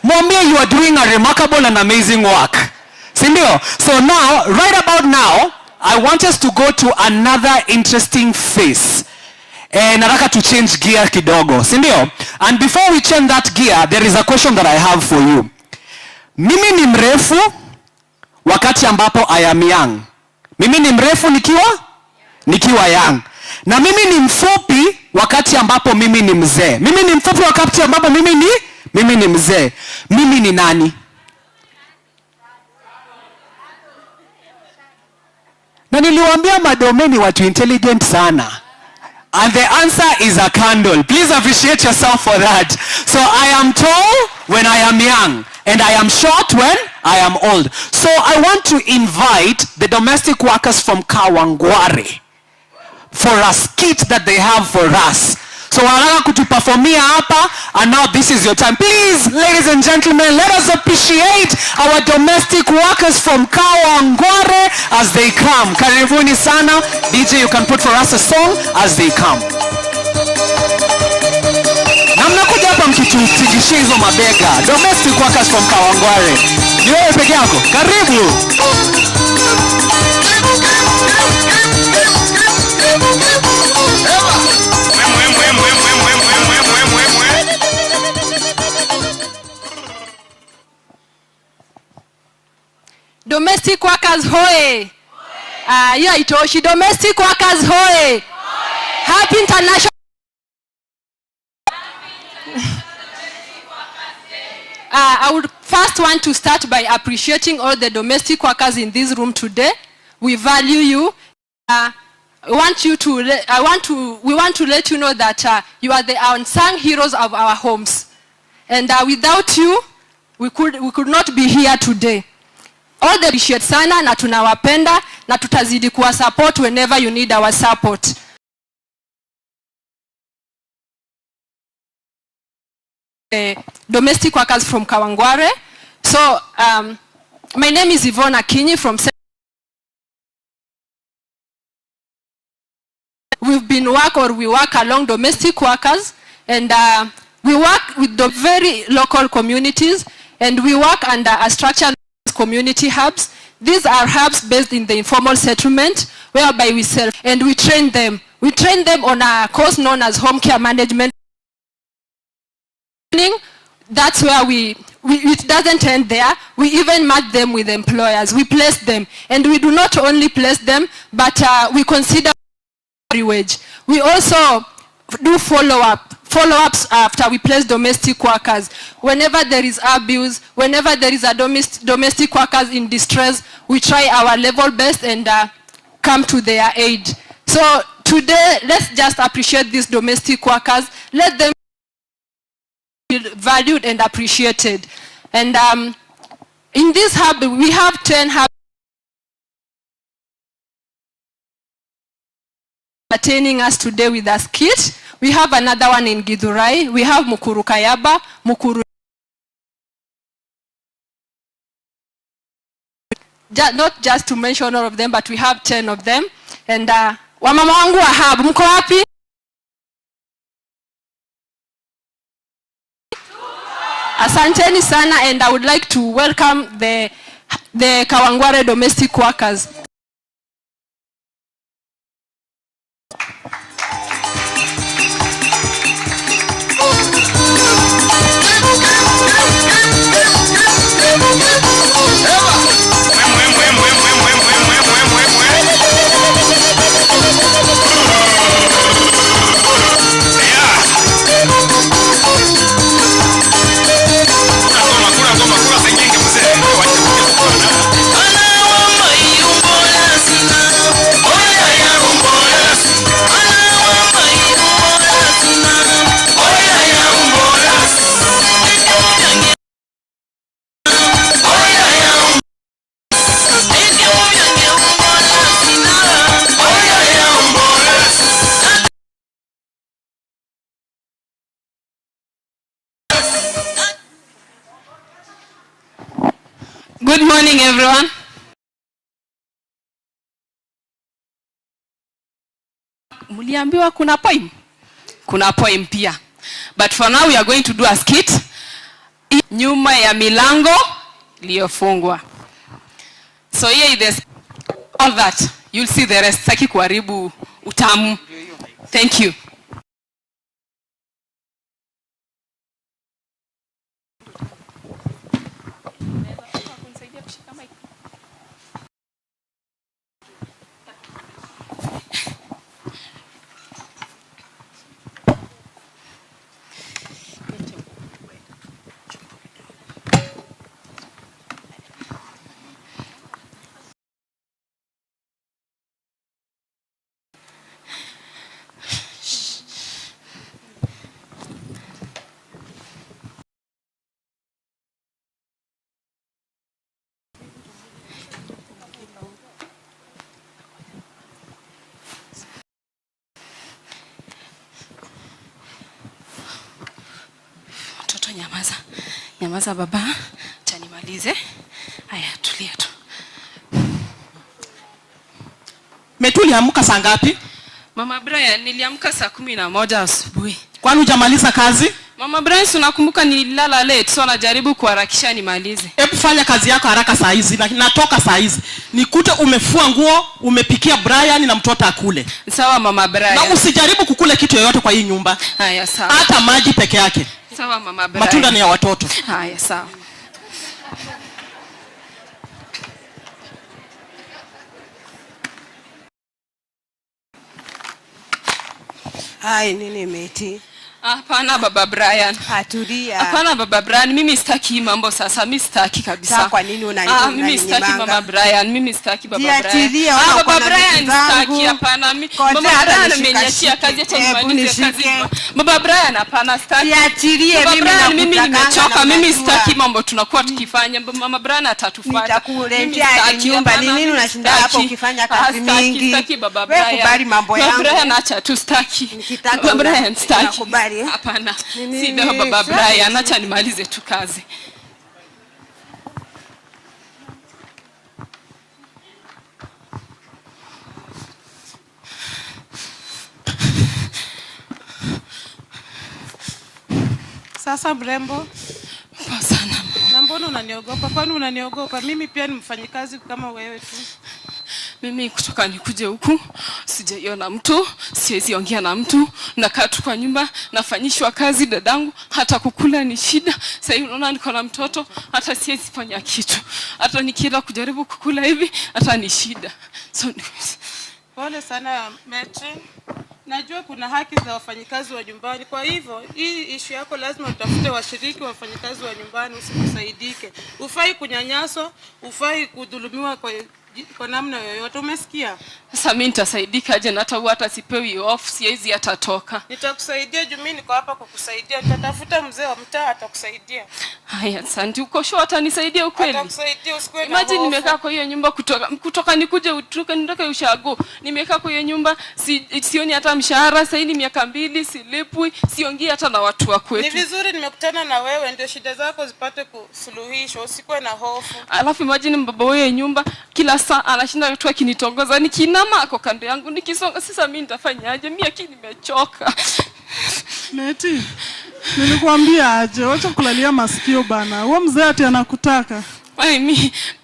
Speaker 7: Mwambie you are doing a remarkable and amazing work. Sindio? So now, right about now, I want us to go to another interesting phase. Nataka to change gear kidogo, sindio? And before we change that gear, there is a question that I have for you. Mimi ni mrefu wakati ambapo I am young. Mimi ni mrefu nikiwa young. Na mimi ni mfupi wakati ambapo mimi ni mzee. Mimi ni mfupi wakati ambapo mimi ni mzee. Mimi ni nani? Na niliwaambia madome ni watu intelligent sana. And the answer is a candle. Please appreciate yourself for that. So I am tall when I am young. And I am short when I am old. So I want to invite the domestic workers from Kawangware for a skit that they have for us. So wanataka kutuperformia hapa, and now this is your time. Please, ladies and gentlemen, let us appreciate our domestic workers from Kawangware as they come. Karibuni sana. DJ, you can put for us a song as they come. Na mnakuja hapa mkitutingishia hizo mabega. Domestic workers from Kawangware. Ni wewe peke yako. Karibu.
Speaker 18: Domestic workers hoye. Yeah, itoshi. Domestic workers hoye. Happy International. I would first want to start by appreciating all the domestic workers in this room today. We value you. We want to let you know that you are the unsung heroes of our homes. And without you, we could not be here today. All the appreciate sana na tunawapenda na tutazidi kuwa support whenever you need our support. Domestic workers from Kawangware. So my name is Yvonne Akinyi from we work along domestic workers, and we work with the very local communities, and we work under a structure community hubs. These are hubs based in the informal settlement whereby we sell and we train them. We train them on a course known as home care management. That's where it doesn't end there. We even match them with employers. We place them, and we do not only place them, but we consider wage. We also do follow-ups after we place domestic workers. Whenever there is abuse, whenever there is a domestic workers in distress, we try our level best and come to their aid. So today, let's just appreciate these domestic workers. Let them feel valued and appreciated. And in this hub, we have 10 hubs entertaining us today with a skit. We have another one in Githurai. We have Mukuru Kayaba, Mukuru. Not just to mention all of them, but we have 10 of them. And wamama wangu wa hub, mko wapi? Asanteni sana, and I would like to welcome the Kawangware domestic workers.
Speaker 3: Ana wa mayumbo
Speaker 19: Good morning, everyone. Muliambiwa kuna poem? Kuna poem pia. But for now we are going to do a skit. Nyuma ya milango iliyofungwa. So here is all that. You'll see the rest. Saki kuharibu utamu. Thank you. Nyamaza. Nyamaza baba. Chanimalize. Haya, tulia tu.
Speaker 6: Metuli amka saa ngapi?
Speaker 19: Mama Brian, niliamka saa 11 asubuhi.
Speaker 6: Kwani hujamaliza kazi?
Speaker 19: Mama Brian, unakumbuka nililala late, so najaribu kuharakisha nimalize.
Speaker 6: Hebu fanya kazi yako haraka saa hizi. Natoka saa hizi. Nikute umefua nguo, umepikia Brian na mtoto akule.
Speaker 19: Sawa Mama Brian.
Speaker 6: Na usijaribu kukula kitu yoyote kwa hii nyumba.
Speaker 19: Haya sawa.
Speaker 6: Hata maji peke yake.
Speaker 19: Sawa Mama Brian.
Speaker 6: Matunda ni ya watoto.
Speaker 19: Haya sawa.
Speaker 20: Hai nini meti?
Speaker 19: Hapana Baba Brian.
Speaker 20: Atulia.
Speaker 19: Hapana Baba Brian, mimi sitaki mambo sasa. Mimi sitaki kabisa.
Speaker 20: Sasa kwa nini unaninyima?
Speaker 19: Mimi sitaki Mama Brian. Mimi sitaki Baba Brian.
Speaker 20: Jiachilia
Speaker 19: Baba Brian sitaki hapana. Mama Brian ameniachia kazi hata nimalize kazi. Baba Brian hapana sitaki.
Speaker 20: Jiachilie
Speaker 19: mimi nimechoka. Mimi sitaki mambo tunakuwa tukifanya. Mama Brian atatufuata.
Speaker 20: Nitakuletea nyumba. Ni nini unashinda hapo ukifanya kazi mingi?
Speaker 19: Sitaki Baba Brian.
Speaker 20: Wewe kubali mambo yangu.
Speaker 19: Baba Brian acha tu sitaki. Baba Brian sitaki. Hapana. Sida Baba Brian, acha nimalize tu kazi.
Speaker 21: Sasa mrembo.
Speaker 19: Poa sana.
Speaker 21: Na mbona unaniogopa? Kwani unaniogopa? Mimi pia ni mfanyikazi kama wewe tu.
Speaker 19: Mimi kutoka nikuje huku sijaiona mtu, siwezi ongea na mtu, nakaa tu kwa nyumba, nafanyishwa kazi dadangu, hata kukula ni shida. Sasa hivi unaona niko na mtoto, hata siwezi fanya kitu. Hata nikienda kujaribu kukula hivi, hata ni shida. So
Speaker 21: pole sana Metri. Najua kuna haki za wafanyikazi wa nyumbani. Kwa hivyo, hii issue yako lazima utafute washiriki wa wafanyikazi wa nyumbani usikusaidike. Ufai kunyanyaswa, ufai kudhulumiwa kwa namna yoyote, umesikia?
Speaker 19: Sasa mimi nitasaidika aje na hata sipewi off, siwezi hata toka.
Speaker 21: Nitakusaidia juu mimi niko hapa kukusaidia. Nitatafuta mzee wa mtaa atakusaidia.
Speaker 19: Haya, asante. Uko sure atanisaidia ukweli?
Speaker 21: Atakusaidia usikue na
Speaker 19: imagine nimekaa kwa hiyo nyumba kutoka nikuje nitoke ushago. Nimekaa kwa hiyo nyumba sioni hata mshahara, sasa hivi miaka 2 silipwi, siongei hata na watu wa kwetu.
Speaker 21: Ni vizuri nimekutana na wewe ndio shida zako zipate kusuluhishwa, usikue na hofu.
Speaker 19: Alafu imagine baba wewe nyumba kila saa anashinda tu akinitongoza, nikinama ako kando yangu, nikisonga. Sasa mimi nitafanyaje? Mimi akini nimechoka.
Speaker 21: Neti, nilikwambia aje, wacha kulalia masikio bana. Huo mzee ati anakutaka.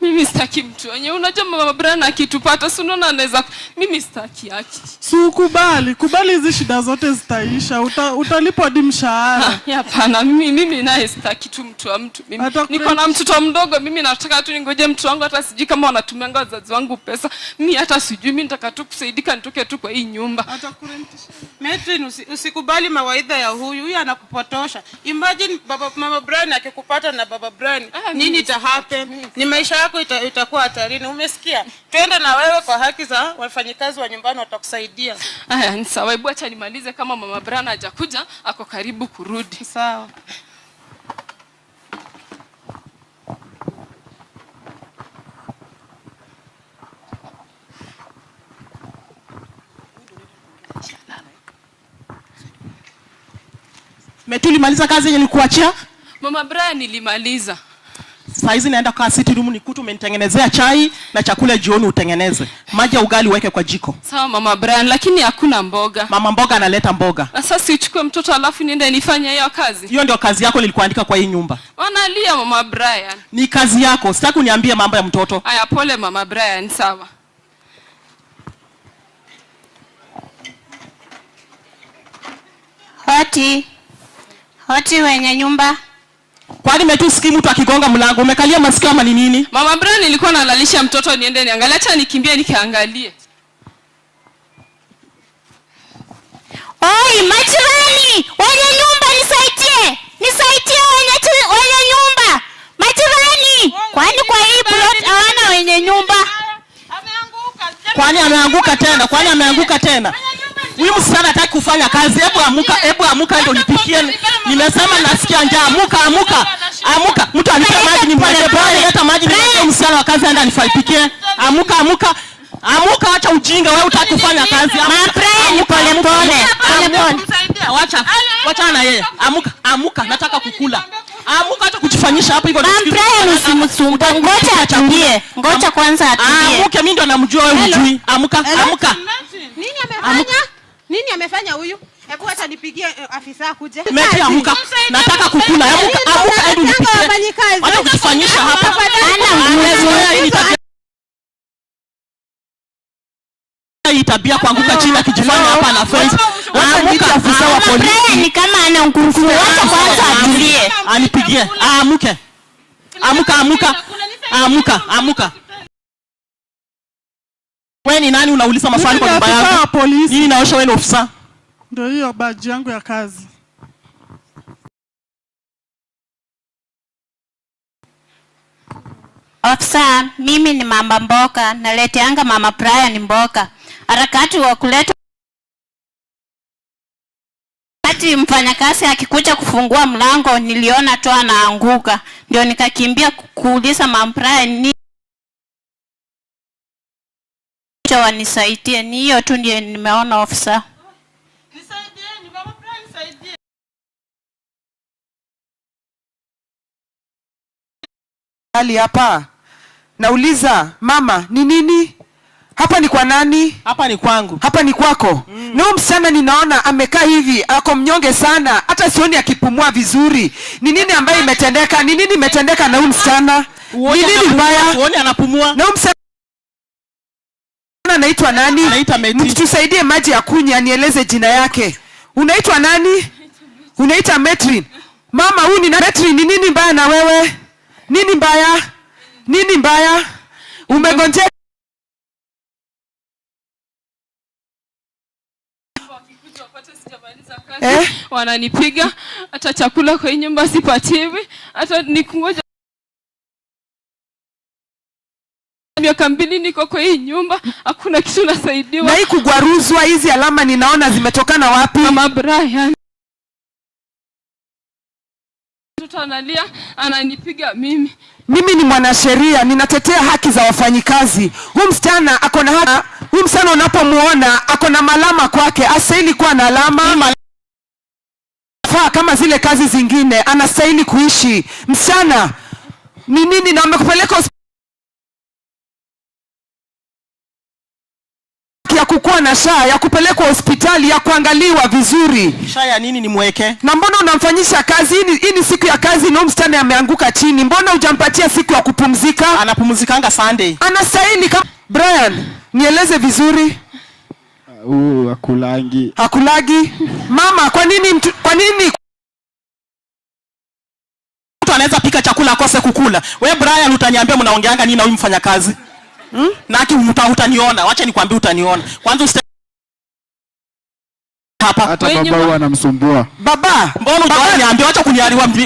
Speaker 19: Mimi sitaki mtu wenye unajua Mama Brian akitupata si unaona anaweza. Mimi sitaki yake.
Speaker 21: Si ukubali, kubali hizi shida zote zitaisha. Utalipwa hadi mshahara.
Speaker 19: Hapana, mimi naye sitaki tu mtu wa mtu. Mimi niko na mtoto mdogo, mimi nataka tu ningoje mtu wangu, hata sijui kama wanatumianga wazazi wangu pesa. Mimi hata sijui, mimi nataka tu kusaidika nitoke tu kwa hii nyumba. Atakurentisha. Metrin, usikubali mawaidha ya huyu anakupotosha. Imagine Mama Brian akikupata na Baba Brian, nini ita happen? Ni maisha yako itakuwa hatarini, umesikia? Twende na wewe kwa haki za wafanyikazi wa nyumbani, watakusaidia. Haya, ni sawa. Hebu acha nimalize, kama Mama Brian hajakuja, ako karibu kurudi. Sawa.
Speaker 6: Metuli maliza kazi yenye nilikuachia?
Speaker 19: Mama Brian nilimaliza.
Speaker 2: Saa hizi naenda kwa sitting room nikutu umenitengenezea chai na chakula jioni utengeneze. Maji ya ugali weke kwa jiko.
Speaker 19: Sawa Mama Brian, lakini hakuna mboga.
Speaker 2: Mama mboga analeta mboga.
Speaker 19: Na sasa sichukue mtoto alafu niende nifanye hiyo kazi.
Speaker 2: Hiyo ndio kazi yako nilikuandika kwa hii nyumba.
Speaker 19: Wanalia Mama Brian.
Speaker 2: Ni kazi yako. Sitaki uniambie mambo ya mtoto.
Speaker 19: Aya pole Mama Brian, sawa.
Speaker 22: Hoti wenye nyumba.
Speaker 2: Kwani umetusikia mtu akigonga mlango? Umekalia masikio ama ni nini?
Speaker 19: Mama Brian, nilikuwa nalalisha mtoto niende niangalie, acha nikimbie nikaangalie.
Speaker 22: Oi, majirani, wenye nyumba nisaidie. Nisaidie wenye nyumba. Majirani, kwani kwa hii plot hawana wenye nyumba?
Speaker 2: Kwani ameanguka tena? Huyu msichana hataki kufanya kazi. Hebu amuka ndio nipikie. Nimesema nasikia njaa. Amuka. Mtu anipe maji nimweke pale. Leta maji nimweke msichana wa kazi aenda nipikie. Amuka. Acha ujinga, wewe utaki kufanya kazi.
Speaker 22: Ni pole.
Speaker 2: Wacha na yeye. Amuka, nataka kukula. Amuka, acha kujifanyisha hapa hivyo.
Speaker 22: Usimsumbue. Ngoja kwanza atulie.
Speaker 2: Amuke, mimi ndo namjua wewe hujui. Amuka.
Speaker 20: Nini amefanya huyu? Hebu acha nipigie afisa akuje.
Speaker 2: Meki amuka. Nataka kukula. Amuka hebu nipikie. Acha kujifanyisha hapa. Hii tabia kuanguka chini akijifanya hapa na face. Amuka afisa wa polisi.
Speaker 22: Ni kama ana ngurufu. Wacha kwanza atulie.
Speaker 2: Anipigie. Amuke. Amuka. Wewe ni nani unauliza maswali kwa nyumba yangu? Nini naosha wewe ni ofisa?
Speaker 23: Ndio hiyo badge yangu ya kazi.
Speaker 22: Ofisa, mimi ni mama mboka, naleteanga Mama Brian mboka. Harakati wa kuleta wakati mfanyakazi akikuja kufungua mlango niliona tu anaanguka. Ndio nikakimbia kuuliza Mama Brian ni wanisaidie. Ni hiyo tu ndio nimeona ofisa.
Speaker 21: Nisaidieni Mama Brian, nisaidie.
Speaker 24: Hali hapa. Nauliza, mama, ni nini? Hapa ni kwa nani?
Speaker 2: Hapa ni kwangu.
Speaker 24: Hapa ni kwako. Na huyu msichana ninaona amekaa hivi, ako mnyonge sana. Hata sioni akipumua vizuri. Ni nini ambayo imetendeka? Ni nini imetendeka na huyu msichana? Ni nini mbaya?
Speaker 2: Uone anapumua.
Speaker 24: Na huyu msichana anaitwa nani?
Speaker 2: Anaitwa Meti.
Speaker 24: Tusaidie maji ya kunywa, nieleze jina yake. Unaitwa nani? Unaitwa Metrin. Mama, huyu ni Metrin. Ni nini mbaya na wewe? Nini mbaya? Umegonjeka?
Speaker 19: Wananipiga, hata chakula kwa nyumba sipatiwi, hata nikungoja miaka 2 niko kwa hii nyumba, hakuna kitu nasaidiwa.
Speaker 24: Na hii kugwaruzwa, hizi alama ninaona zimetokana wapi?
Speaker 19: Mama Brian. Mtoto analia, ananipiga mimi.
Speaker 24: Mimi ni mwanasheria, ninatetea haki za wafanyikazi. Huyu msichana ako na haki. Huyu msichana unapomuona ako na malama kwake, astahili kuwa na alama. Kama zile kazi zingine, anastahili kuishi. Msichana, ni nini na umekupeleka ya kukuwa na shaa, ya kupelekwa hospitali, ya kuangaliwa vizuri.
Speaker 2: Shaa ya nini nimweke?
Speaker 24: Na mbona unamfanyisha kazi? Hii ni siku ya kazi na msichana ameanguka chini. Mbona hujampatia siku ya kupumzika?
Speaker 2: Anapumzikanga Sunday.
Speaker 24: Anastahili kama Brian, nieleze vizuri. Hakulagi. Mama, kwa nini mtu
Speaker 2: anaweza pika chakula akose kukula? Wewe Brian utaniambia mnaongeanga nini na huyu mfanyakazi? Na utaniona. Wacha nikwambie utaniona. Kwanza hapa.
Speaker 25: Hata baba huwa anamsumbua.
Speaker 24: Baba,
Speaker 2: mbona unaniambia acha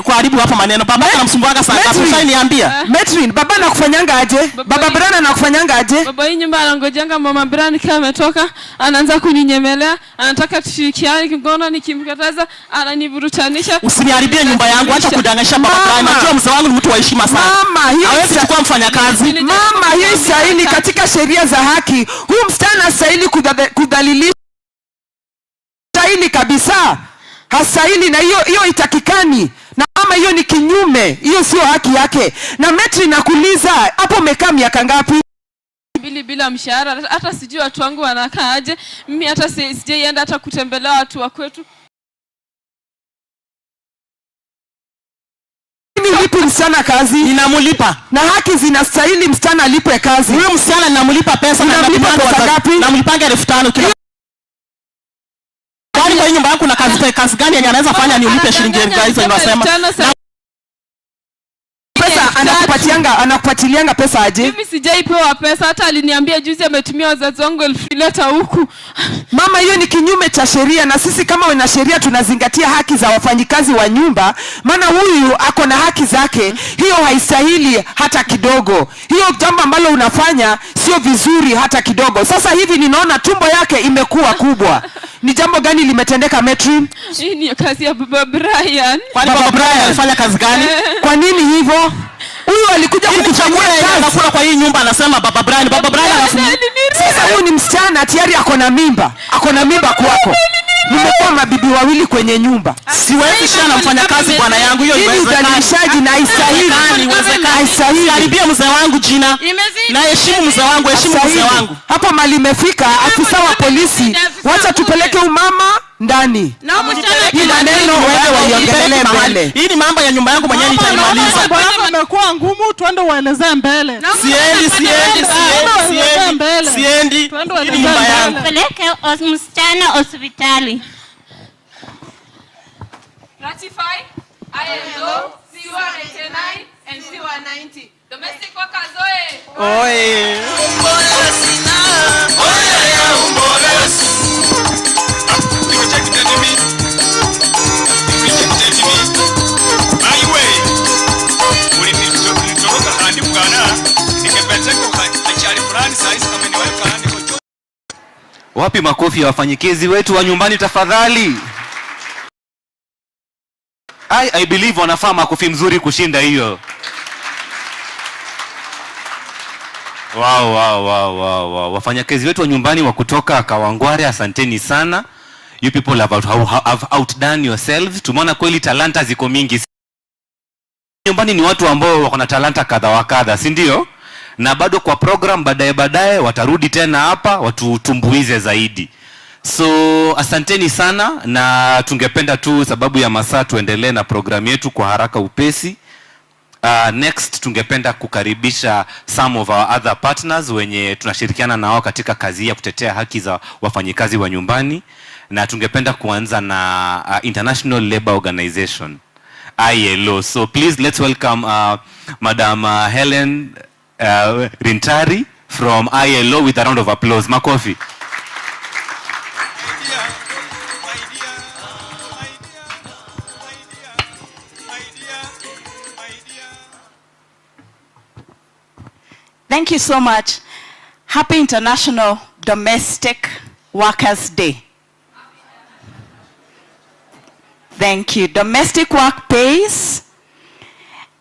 Speaker 2: kuharibu hapa maneno? Baba anamsumbuaga sana. Usiniambia.
Speaker 24: Metrin, baba anakufanyanga aje? Baba Brian anakufanyanga aje?
Speaker 19: Baba hii nyumba anangojanga Mama Brian kama ametoka, anaanza kuninyemelea, anataka tushirikiane kingono, nikimkataza ananiburutanisha.
Speaker 2: Usiniharibie nyumba yangu, acha kudanganisha Baba Brian. Najua mzee wangu ni mtu wa heshima sana.
Speaker 24: Mama, hiyo
Speaker 2: hawezi kuwa mfanyakazi.
Speaker 24: Mama, hiyo stahili katika sheria za haki. Huyu msichana stahili kudhalilisha. Hastahili kabisa. Hastahili, na hiyo itakikani. Na mama mama, hiyo ni kinyume, hiyo sio haki yake. Na Metri, nakuuliza hapo umekaa miaka ngapi?
Speaker 19: Bila mshahara, hata sijui watu wangu wanakaa aje. Mimi hata sijaienda hata kutembelea watu wa kwetu.
Speaker 24: Lipi msichana kazi?
Speaker 2: Inamulipa.
Speaker 24: Na haki zinastahili msichana alipwe kazi.
Speaker 2: Huyo msichana namulipa pesa na
Speaker 24: namlipa pesa ngapi?
Speaker 2: Namlipanga 5,000 kila. Kwani kwa nyumba yako na kazi gani yenye anaweza fanya ni ulipe shilingi hizo unasema?
Speaker 24: Pesa anakupatilianga pesa aje?
Speaker 19: Mimi sijaipewa pesa, hata aliniambia juzi ametumia wazazi wangu 1000 leta huku.
Speaker 24: Mama, hiyo ni kinyume cha sheria, na sisi kama wana sheria tunazingatia haki za wafanyikazi wa nyumba, maana huyu ako na haki zake. Hiyo haistahili hata kidogo. Hiyo jambo ambalo unafanya sio vizuri hata kidogo. Sasa hivi ninaona tumbo yake imekuwa kubwa. Ni jambo gani limetendeka Metri?
Speaker 19: Hii ni kazi ya Baba Brian.
Speaker 2: Kwani Baba Brian alifanya kazi gani?
Speaker 24: Kwa nini hivyo? Huyu alikuja kukuchagua
Speaker 2: anakula kwa hii nyumba, anasema Baba Brian. Baba Brian
Speaker 24: sasa huyu ni msichana tayari ako na mimba. Ako na mimba kwako. Nimekuwa mabibi wawili kwenye nyumba.
Speaker 2: Siwezi shana mfanya kazi bwana yangu, hiyo
Speaker 24: iwezekani. Na haistahili.
Speaker 2: Haistahili. Karibia mzee wangu jina. Na heshimu mzee wangu, heshimu mzee wangu.
Speaker 24: Hapa mali imefika, afisa wa polisi, wacha tupeleke umama ndani. Hii maneno wewe waiongelee mbele.
Speaker 2: Hii ni mambo ya nyumba yangu mwenyewe nitaimaliza.
Speaker 23: Mambo yako imekuwa ngumu, twende uelezee mbele.
Speaker 2: Siendi. Hii ni nyumba yangu.
Speaker 22: Peleke msichana hospitali.
Speaker 19: Ratify ILO C189 and C190. Domestic workers
Speaker 2: oye.
Speaker 8: Wapi makofi ya wafanyikazi wetu wa nyumbani tafadhali? I believe wanafaa makofi mzuri kushinda hiyo. Wow. Wafanyakazi wetu wa nyumbani wa kutoka Kawangware, asanteni sana. You people have outdone yourselves. Tumeona kweli talanta ziko mingi. Nyumbani ni watu ambao wako na talanta kadha wa kadha, si ndio? Na bado kwa program baadaye watarudi tena hapa watutumbuize zaidi. So asanteni sana, na tungependa tu sababu ya masaa tuendelee na program yetu kwa haraka upesi. Next tungependa kukaribisha some of our other partners wenye tunashirikiana na wao katika kazi ya kutetea haki za wafanyikazi wa nyumbani, na tungependa kuanza na International Labour Organization ILO. So please let's welcome Madam Helen Rintari from ILO with a round of applause. Makofi.
Speaker 6: Thank you so much. Happy International Domestic Workers Day. Thank you. Domestic work pays,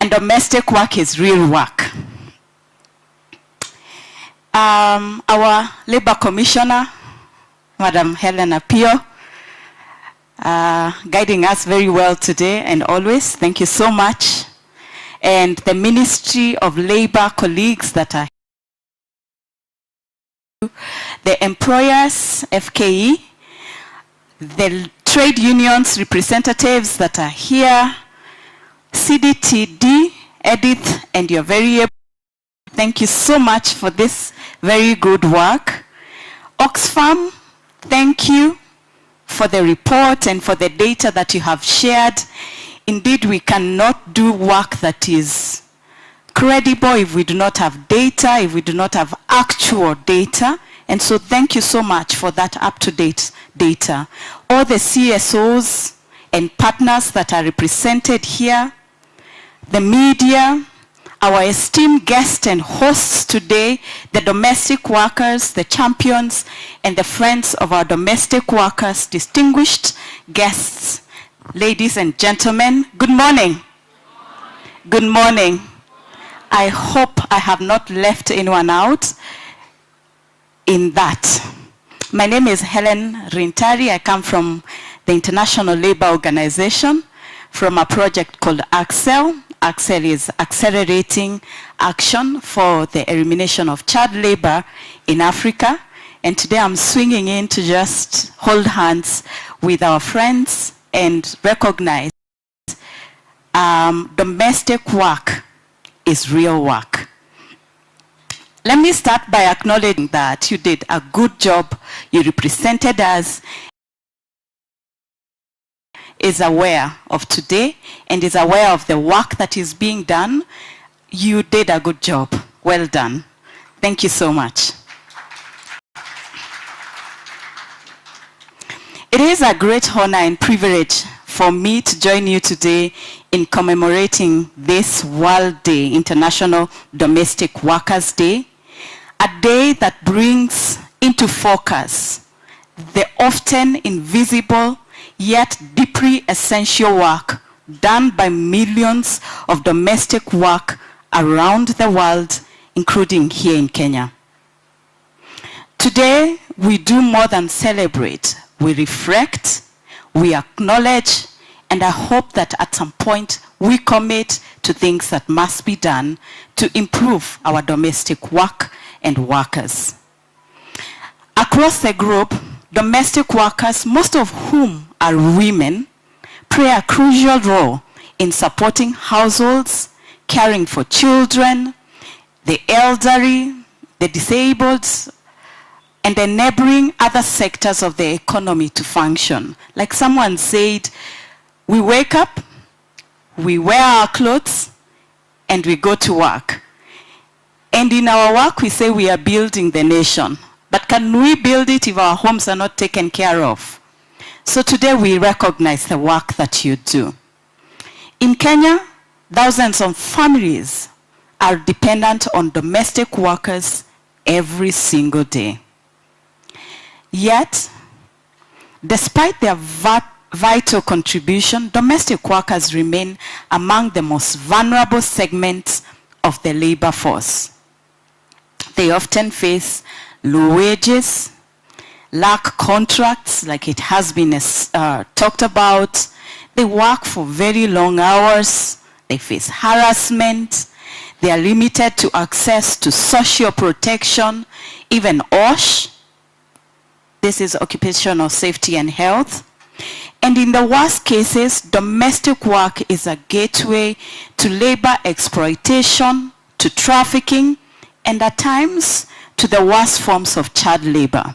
Speaker 6: and domestic work is real work. Our Labor Commissioner, Madam Helen Apio, guiding us very well today and always. Thank you so much. And the Ministry of Labor colleagues that are here, the employers, FKE, the trade unions representatives that are here, CDTD, Edith, and your very able. Thank you so much for this very good work. Oxfam, thank you for the report and for the data that you have shared. Indeed, we cannot do work that is credible if we do not have data, if we do not have actual data. And so thank you so much for that up-to-date data. All the CSOs and partners that are represented here, the media, our esteemed guests and hosts today, the domestic workers, the champions, and the friends of our domestic workers, distinguished guests, ladies and gentlemen, good morning. Good morning. I hope I have not left anyone out in that. My name is Helen Rintari. I come from the International Labour Organization.
Speaker 2: from a project called Axel. Axel is accelerating action for the elimination of child labor in Africa. And today I'm swinging in to just hold hands with our friends and recognize domestic work is real work. Let me start by acknowledging that you did a good job. You represented us, is aware of today and is aware of the work that is being done. You did a good job. Well done. Thank you so much. It is a great honor and privilege for me to join you today in commemorating this World Day, International Domestic Workers Day, a day that brings into focus the often invisible yet deeply essential work done by millions of domestic work around the world, including here in Kenya. Today, we do more than celebrate. We reflect, we acknowledge, and I hope that at some point we commit to things that must be done to improve our domestic work and workers. Across the globe, domestic workers, most of whom are women, play a crucial role in supporting households, caring for children, the elderly, the disabled, and enabling other sectors of the economy to function. Like someone said, we wake up, we wear our clothes, and we go to work. And in our work, we say we are building the nation. But can we build it if our homes are not taken care of? So today we recognize the work that you do. In Kenya, thousands of families are dependent on domestic workers every single day. Yet, despite their vital contribution, domestic workers remain among the most vulnerable segments of the labor force. They often face low wages, lack contracts like it has been talked about. They work for very long hours. They face harassment. They are limited to access to social protection, even OSH. This is occupational safety and health. And in the worst cases, domestic work is a gateway to labor exploitation, to trafficking, and at times to the worst forms of child labor.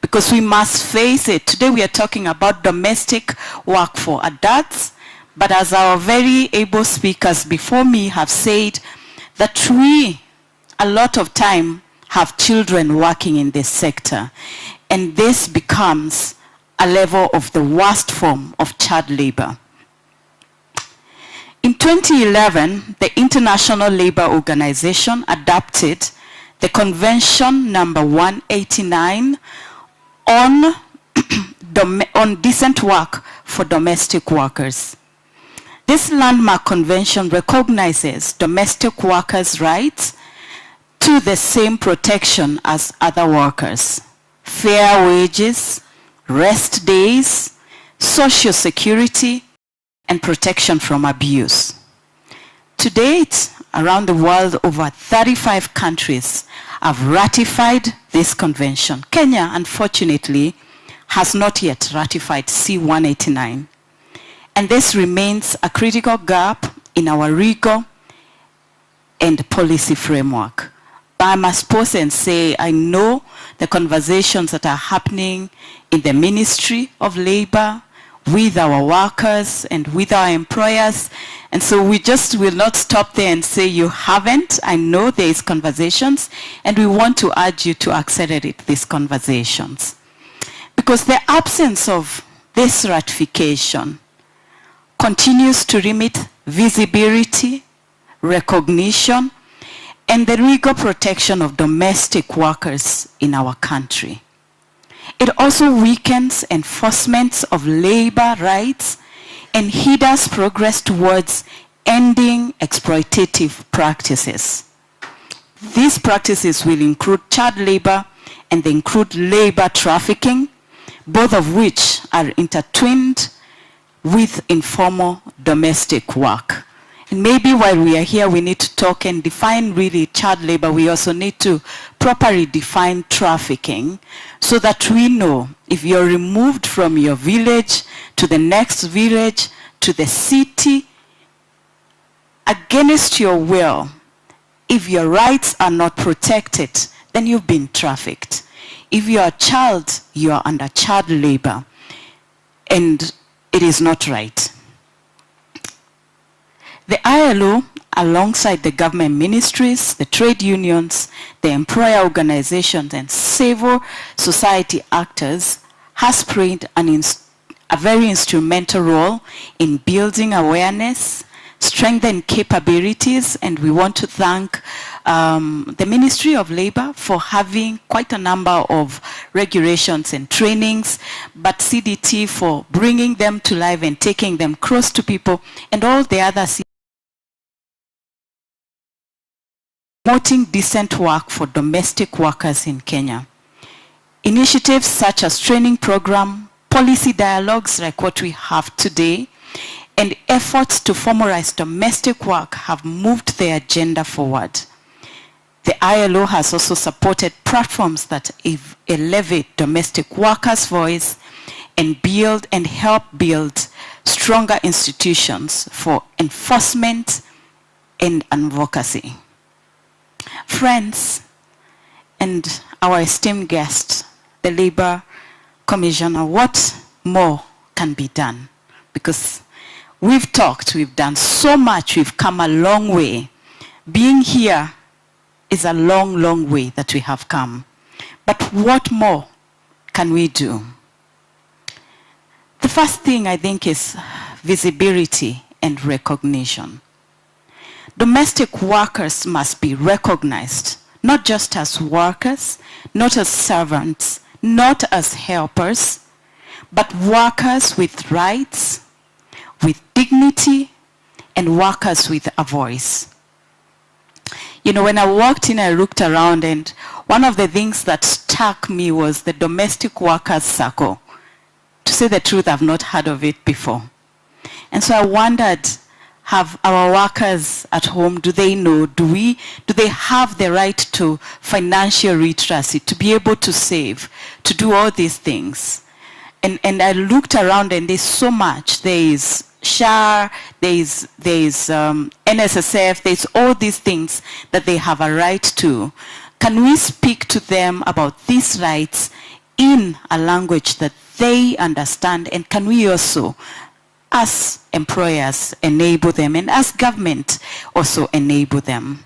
Speaker 2: Because we must face it, today we are talking about domestic work for adults, but as our very able speakers before me have said, that we, a lot of time, have children working in this sector. And this becomes a level of the worst form of child labor. In 2011, the International Labour Organization adopted the Convention number 189 on decent work for domestic workers. This landmark convention recognizes domestic workers' rights to the same protection as other workers: fair wages, rest days, social security, and protection from abuse. To date, around the world, over 35 countries have ratified this convention. Kenya, unfortunately, has not yet ratified C-189. And this remains a critical gap in our legal and policy framework. But I must pause and say, I know the conversations that are happening in the Ministry of Labor, with our workers and with our employers. And so we just will not stop there and say you haven't. I know there is conversations, and we want to urge you to accelerate these conversations. Because the absence of this ratification continues to limit visibility, recognition, and the legal protection of domestic workers in our country. It also weakens enforcement of labor rights and hinders progress towards ending exploitative practices. These practices will include child labor and they include labor trafficking, both of which are intertwined
Speaker 1: with informal domestic work. And maybe while we are here, we need to talk and define really child labor. We also need to properly define trafficking so that we know if you're removed from your village to the next village to the city against your will, if your rights are not protected, then you've been trafficked. If you're a child, you are under child labor, and it is not right. The ILO, alongside the government ministries, the trade unions, the employer organizations, and civil society actors, has played a very instrumental role in building awareness, strengthen capabilities, and we want to thank the Ministry of Labor for having quite a number of regulations and trainings, but CDT for bringing them to life and taking them close to people, and all the other promoting decent work for domestic workers in Kenya. Initiatives such as training program, policy dialogues like what we have today, and efforts to formalize domestic work have moved the agenda forward. The ILO has also supported platforms that elevate domestic workers' voice and help build stronger institutions for enforcement and advocacy. Friends and our esteemed guests, the Labor Commissioner, what more can be done? Because we've talked, we've done so much, we've come a long way. Being here is a long, long way that we have come. But what more can we do? The first thing I think is visibility and recognition. Domestic workers must be recognized, not just as workers, not as servants, not as helpers, but workers with rights, with dignity, and workers with a voice. You know, when I walked in, I looked around, and one of the things that struck me was the domestic workers circle. To say the truth, I've not heard of it before. And so I wondered, have our workers at home, do they know, do they have the right to financial literacy, to be able to save, to do all these things? And I looked around, and there's so much. There is SHAR, there's NSSF, there's all these things that they have a right to. Can we speak to them about these rights in a language that they understand? And can we also, as employers, enable them, and as government also enable them?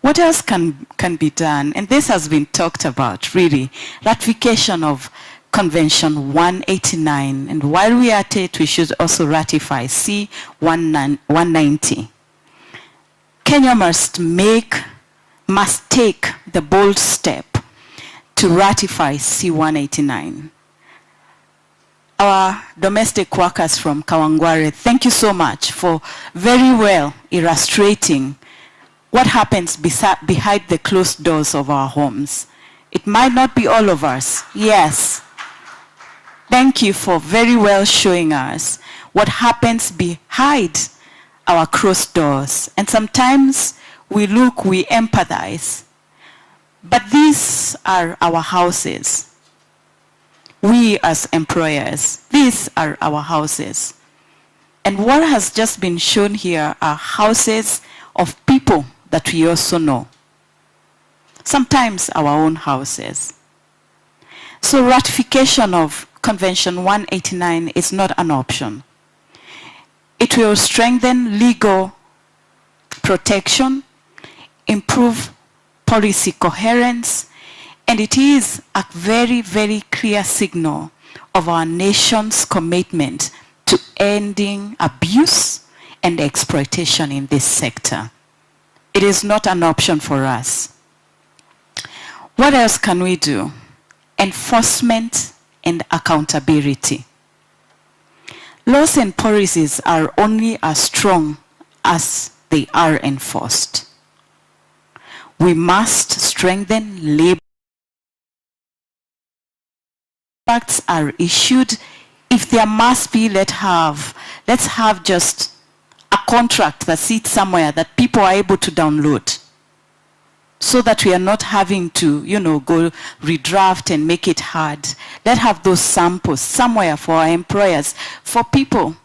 Speaker 1: What else can be done? And this has been talked about, really. Ratification of Convention 189, and while we are at it, we should also ratify C190. Kenya must take the bold step to ratify C189. Our domestic workers from Kawangware, thank you so much for very well illustrating what happens behind the closed doors of our homes. It might not be all of us, yes. Thank you for very well showing us what happens behind our closed doors. And sometimes we look, we empathize. But these are our houses. We as employers, these are our houses. And what has just been shown here are houses of people that we also know. Sometimes our own houses. So ratification of Convention 189 is not an option. It will strengthen legal protection, improve policy coherence, and it is a very, very clear signal of our nation's commitment to ending abuse and exploitation in this sector. It is not an option for us. What else can we do? Enforcement and accountability. Laws and policies are only as strong as they are enforced. We must strengthen labor. Contracts are issued. If there must be, let's have Let's have just a contract that sits somewhere that people are able to download, so that we are not having to, go redraft and make it hard. Let's have those samples somewhere for our employers, for people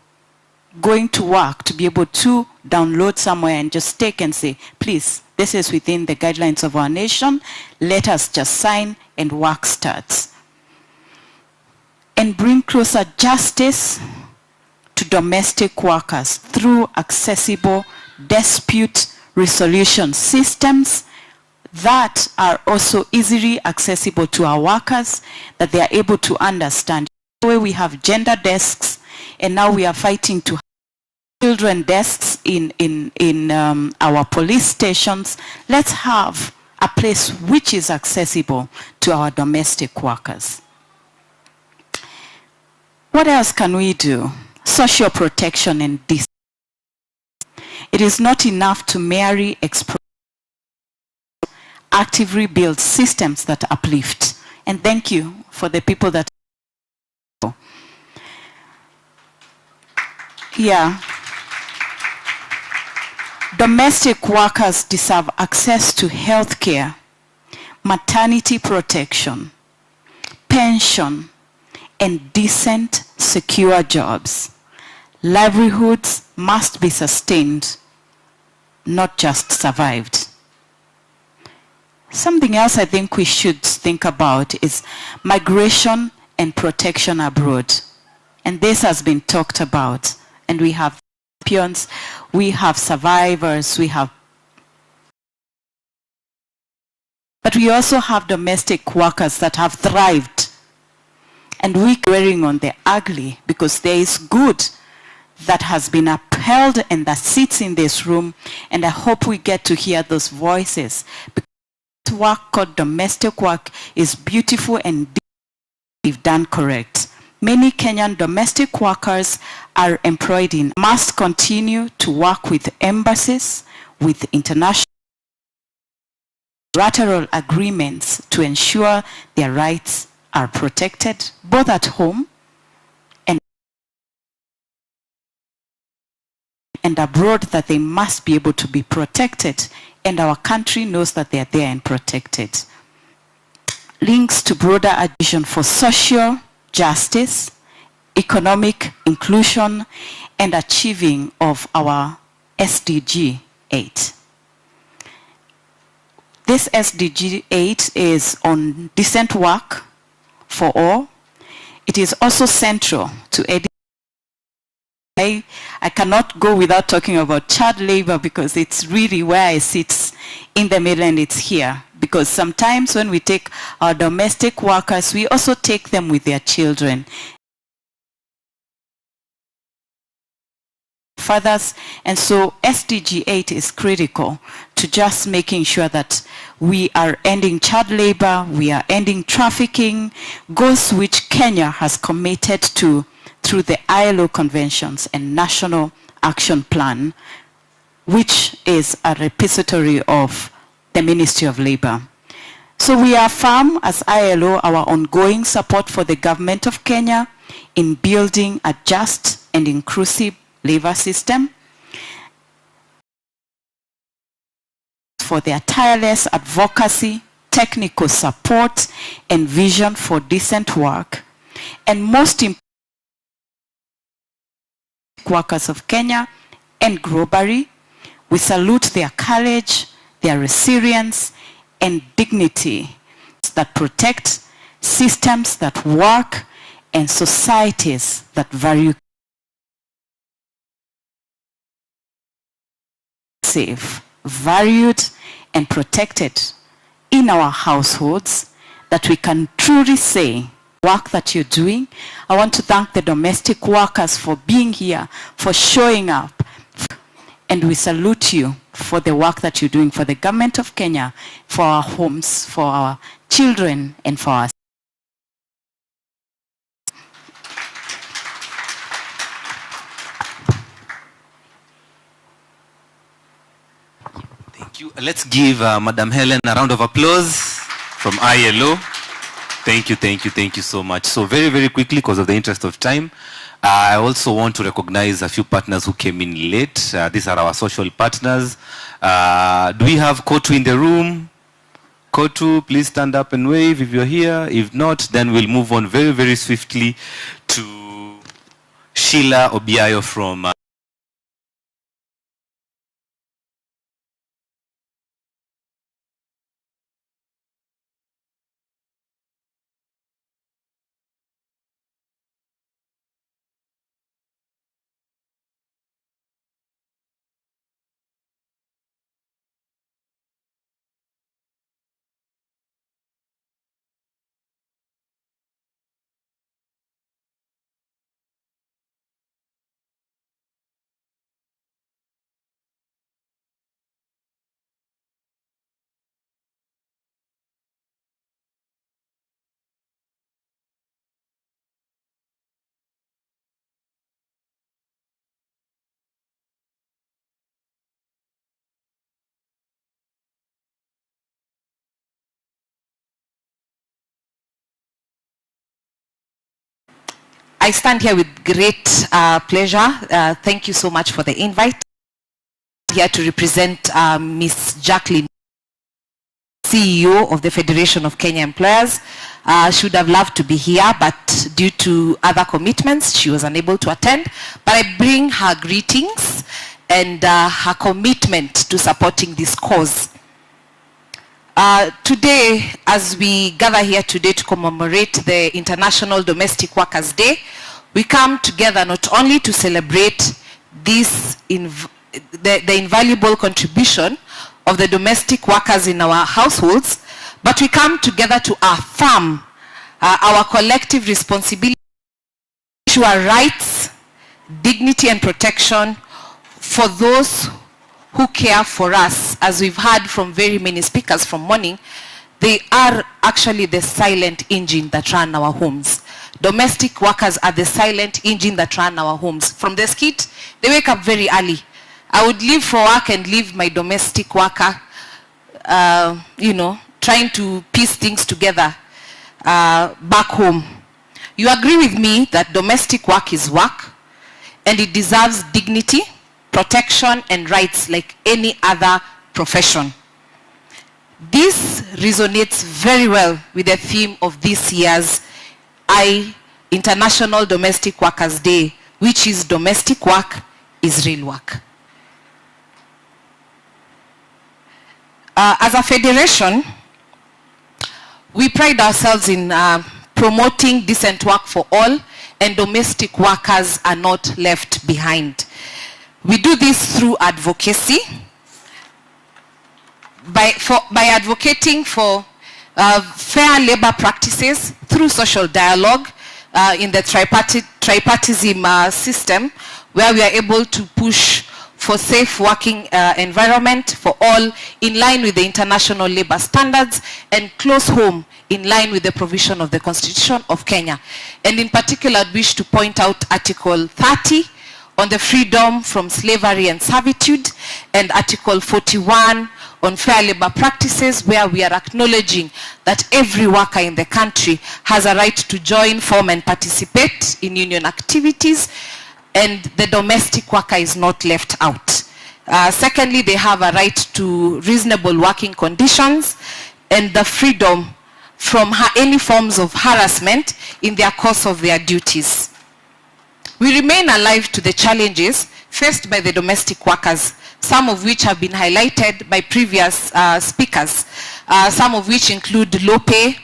Speaker 1: going to work to be able to download somewhere and just take and say, please, this is within the guidelines of our nation. Let us just sign and work starts. And bring closer justice to domestic workers through accessible dispute resolution systems that are also easily accessible to our workers, that they are able to understand. Where we have gender desks, and now we are fighting to have children desks in our police stations. Let's have a place which is accessible to our domestic workers. What else can we do? Social protection and this. It is not enough to merely actively build systems that uplift. And thank you for the people that. Yeah. Domestic workers deserve access to health care, maternity protection, pension, and decent, secure jobs. Livelihoods must be sustained, not just survived. Something else I think we should think about is migration and protection abroad. And this has been talked about. And we have champions, we have survivors, but we also have domestic workers that have thrived. And we're wearing on the ugly, because there is good that has been upheld and that sits in this room. And I hope we get to hear those voices. Work called domestic work is beautiful and if done correct. Many Kenyan domestic workers are employed in, must continue to work with embassies, with international bilateral agreements to ensure their rights are protected, both at home and abroad, that they must be able to be protected. And our country knows that they are there and protected. Links to broader vision for social justice, economic inclusion, and achieving of our SDG 8. This SDG 8 is on decent work for all. It is also central to education. I cannot go without talking about child labor, because it's really where it sits in the middle, and it's here. Because sometimes when we take our domestic workers, we also take them with their children. Fathers, and so SDG 8 is critical to just making sure that we are ending child labor, we are ending trafficking, goals which Kenya has committed to through the ILO conventions and National Action Plan, which is a repository of the Ministry of Labor. So we affirm as ILO our ongoing support for the government of Kenya in building a just and inclusive labor system, for their tireless advocacy, technical support, and vision for decent work. And most important, workers of Kenya and globally, we salute their courage, their resilience, and dignity that protect systems that work and societies that value safe, valued, and protected in our households, that we can truly say work that you're doing. I want to thank the domestic workers for being here, for showing up, and we salute you for the work that you're doing for the government of Kenya, for our homes, for our children, and for us.
Speaker 8: Thank you. Let's give Madam Helen a round of applause from ILO. Thank you so much. So very, very quickly, because of the interest of time, I also want to recognize a few partners who came in late. These are our social partners. Do we have Kotu in the room? Kotu, please stand up and wave if you're here. If not, then we'll move on very, very swiftly to Sheila Obiayo from
Speaker 4: I stand here with great pleasure. Thank you so much for the invite. Here to represent Ms. Jacqueline, CEO of the Federation of Kenya Employers. She would have loved to be here, but due to other commitments, she was unable to attend. But I bring her greetings and her commitment to supporting this cause. Today, as we gather here today to commemorate the International Domestic Workers Day, we come together not only to celebrate this the invaluable contribution of the domestic workers in our households, but we come together to affirm our collective responsibility to our rights, dignity and protection for those who care for us. As we've heard from very many speakers from morning, they are actually the silent engine that run our homes. Domestic workers are the silent engine that run our homes. From the skit, they wake up very early. I would leave for work and leave my domestic worker, trying to piece things together back home. You agree with me that domestic work is work and it deserves dignity, protection and rights like any other profession. This resonates very well with the theme of this year's International Domestic Workers Day, which is domestic work is real work. As a federation, we pride ourselves in promoting decent work for all, and domestic workers are not left behind. We do this through advocacy, by advocating for fair labor practices through social dialogue in the tripartism system, where we are able to push for safe working environment for all in line with the international labor standards and close home in line with the provision of the Constitution of Kenya. And in particular, I wish to point out Article 30 on the freedom from slavery and servitude, and Article 41 on fair labor practices, where we are acknowledging that every worker in the country has a right to join, form and participate in union activities, and the domestic worker is not left out. Secondly, they have a right to reasonable working conditions and the freedom from any forms of harassment in their course of their duties. We remain alive to the challenges faced by the domestic workers, some of which have been highlighted by previous speakers, some of which include low pay,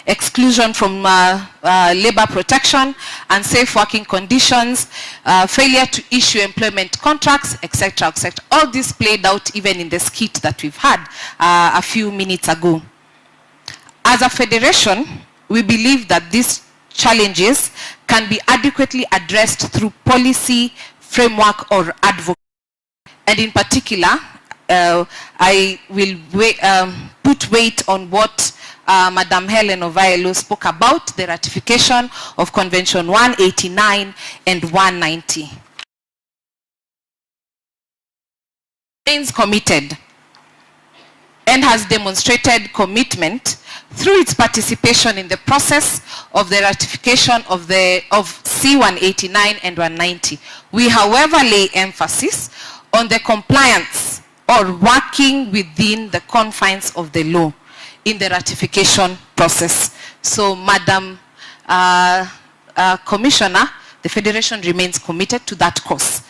Speaker 4: exclusion from labor protection, unsafe working conditions, failure to issue employment contracts, etc., etc. All this played out even in the skit that we've had a few minutes ago. As a federation, we believe that these challenges can be adequately addressed through policy, framework, or advocacy. And in particular, I will put weight on what Madam Helen Ovailo spoke about, the ratification of Convention 189 and 190. Remains committed and has demonstrated commitment through its participation in the process of the ratification of C-189 and 190. We, however, lay emphasis on the compliance or working within the confines of the law in the ratification process. So, Madam Commissioner, the Federation remains committed to that course.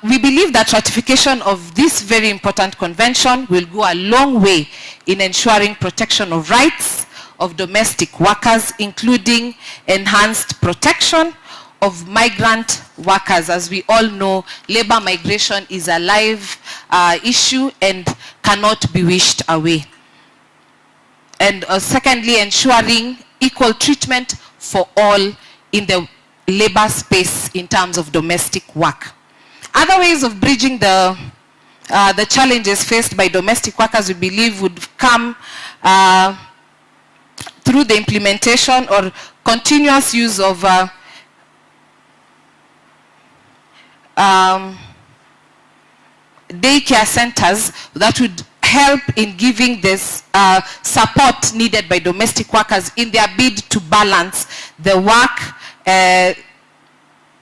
Speaker 4: We believe that ratification of this very important convention will go a long way in ensuring protection of rights of domestic workers, including enhanced protection of migrant workers. As we all know, labor migration is a live issue and cannot be wished away. And secondly, ensuring equal treatment for all in the labor space in terms of domestic work. Other ways of bridging the challenges faced by domestic workers, we believe, would come through the implementation or continuous use of daycare centers that would help in giving this support needed by domestic workers in their bid to balance the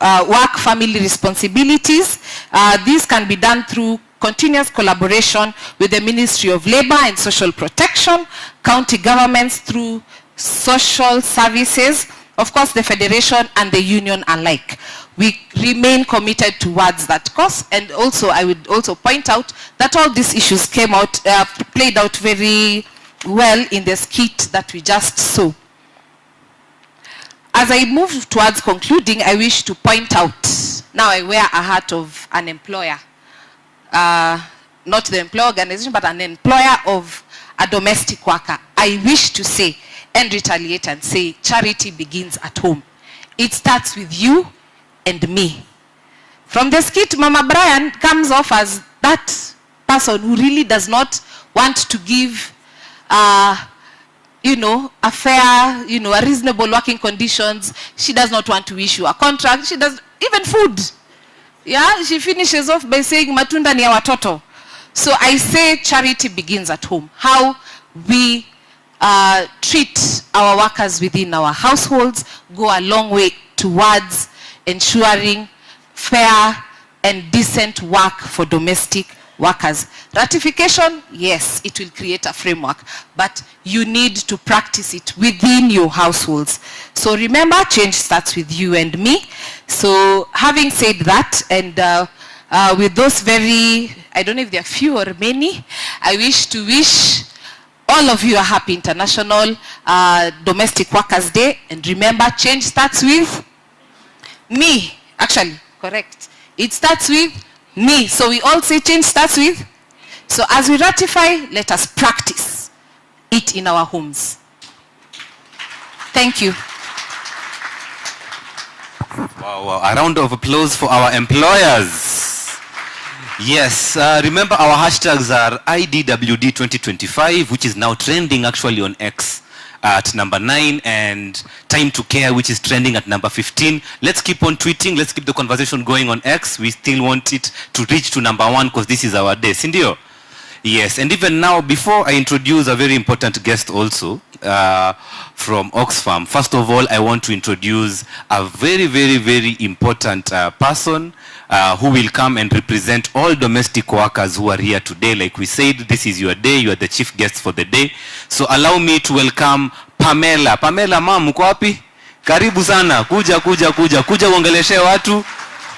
Speaker 4: work-family responsibilities. This can be done through continuous collaboration with the Ministry of Labor and Social Protection, county governments through social services, of course the Federation and the Union alike. We remain committed towards that cause, and also I would also point out that all these issues played out very well in the skit that we just saw. As I move towards concluding, I wish to point out, now I wear a hat of an employer, not the employer organization, but an employer of a domestic worker. I wish to say and retaliate and say charity begins at home. It starts with you and me. From the skit, Mama Brian comes off as that person who really does not want to give a fair, a reasonable working conditions. She does not want to issue a contract. She does, even food. Yeah, she finishes off by saying, matunda ni ya watoto. So I say charity begins at home. How we treat our workers within our households go a long way towards ensuring fair and decent work for domestic workers. Ratification, yes, it will create a framework, but you need to practice it within your households. So remember, change starts with you and me. So having said that, and with those very, I don't know if there are few or many, I wish to wish all of you a happy International Domestic Workers Day. And remember, change starts with me. Actually, correct. It starts with me. So we all say change starts with. So as we ratify, let us practice it in our homes. Thank you.
Speaker 8: Wow, wow. A round of applause for our employers. Yes, remember our hashtags are IDWD 2025, which is now trending actually on X at number 9, and Time to Care, which is trending at number 15. Let's keep on tweeting. Let's keep the conversation going on X. We still want it to reach to number 1 because this is our day. Sindio? Yes, and even now, before I introduce a very important guest also from Oxfam, first of all, I want to introduce a very, very, very important person who will come and represent all domestic workers who are here today. Like we said, this is your day. You are the chief guest for the day. So allow me to welcome Pamela. Pamela, ma'am, uko wapi? Karibu sana. Kuja uongeleshe watu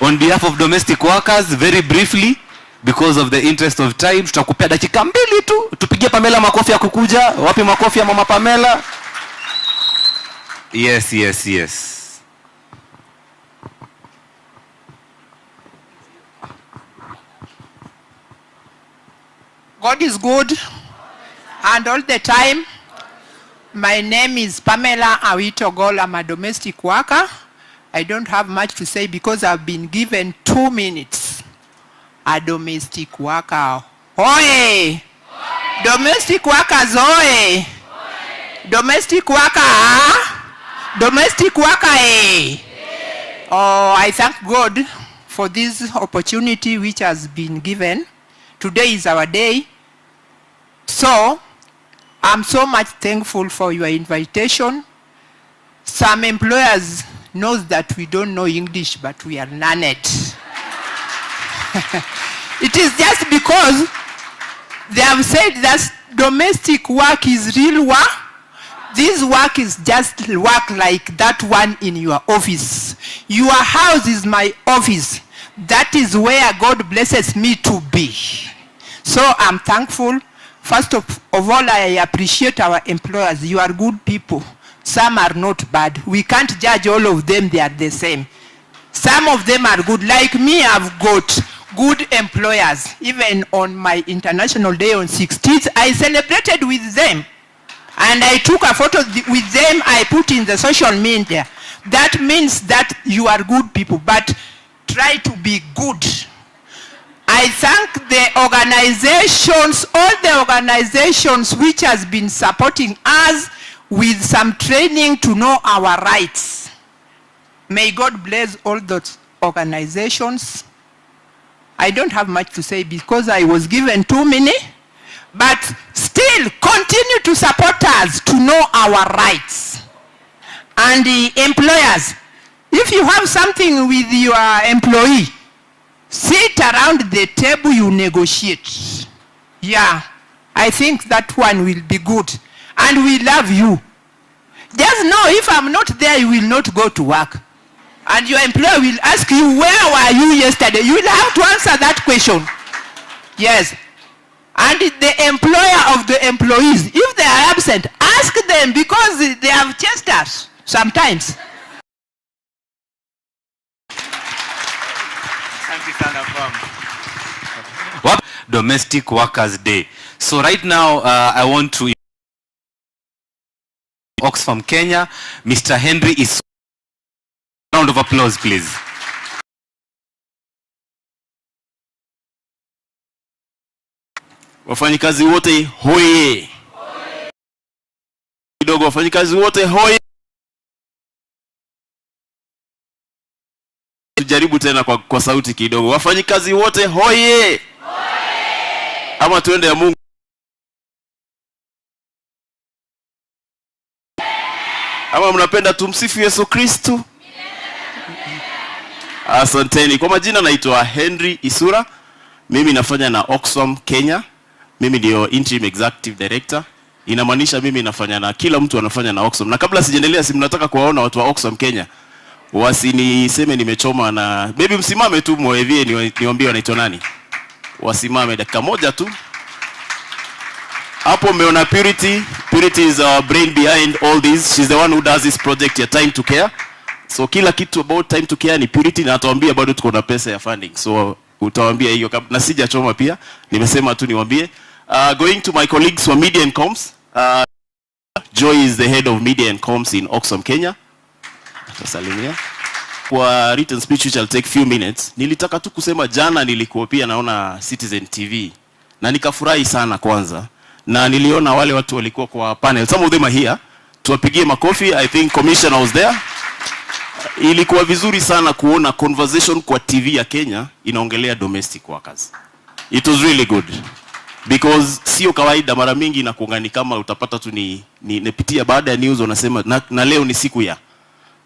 Speaker 8: on behalf of domestic workers very briefly. Because of the interest of time, tutakupea dakika 2 tu. Tupigie Pamela makofi ya kukuja. Wapi makofi ya mama Pamela? Yes, yes, yes.
Speaker 5: God is good, and all the time. My name is Pamela Awitogol. I'm a domestic worker. I don't have much to say because I've been given 2 minutes. A domestic worker. Oye! Domestic workers, oye! Domestic worker, domestic worker, eh? Oh, I thank God for this opportunity which has been given. Today is our day. So, I'm so much thankful for your invitation. Some employers knows that we don't know English, but we are learned. It is just because they have said that domestic work is real work. This work is just work like that one in your office. Your house is my office. That is where God blesses me to be. So I'm thankful. First of all, I appreciate our employers. You are good people. Some are not bad. We can't judge all of them. They are the same. Some of them are good. Like me, I've got good employers. Even on my International Day on 16th, I celebrated with them. And I took a photo with them, I put in the social media. That means that you are good people, but try to be good. I thank the organizations, all the organizations which has been supporting us with some training to know our rights. May God bless all those organizations. I don't have much to say because I was given 2 minutes. But still continue to support us to know our rights. And the employers, if you have something with your employee, sit around the table, you negotiate. Yeah, I think that one will be good. And we love you. Just know if I'm not there, you will not go to work. And your employer will ask you, where were you yesterday? You will have to answer that question. Yes. And the employer of the employees, if they are absent, ask them because they have chased us sometimes.
Speaker 8: What Domestic Workers Day. So right now, I want to Oxfam, Kenya, Mr. Henry is. Round of applause, please. Wafanyikazi wote hoye. Kidogo wafanyikazi wote hoye. Tujaribu tena kwa sauti kidogo. Wafanyikazi wote hoye. Ama tuende ya Mungu. Ama mnapenda tumsifu Yesu Kristo? Asanteni. Kwa majina naitwa Henry Isura. Mimi nafanya na Oxfam, Kenya. Mimi ndio interim executive director. Inamaanisha mimi nafanya na kila mtu anafanya na Oxfam. Na kabla sijaendelea, si mnataka kuwaona watu wa Oxfam Kenya. Wasiniseme nimechoma na maybe msimame tu mwevie niwaambie wanaitwa nani. Wasimame dakika moja tu. Hapo umeona Purity. Purity is our brain behind all this. She's the one who does this project ya Time to Care. So kila kitu about Time to Care ni Purity, na atuambia bado tuko na pesa ya funding. So utawaambia hiyo na sijachoma pia. Nimesema tu niwaambie. Going to my colleagues from Media and Comms. Joy is the head of Media and Comms in Oxfam, Kenya. Tasalimia. Kwa written speech which I'll take few minutes. Nilitaka tu kusema jana nilikuwa pia naona Citizen TV. Na nikafurahi sana kwanza. Na niliona wale watu walikuwa kwa panel. Some of them are here. Tuwapigie makofi. I think commissioner was there. Ilikuwa vizuri sana kuona conversation kwa TV ya Kenya inaongelea domestic workers. It was really good. Because sio kawaida, mara mingi na kuungani kama utapata tu nipitia baada ya news wanasema na leo ni siku ya.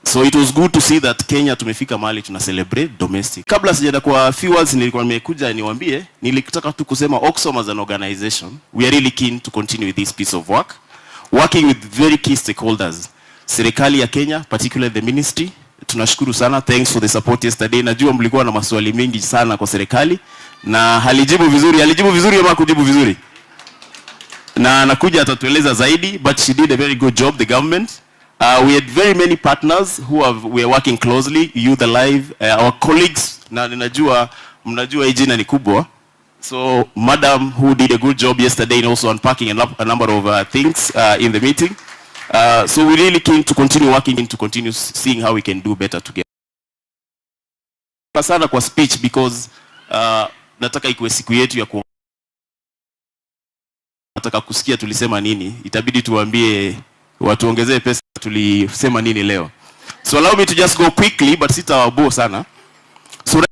Speaker 8: So it was good to see that Kenya tumefika mahali tuna celebrate domestic. Kabla sijaenda kwa few words nilikuwa nimekuja niwaambie, nilitaka tu kusema Oxfam as an organization, we are really keen to continue with this piece of work, working with very key stakeholders. Serikali ya Kenya, particularly the ministry, tunashukuru sana, thanks for the support yesterday. Najua mlikuwa na maswali mengi sana kwa serikali na alijibu vizuri ama kujibu vizuri. Na anakuja atatueleza zaidi, but she did a very good job, the government. We had very many partners who we are working closely, Youth Alive, our colleagues, na ninajua mnajua hii jina ni kubwa. So madam who did a good job yesterday in also unpacking a number of things in the meeting. So we really keen to continue working, to continue seeing how we can do better together. Pasana kwa speech because nataka ikuwe siku yetu ya nataka kusikia tulisema nini. Itabidi tuwaambie watuongezee pesa tulisema nini leo. So allow me to just go quickly but sitawabo sana. So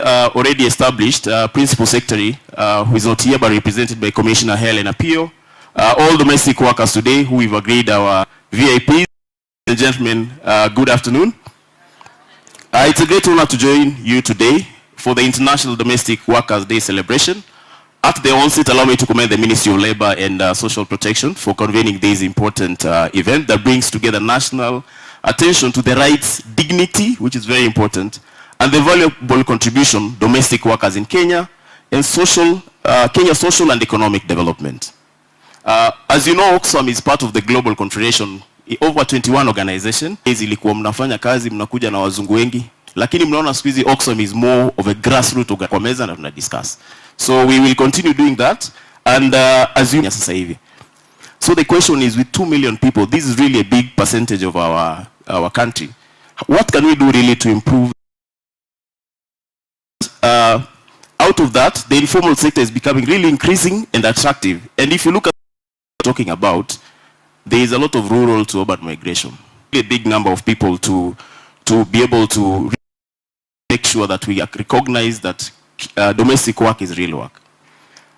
Speaker 9: already established, Principal Secretary, who is not here but represented by Commissioner Helen Apio, all domestic workers today who we've agreed our VIPs. Ladies and gentlemen, good afternoon. It's a great honor to join you today for the International Domestic Workers Day celebration. At the onset, allow me to commend the Ministry of Labor and Social Protection for convening this important event that brings together national attention to the rights, dignity, which is very important, and the valuable contribution domestic workers in Kenya and Kenya's social and economic development. As you know, Oxfam is part of the Global Confederation, over 21 organizations. Ilikuwa mnafanya kazi, mnakuja na wazungu wengi, lakini mnaona siku hizi Oxfam is more of a grassroots kwa meza na tuna discuss. So we will continue doing that, and as you sasa hivi. So the question is, with 2 million people, this is really a big percentage of our country. What can we do really to improve? Out of that, the informal sector is becoming really increasing and attractive. And if you look at what we're talking about, there is a lot of rural to urban migration. A big number of people to be able to make sure that we recognize that domestic work is real work.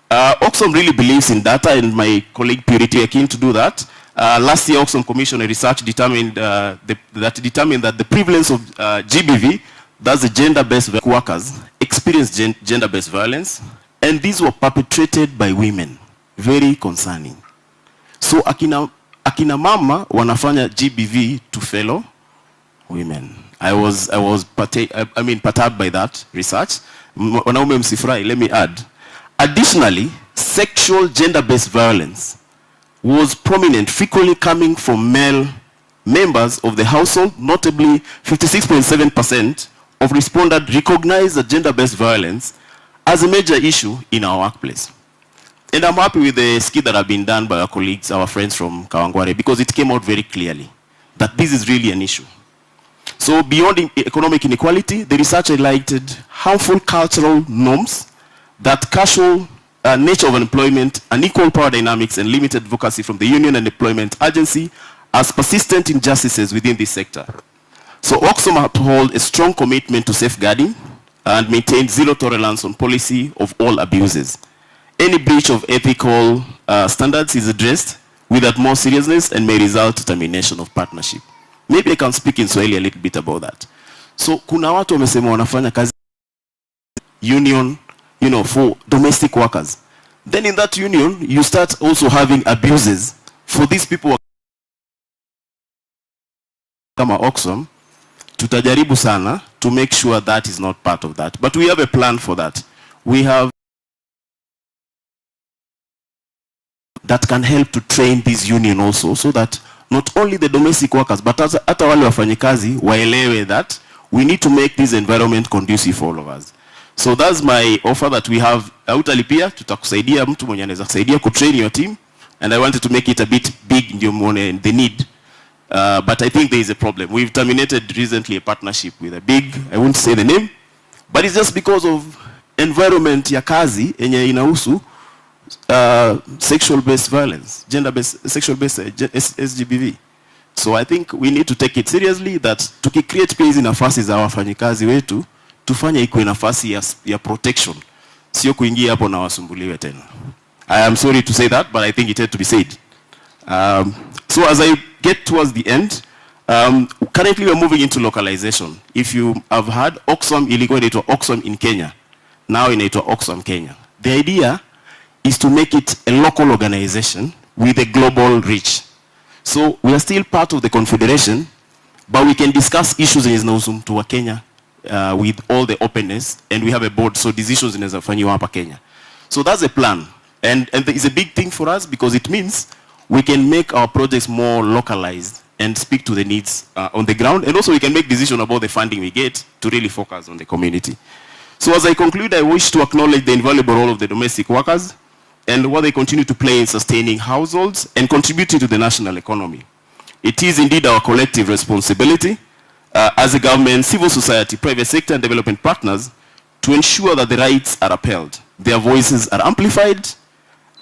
Speaker 9: Oxfam really believes in data, and my colleague Purity are keen to do that. Last year, Oxfam Commission research determined that the prevalence of GBV, that's the gender-based workers, experience gender-based violence, and these were perpetrated by women. Very concerning. So akina mama wanafanya GBV to fellow women. I was perturbed by that research. Wanaume msifurahi, let me add. Additionally, sexual gender-based violence was prominent, frequently coming from male members of the household. Notably, 56.7% of respondents recognized that gender-based violence as a major issue in our workplace. And I'm happy with the skit that have been done by our colleagues, our friends from Kawangware, because it came out very clearly that this is really an issue. So beyond economic inequality, the research highlighted harmful cultural norms, that casual nature of employment, unequal power dynamics, and limited advocacy from the union and employment agency as persistent injustices within this sector. So Oxfam uphold a strong commitment to safeguarding and maintain zero tolerance on policy of all abuses. Any breach of ethical standards is addressed with utmost seriousness and may result in termination of partnership. Maybe I can speak in Swahili a little bit about that. So kuna watu wamesema wanafanya kazi union, for domestic workers. Then in that union, you start also having abuses for these people. Kama Oxfam, tutajaribu sana to make sure that is not part of that. But we have a plan for that. We have that can help to train this union also, so that not only the domestic workers, but hata wale wafanyikazi waelewe that we need to make this environment conducive for all of us. So that's my offer that we have. Utalipia, tutakusaidia mtu mwenye anaweza kusaidia kutrain your team, and I wanted to make it a bit big ndio muone the need. But I think there is a problem. We've terminated recently a partnership with a big, I won't say the name, but it's just because of environment ya kazi yenye inahusu sexual-based violence, gender-based, sexual-based SGBV. So I think we need to take it seriously that tukicreate pia hizi nafasi za wafanyikazi wetu, tufanye ikuwe nafasi ya protection, sio kuingia hapo na wasumbuliwe tena. I am sorry to say that, but I think it had to be said. So as I get towards the end, currently we are moving into localization. If you have heard, Oxfam ilikuwa inaitwa Oxfam in Kenya. Now inaitwa Oxfam Kenya. The idea is to make it a local organization with a global reach. So we are still part of the confederation, but we can discuss issues in zinahusu to Kenya with all the openness, and we have a board, so decisions zinaweza fanywa hapa Kenya. So that's a plan, and it's a big thing for us because it means we can make our projects more localized and speak to the needs on the ground, and also we can make decisions about the funding we get to really focus on the community. So as I conclude, I wish to acknowledge the invaluable role of the domestic workers and what they continue to play in sustaining households and contributing to the national economy. It is indeed our collective responsibility as a government, civil society, private sector, and development partners to ensure that the rights are upheld, their voices are amplified,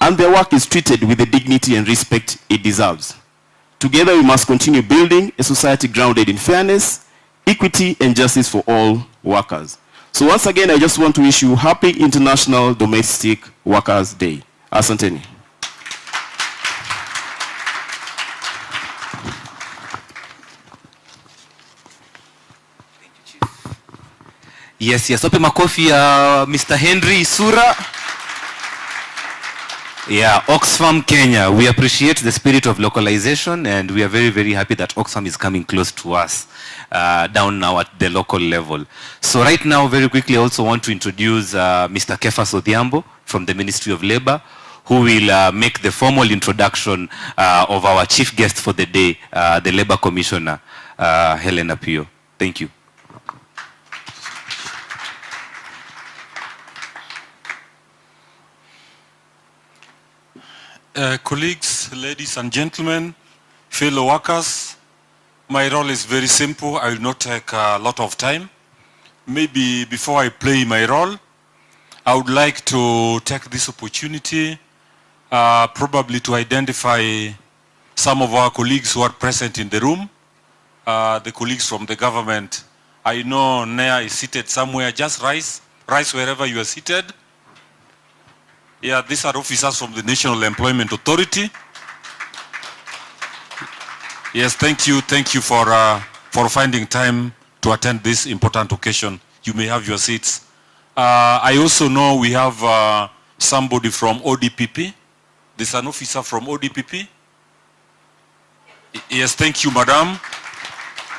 Speaker 9: and their work is treated with the dignity and respect it deserves. Together, we must continue building a society grounded in fairness, equity, and justice for all workers. So once again, I just want to wish you happy International Domestic Workers Day. Asanteni.
Speaker 8: Yes, yes. Wape makofi ya Mr. Henry Sura. Yeah, Oxfam Kenya. We appreciate the spirit of localization, and we are very, very happy that Oxfam is coming close to us down now at the local level. So right now, very quickly, I also want to introduce Mr. Kefas Odhiambo from the Ministry of Labor, who will make the formal introduction of our chief guest for the day, the Labor Commissioner, Helen Apio. Thank you.
Speaker 10: Colleagues, ladies and gentlemen, fellow workers, my role is very simple. I will not take a lot of time. Maybe before I play my role, I would like to take this opportunity probably to identify some of our colleagues who are present in the room, the colleagues from the government. I know Nea is seated somewhere. Just rise wherever you are seated. Yeah, these are officers from the National Employment Authority. Yes, thank you for finding time to attend this important occasion. You may have your seats. I also know we have somebody from ODPP. There's an officer from ODPP. Yes, thank you, madam.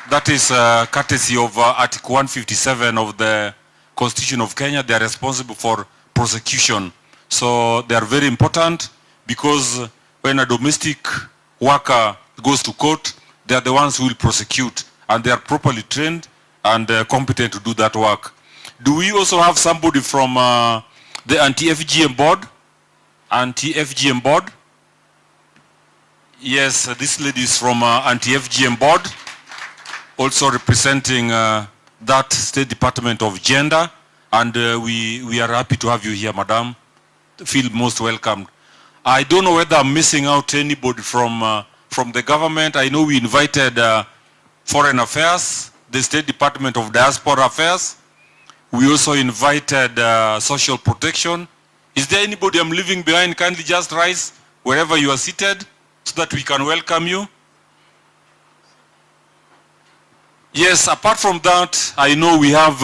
Speaker 10: That is courtesy of Article 157 of the Constitution of Kenya. They are responsible for prosecution. So they are very important because when a domestic worker goes to court, they are the ones who will prosecute, and they are properly trained and competent to do that work. Do we also have somebody from the anti-FGM board? Anti-FGM board? Yes, this lady is from anti-FGM board, also representing that State Department of Gender, and we are happy to have you here, madam. Feel most welcomed. I don't know whether I'm missing out anybody from the government. I know we invited Foreign Affairs, the State Department of Diaspora Affairs. We also invited Social Protection. Is there anybody I'm leaving behind? Kindly just rise wherever you are seated so that we can welcome you. Yes, apart from that, I know we have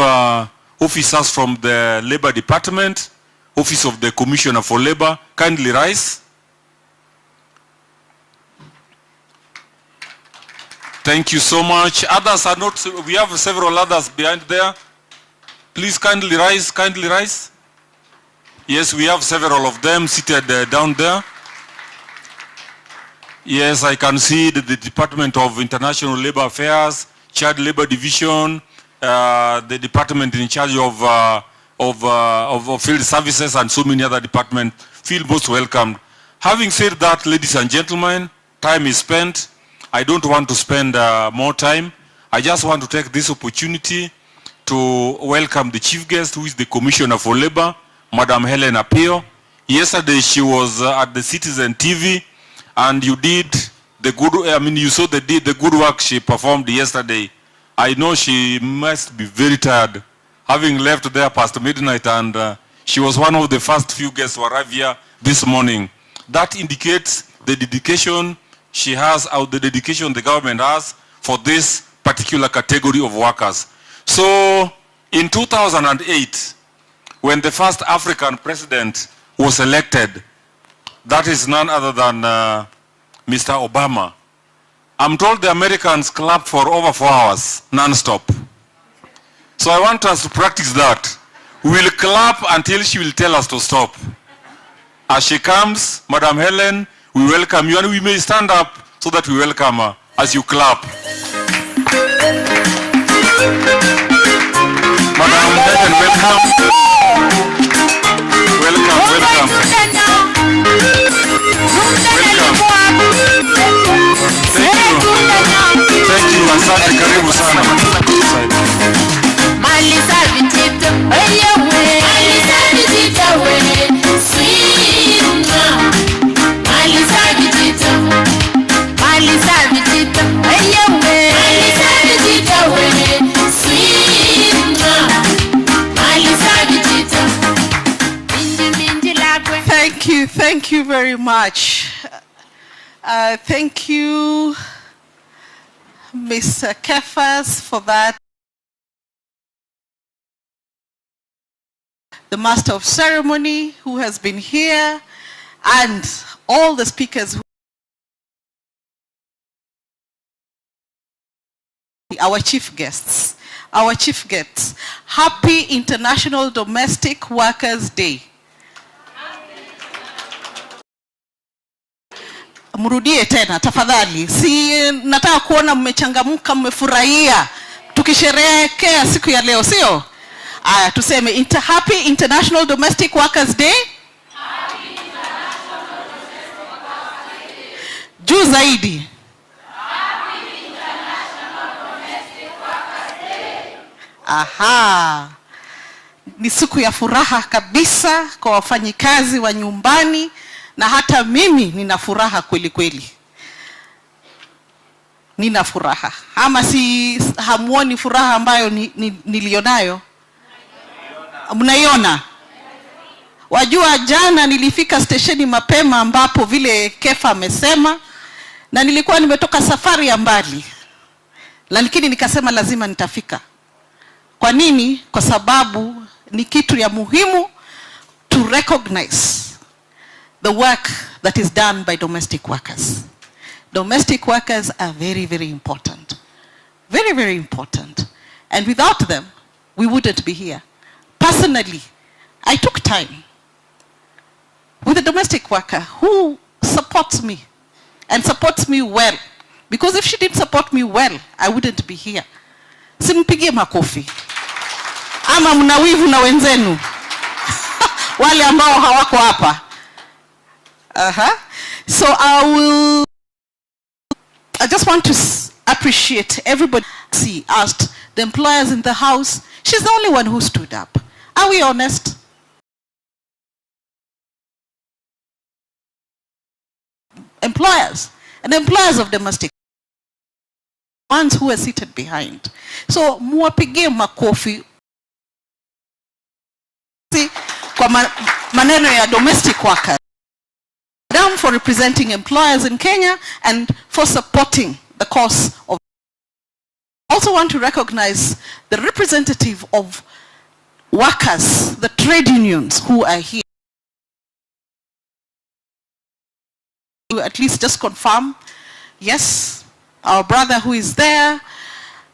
Speaker 10: officers from the Labor Department, Office of the Commissioner for Labor. Kindly rise. Thank you so much. Others are not, we have several others behind there. Please kindly rise, kindly rise. Yes, we have several of them seated down there. Yes, I can see the Department of International Labor Affairs, Child Labor Division, the department in charge of field services, and so many other departments. Feel most welcomed. Having said that, ladies and gentlemen, time is spent. I don't want to spend more time. I just want to take this opportunity to welcome the chief guest, who is the Commissioner for Labor, Madam Helen Apio. Yesterday she was at the Citizen TV, and you did the good, you saw the good work she performed yesterday. I know she must be very tired, having left there past midnight, and she was one of the first few guests to arrive here this morning. That indicates the dedication she has, or the dedication the government has for this particular category of workers. So in 2008, when the first African president was elected, that is none other than Mr. Obama, I'm told the Americans clapped for over 4 hours, non-stop. So I want us to practice that. We will clap until she will tell us to stop. As she comes, Madam Helen, we welcome you, and we may stand up so that we welcome her as you clap. Madam Helen, welcome. Welcome, welcome. Thank you, asante, karibu sana.
Speaker 22: Malisa vitito, wewe. Malisa vitito, wewe. Sina. Malisa vitito. Malisa vitito, wewe. Malisa vitito, wewe. Sina.
Speaker 2: Thank you very much. Thank you, Mr. Kefas, for that. The Master of Ceremony who has been here, and all the speakers, our chief guests. Happy International Domestic Workers Day. Mrudie tena tafadhali. Si nataka kuona mmechangamka, mmefurahia tukisherehekea siku ya leo, sio? Aya, tuseme Happy International Domestic Workers Day. Happy International Domestic Workers Day. Juu zaidi. Happy International Domestic Workers Day. Aha. Ni siku ya furaha kabisa kwa wafanyikazi wa nyumbani, na hata mimi nina furaha kweli kweli. Nina furaha. Ama si hamuoni furaha ambayo nilionayo? Mnaiona? Wajua jana nilifika stesheni mapema ambapo vile Kefa amesema, na nilikuwa nimetoka safari ya mbali. Lakini nikasema lazima nitafika. Kwa nini? Kwa sababu ni kitu ya muhimu to recognize the work that is done by domestic workers. Domestic workers are very, very important. Very, very important. And without them, we wouldn't be here. Personally, I took time with a domestic worker who supports me and supports me well. Because if she didn't support me well, I wouldn't be here. Simpigie makofi. Ama mnawivu na wenzenu. Wale ambao hawako hapa. So I just want to appreciate everybody. Asked the employers in the house. She's the only one who stood up. Are we honest? Employers and employers of domestic, ones who are seated behind. So muwapigie makofi kwa maneno ya domestic workers. Madam, for representing employers in Kenya and for supporting the cause of. I also want to recognize the representative of workers, the trade unions who are here. To at least just confirm, yes, our brother who is there,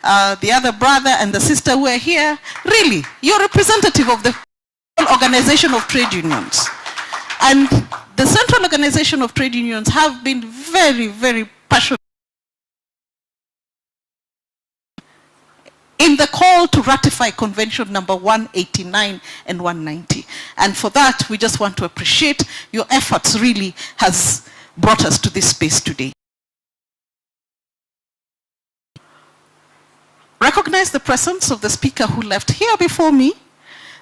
Speaker 2: the other brother and the sister who are here, really, you're representative of the Organization of Trade Unions. And the Central Organization of Trade Unions have been very, very passionate in the call to ratify Convention number 189 and 190. And for that, we just want to appreciate your efforts really has brought us to this space today. Recognize the presence of the speaker who left here before me,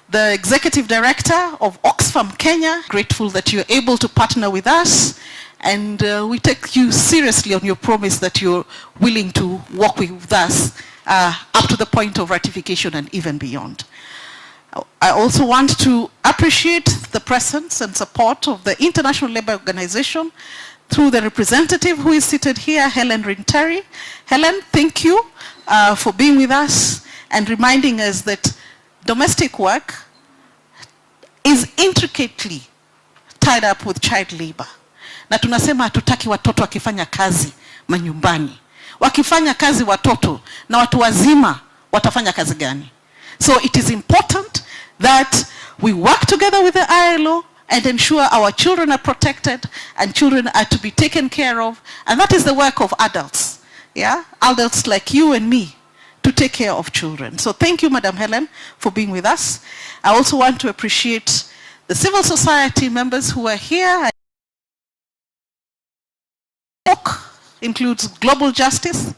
Speaker 2: the Executive Director of Oxfam Kenya. Grateful that you're able to partner with us, and we take you seriously on your promise that you're willing to work with us up to the point of ratification and even beyond. I also want to appreciate the presence and support of the International Labour Organization through the representative who is seated here, Helen Rinteri. Helen, thank you for being with us and reminding us that domestic work is intricately tied up with child labor. Na tunasema hatutaki watoto wakifanya kazi manyumbani. Wakifanya kazi watoto na watu wazima watafanya kazi gani? So it is important that we work together with the ILO and ensure our children are protected and children are to be taken care of. And that is the work of adults. Yeah, adults like you and me to take care of children. So thank you, Madam Helen, for being with us. I also want to appreciate the civil society members who are here. Includes Global Justice,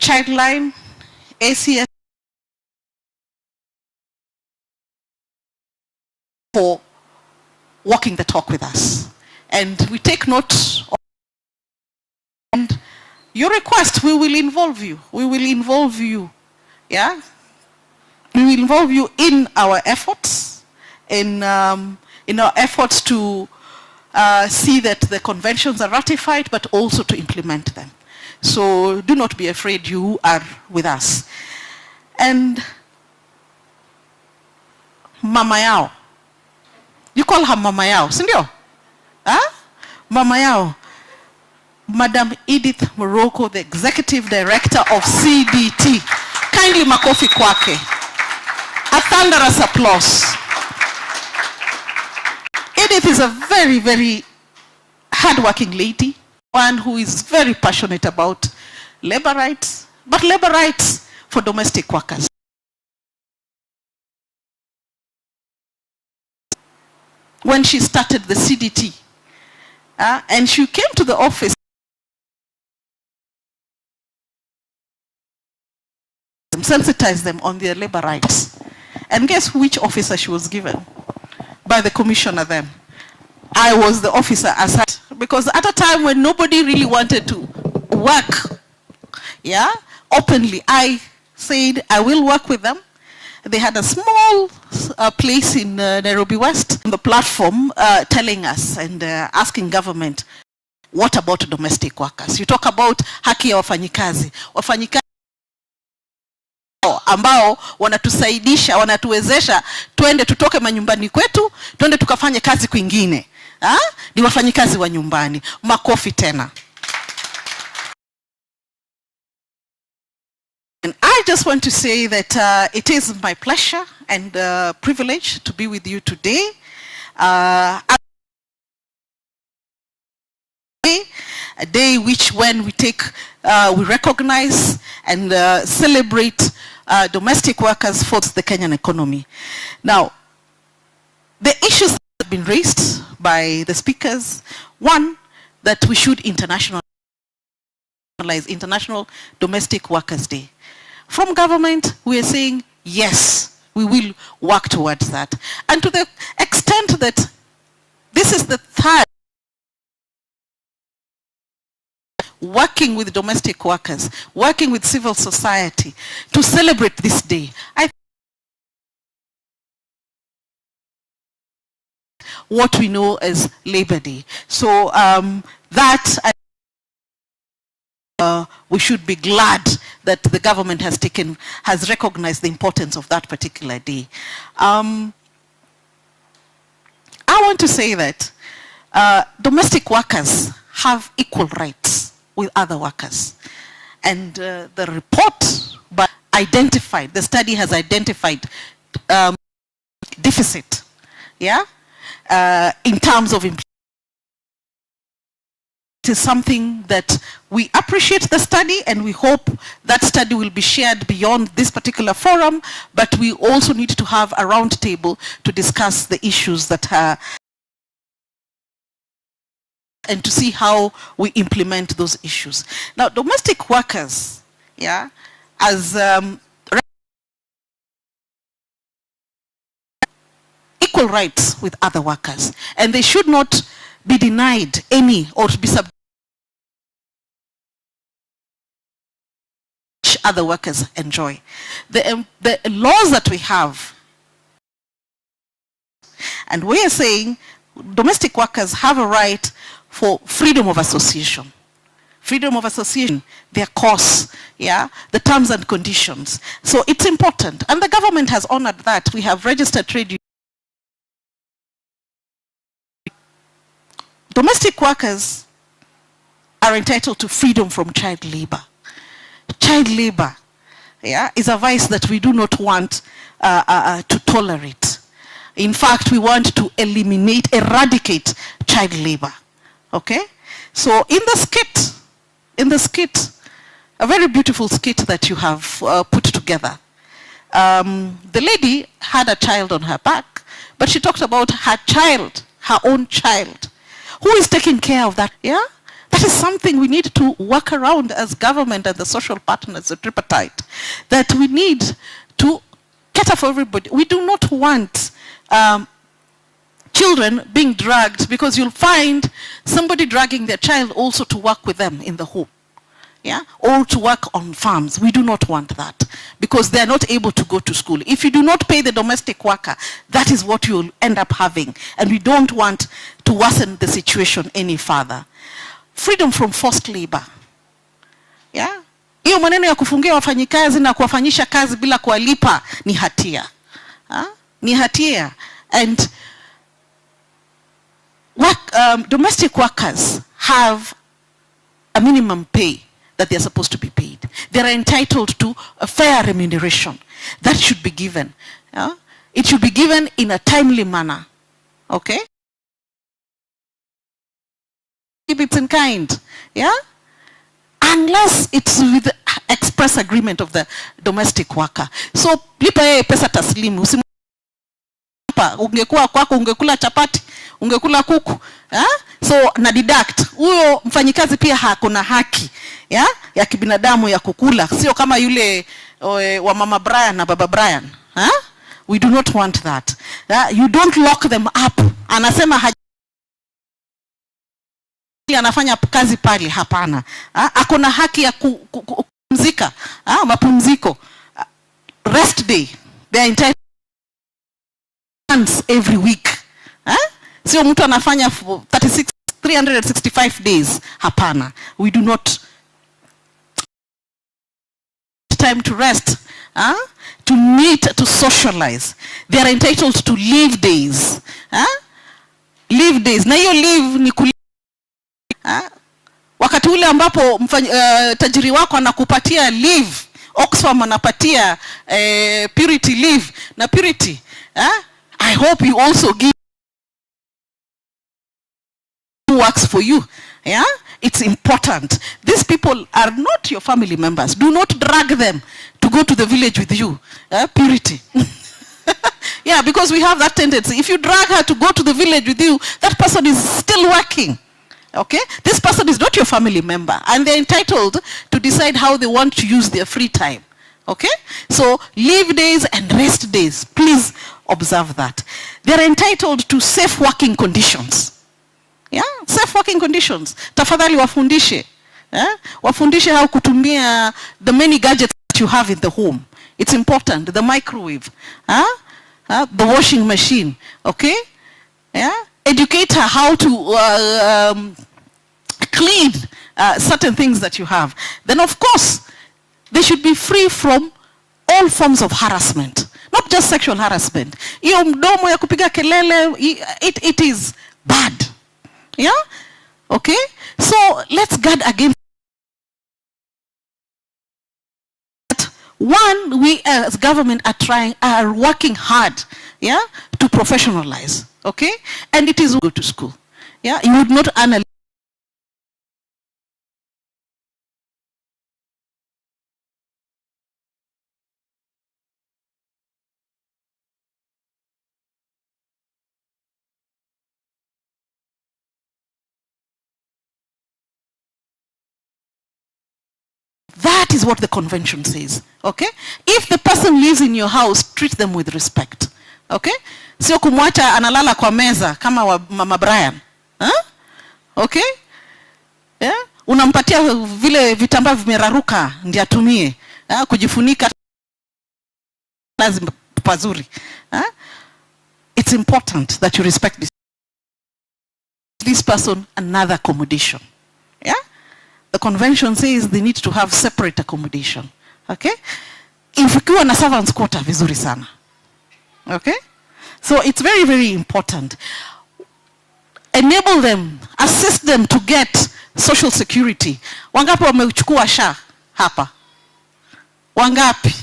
Speaker 2: Childline, ACS, for walking the talk with us. And we take note of and your request. We will involve you. We will involve you. Yeah? We will involve you in our efforts, in
Speaker 12: in our efforts to see that the conventions are ratified, but also to implement them. So do not be afraid, you are with us. And Mama Yao, you call her Mama Yao, sindio? Huh? Mama Yao, Madam Edith Morocco, the Executive Director of CDT. Kindly makofi kwake. A thunderous applause. Edith is a very, very hardworking lady, one who is very passionate about labor rights, but labor rights for domestic workers. When she started the CDT, and she came to the office, sensitize them on their labor rights. And guess which officer she was given? By the commissioner then. I was the officer assigned, because at a time when nobody really wanted to work, openly, I said I will work with them. They had a small place in Nairobi West on the platform telling us and asking government, what about domestic workers? You talk about haki ya wafanyikazi. Wafanyikazi ambao wanatusaidisha, wanatuwezesha tuende tutoke manyumbani kwetu, tuende tukafanye kazi kwingine. Ni wafanyikazi wa nyumbani. Makofi tena. And I just want to say that it is my pleasure and privilege to be with you today. A day which when we take, we recognize and celebrate domestic workers for the Kenyan economy. Now, the issues that have been raised by the speakers, one, that we should internationalize International Domestic Workers Day. From government, we are saying, yes, we will work towards that. And to the extent that this is the third working with domestic workers, working with civil society to celebrate this day. What we know as Labor Day. So we should be glad that the government has recognized the importance of that particular day. I want to say that domestic workers have equal rights with other workers. And the report identified, the study has identified deficit, in terms of implementation. It is something that we appreciate the study, and we hope that study will be shared beyond this particular forum, but we also need to have a round table to discuss the issues that and to see how we implement those issues. Now, domestic workers, as equal rights with other workers, and they should not be denied any or to be subject to other workers enjoy. The laws that we have, and we are saying domestic workers have a right for freedom of association. Freedom of association, their costs, the terms and conditions. So it's important. And the government has honored that. We have registered trade unions. Domestic workers are entitled to freedom from child labor. Child labor, is a vice that we do not want to tolerate. In fact, we want to eradicate child labor. Okay? So in the skit, a very beautiful skit that you have put together, the lady had a child on her back, but she talked about her child, her own child. Who is taking care of that? That is something we need to work around as government and the social partners, the tripartite, that we need to cater for everybody. We do not want children being dragged, because you'll find somebody dragging their child also to work with them in the home. yeah, or to work on farms. We do not want that because they are not able to go to school. If you do not pay the domestic worker, that is what you'll end up having, and we don't want to worsen the situation any further. Freedom from forced labor. Yeah? Hiyo maneno ya kufungia wafanyikazi na kuwafanyisha kazi bila kuwalipa ni hatia. Ni hatia. And domestic workers have a minimum pay that they are supposed to be paid. They are entitled to a fair remuneration that should be given. It should be given in a timely manner. Okay? If it's in kind, yeah? Unless it's with the express agreement of the domestic worker. So, lipa yeye pesa taslimu. Ungekuwa kwako, ungekula chapati, ungekula kuku. So, na deduct. Huyo mfanyikazi pia hakuna haki ya kibinadamu ya kukula. Sio kama yule wa Mama Brian na Baba Brian. We do not want that. You don't lock them up. Anasema anafanya kazi pale, hapana. Akona haki ya kupumzika, mapumziko. Rest day. They are entitled once every week. Sio mtu anafanya 365 days, hapana. We do not time to rest, to meet, to socialize. They are entitled to leave days. Leave days. Na hiyo leave ni wakati ule ambapo tajiri wako anakupatia leave, Oxfam anapatia Purity leave, na Purity, I hope you also give who works for you. Yeah, it's important. These people are not your family members. Do not drag them to go to the village with you. Purity. Yeah, because we have that tendency. If you drag her to go to the village with you, that person is still working. Okay? This person is not your family member, and they're entitled to decide how they want to use their free time. Okay? So, leave days and rest days. Please observe that. They're entitled to safe working conditions. Yeah? Safe working conditions. Tafadhali wafundishe. Wafundishe how kutumia the many gadgets that you have in the home. It's important. The microwave. The washing machine. Okay? Yeah? Educate her how to clean certain things that you have. Then of course, they should be free from all forms of harassment. Not just sexual harassment. Iyo mdomo ya kupiga kelele, it is bad. Yeah? Okay? So let's guard against that. One, we as government are working hard, yeah, to professionalize. Okay? And it is go to school. Yeah? You would not analyze That is what the convention says. Okay? If the person lives in your house, treat them with respect. Okay? Sio kumwacha analala kwa meza kama wa Mama Brian. Okay? Yeah? Unampatia vile vitambaa vimeraruka ndiye atumie. Kujifunika lazima pazuri. It's important that you respect this person another accommodation. Yeah? The convention says they need to have separate accommodation. Okay? If ukiwa na servants quarter, vizuri sana. Okay? So it's very, very important. Enable them, assist them to get social security. Wangapi wamechukua SHA hapa? Wangapi?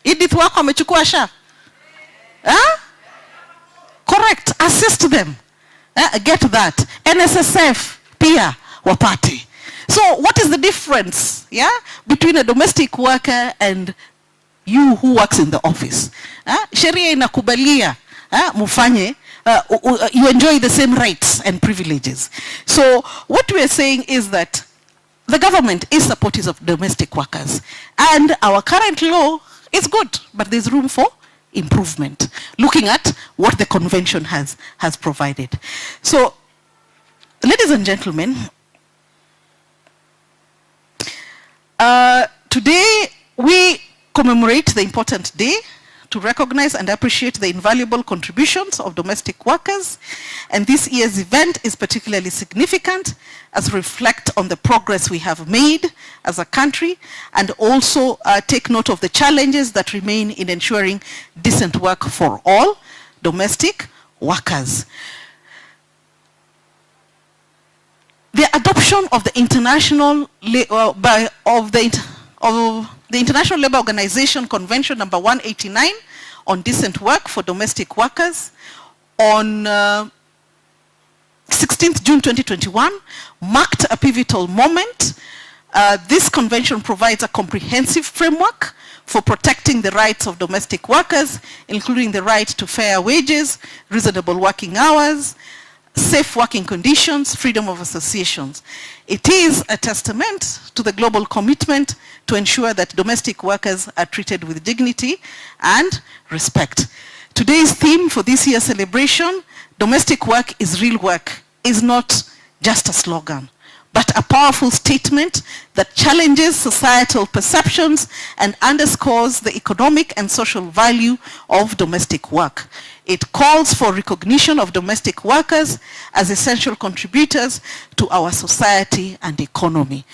Speaker 12: Edith wako wamechukua SHA? Correct. Assist them. Get that. NSSF pia wapate. So what is the difference, yeah, between a domestic worker and you who works in the office? Sheria inakubalia mufanye you enjoy the same rights and privileges. So what we are saying is that the government is supportive of domestic workers, and our current law is good, but there's room for improvement, looking at what the convention has provided. So, ladies and gentlemen, Today, we commemorate the important day to recognize and appreciate the invaluable contributions of domestic workers. And this year's event is particularly significant as reflect on the progress we have made as a country, and also take note of the challenges that remain in ensuring decent work for all domestic workers. The adoption of the International Labour Organization Convention number 189 on decent work for domestic workers on 16th June 2021 marked a pivotal moment. This convention provides a comprehensive framework for protecting the rights of domestic workers, including the right to fair wages, reasonable working hours, safe working conditions, freedom of associations. It is a testament to the global commitment to ensure that domestic workers are treated with dignity and respect. Today's theme for this year's celebration, domestic work is real work, is not just a slogan, but a powerful statement that challenges societal perceptions and underscores the economic and social value of domestic work. It calls for recognition of domestic workers as essential contributors to our society and economy.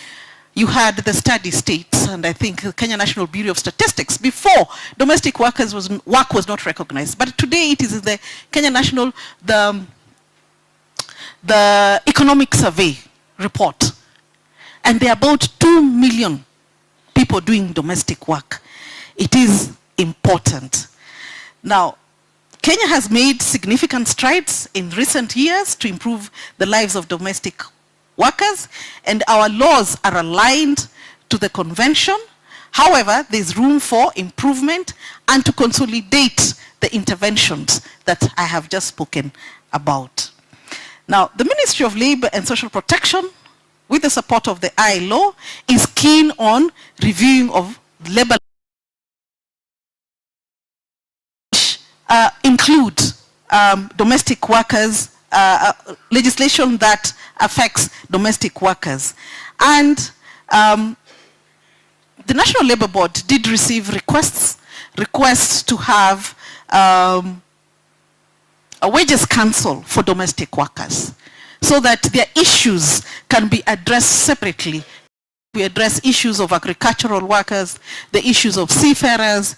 Speaker 12: You had the study states, and I think the Kenya National Bureau of Statistics, before domestic workers work was not recognized, but today it is in the Kenya National, the economic survey report, and there are about 2 million people doing domestic work. It is important. Now, Kenya has made significant strides in recent years to improve the lives of domestic workers, and our laws are aligned to the convention. However, there's room for improvement and to consolidate the interventions that I have just spoken about. Now, the Ministry of Labor and Social Protection, with the support of the ILO, is keen on reviewing of labor include domestic workers, legislation that affects domestic workers. And the National Labour Board did receive requests to have a wages council for domestic workers, so that their issues can be addressed separately. We address issues of agricultural workers, the issues of seafarers,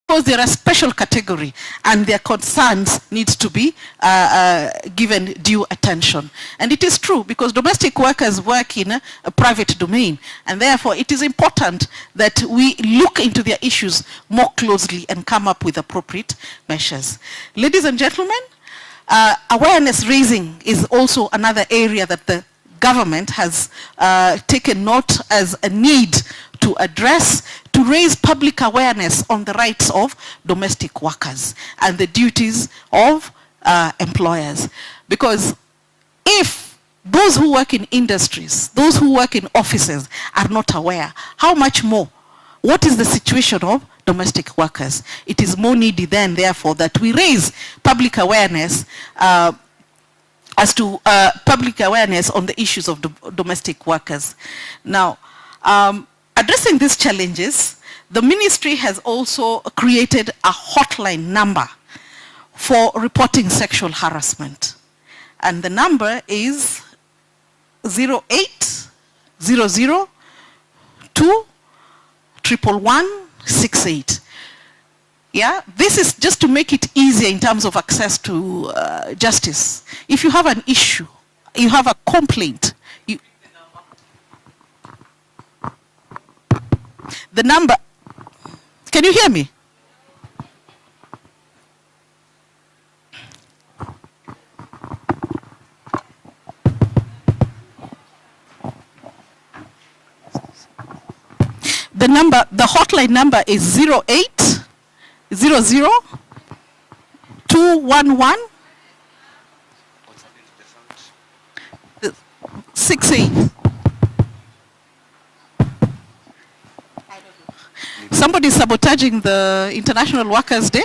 Speaker 12: because they're a special category and their concerns need to be given due attention. And it is true, because domestic workers work in a private domain, and therefore it is important that we look into their issues more closely and come up with appropriate measures. Ladies and gentlemen, awareness raising is also another area that the government has taken note as a need to address, to raise public awareness on the rights of domestic workers and the duties of employers. Because if those who work in industries, those who work in offices are not aware, how much more? What is the situation of domestic workers? It is more needy then, therefore, that we raise public awareness as to public awareness on the issues of domestic workers. Now, addressing these challenges, the ministry has also created a hotline number for reporting sexual harassment. And the number is 0800 2111168. Yeah, this is just to make it easier in terms of access to justice. If you have an issue, you have a complaint, the number, can you hear me? The hotline number is 0800 21168. Somebody is sabotaging the International Workers' Day.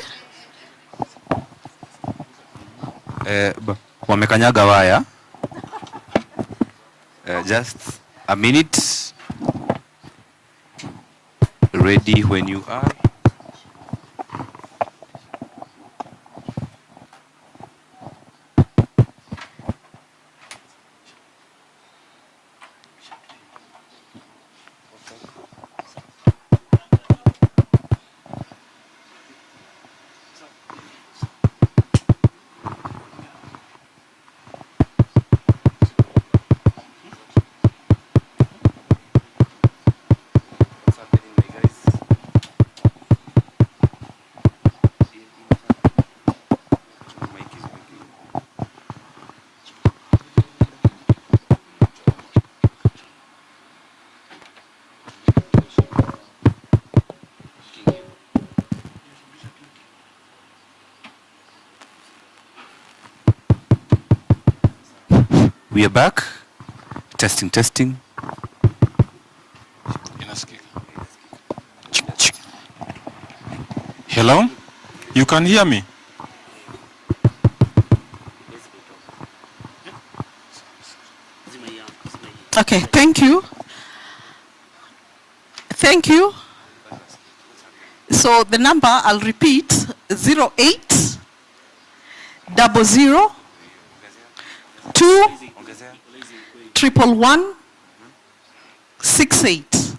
Speaker 8: Wamekanyaga waya. Just a minute. Ready when you are. We are back. Testing, testing.
Speaker 10: Hello? You can hear me?
Speaker 12: Okay, thank you. Thank you. So the number, I'll repeat, 08 00 2 111 68.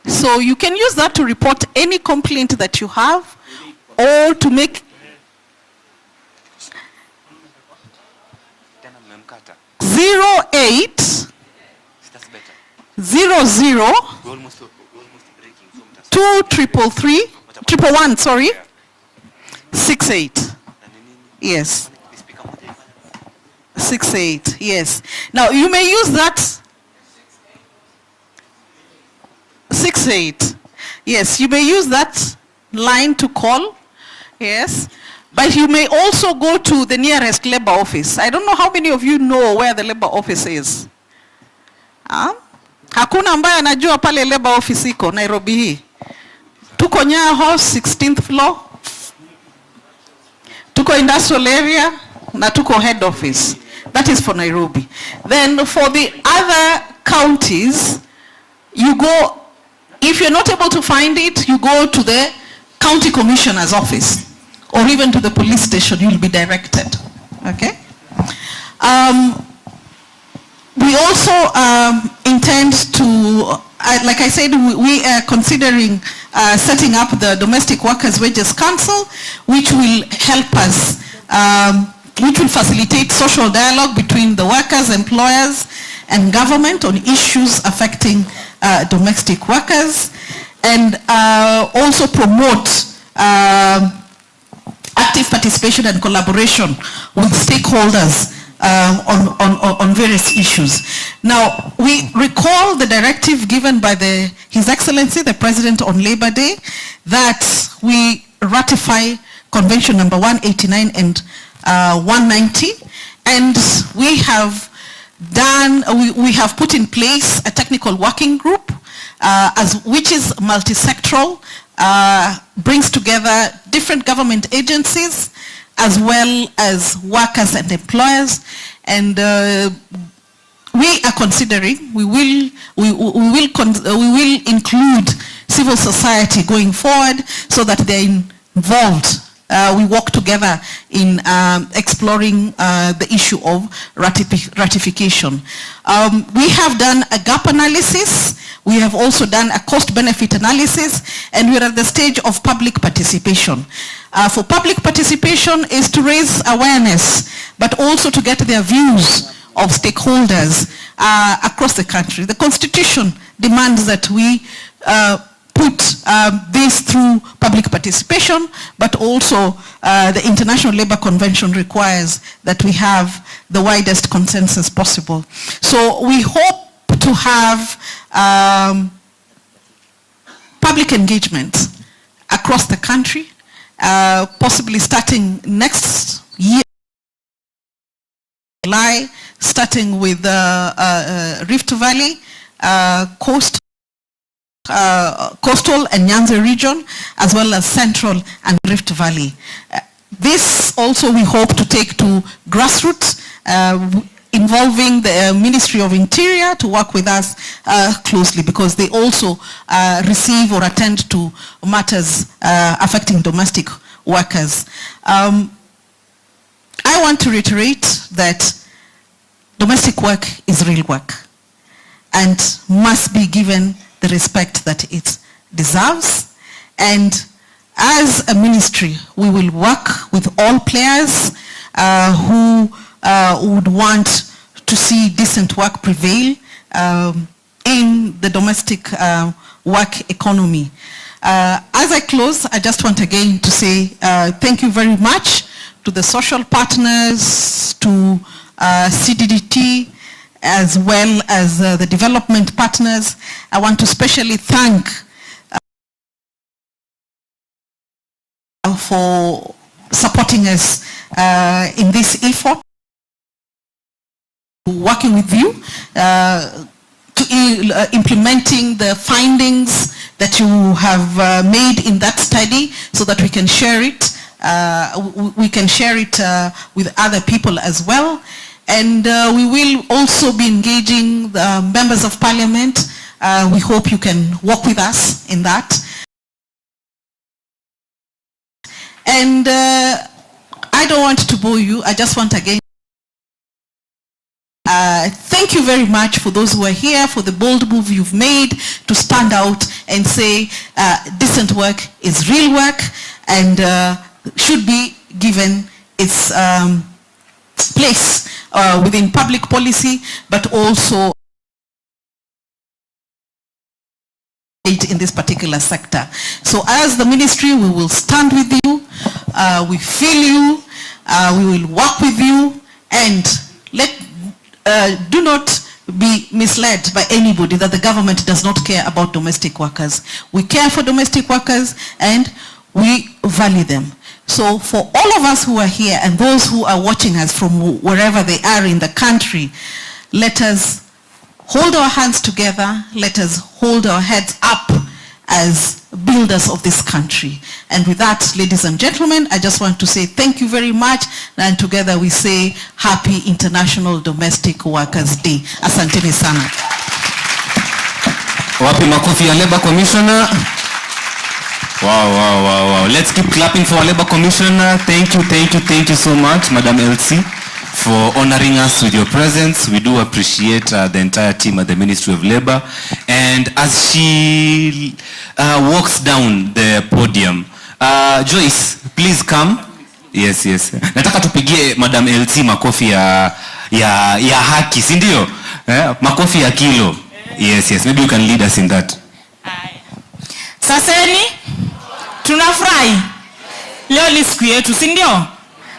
Speaker 12: So you can use that to report any complaint that you have or to make 08 00 2 111 sorry 68. Yes. 68, yes. Now you may use that 68. Yes, you may use that line to call. Yes. But you may also go to the nearest labor office. I don't know how many of you know where the labor office is. Hakuna ambaye anajua pale labor office iko Nairobi hii. Tuko Nyayo House 16th floor. Tuko industrial area na tuko head office. That is for Nairobi. Then for the other counties, you go, if you're not able to find it, you go to the county commissioner's office or even to the police station, you'll be directed. Okay? We also intend to, like I said, we are considering setting up the Domestic Workers Wages Council, which will help us, which will facilitate social dialogue between the workers, employers, and government on issues affecting domestic workers, and also promote active participation and collaboration with stakeholders on various issues. Now, we recall the directive given by His Excellency, the President, on Labor Day, that we ratify Convention number 189 and 190, and we have done, we have put in place a technical working group, which is multi-sectoral, brings together different government agencies as well as workers and employers, and we are considering, we will include civil society going forward so that they're involved. We work together in exploring the issue of ratification. We have done a gap analysis. We have also done a cost-benefit analysis, and we're at the stage of public participation. For public participation is to raise awareness, but also to get their views of stakeholders across the country. The Constitution demands that we put this through public participation, but also the International Labour Convention requires that we have the widest consensus possible. So we hope to have public engagement across the country, possibly starting next year, July, starting with Rift Valley, coastal and Nyanza region, as well as Central and Rift Valley. This also we hope to take to grassroots, involving the Ministry of Interior to work with us closely, because they also receive or attend to matters affecting domestic workers. I want to reiterate that domestic work is real work and must be given the respect that it deserves. And as a ministry, we will work with all players who would want to see decent work prevail in the domestic work economy. As I close, I just want again to say thank you very much to the social partners, to CDTD, as well as the development partners. I want to especially thank for supporting us in this effort, working with you to implementing the findings that you have made in that study, so that we can share it. We can share it with other people as well. And we will also be engaging the members of parliament. We hope you can work with us in that. And I don't want to bore you. I just want again thank you very much for those who are here, for the bold move you've made to stand out and say decent work is real work and should be given its place within public policy, but also in this particular sector. So as the ministry, we will stand with you, we feel you, we will work with you, and do not be misled by anybody that the government does not care about domestic workers. We care for domestic workers and we value them. So for all of us who are here and those who are watching us from wherever they are in the country, let us hold our hands together, let us hold our heads up as builders of this country. And with that, ladies and gentlemen, I just want to say thank you very much, and together we say Happy International Domestic Workers Day. Asanteni sana.
Speaker 7: Wapi makofi ya Labor Commissioner? Wow. Let's keep clapping for our Labor Commissioner. Thank you so much, Madam LC, for honoring us with your presence. We do appreciate the entire team at the Ministry of Labor. And as she walks down the podium, Joyce, please come. Yes. Nataka tupigie Madam LC makofi ya haki, si ndio? Makofi ya kilo. Yes. Maybe you can lead us in that.
Speaker 13: Saseni, tunafurahi. Leo ni siku yetu, si ndio?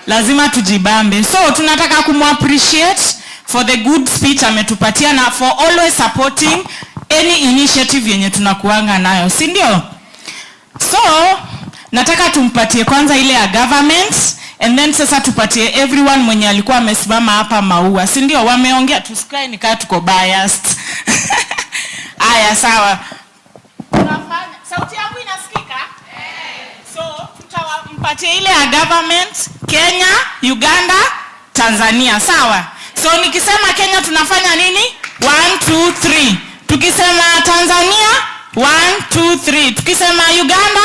Speaker 13: Lazima tujibambe. So tunataka kumu-appreciate for the good speech ametupatia na for always supporting any initiative yenye tunakuanga nayo, si ndio? So nataka tumpatie kwanza ile ya government, and then sasa tupatie everyone mwenye alikuwa amesimama hapa maua, si ndio? Wameongea, tusikae nikaa tuko biased. Aya, sawa. Tunafanya sauti yangu inasikika? So tutampatia ile ya government, Kenya, Uganda, Tanzania, sawa? So nikisema Kenya tunafanya nini? 1 2 3. Tukisema Tanzania 1 2 3. Tukisema Uganda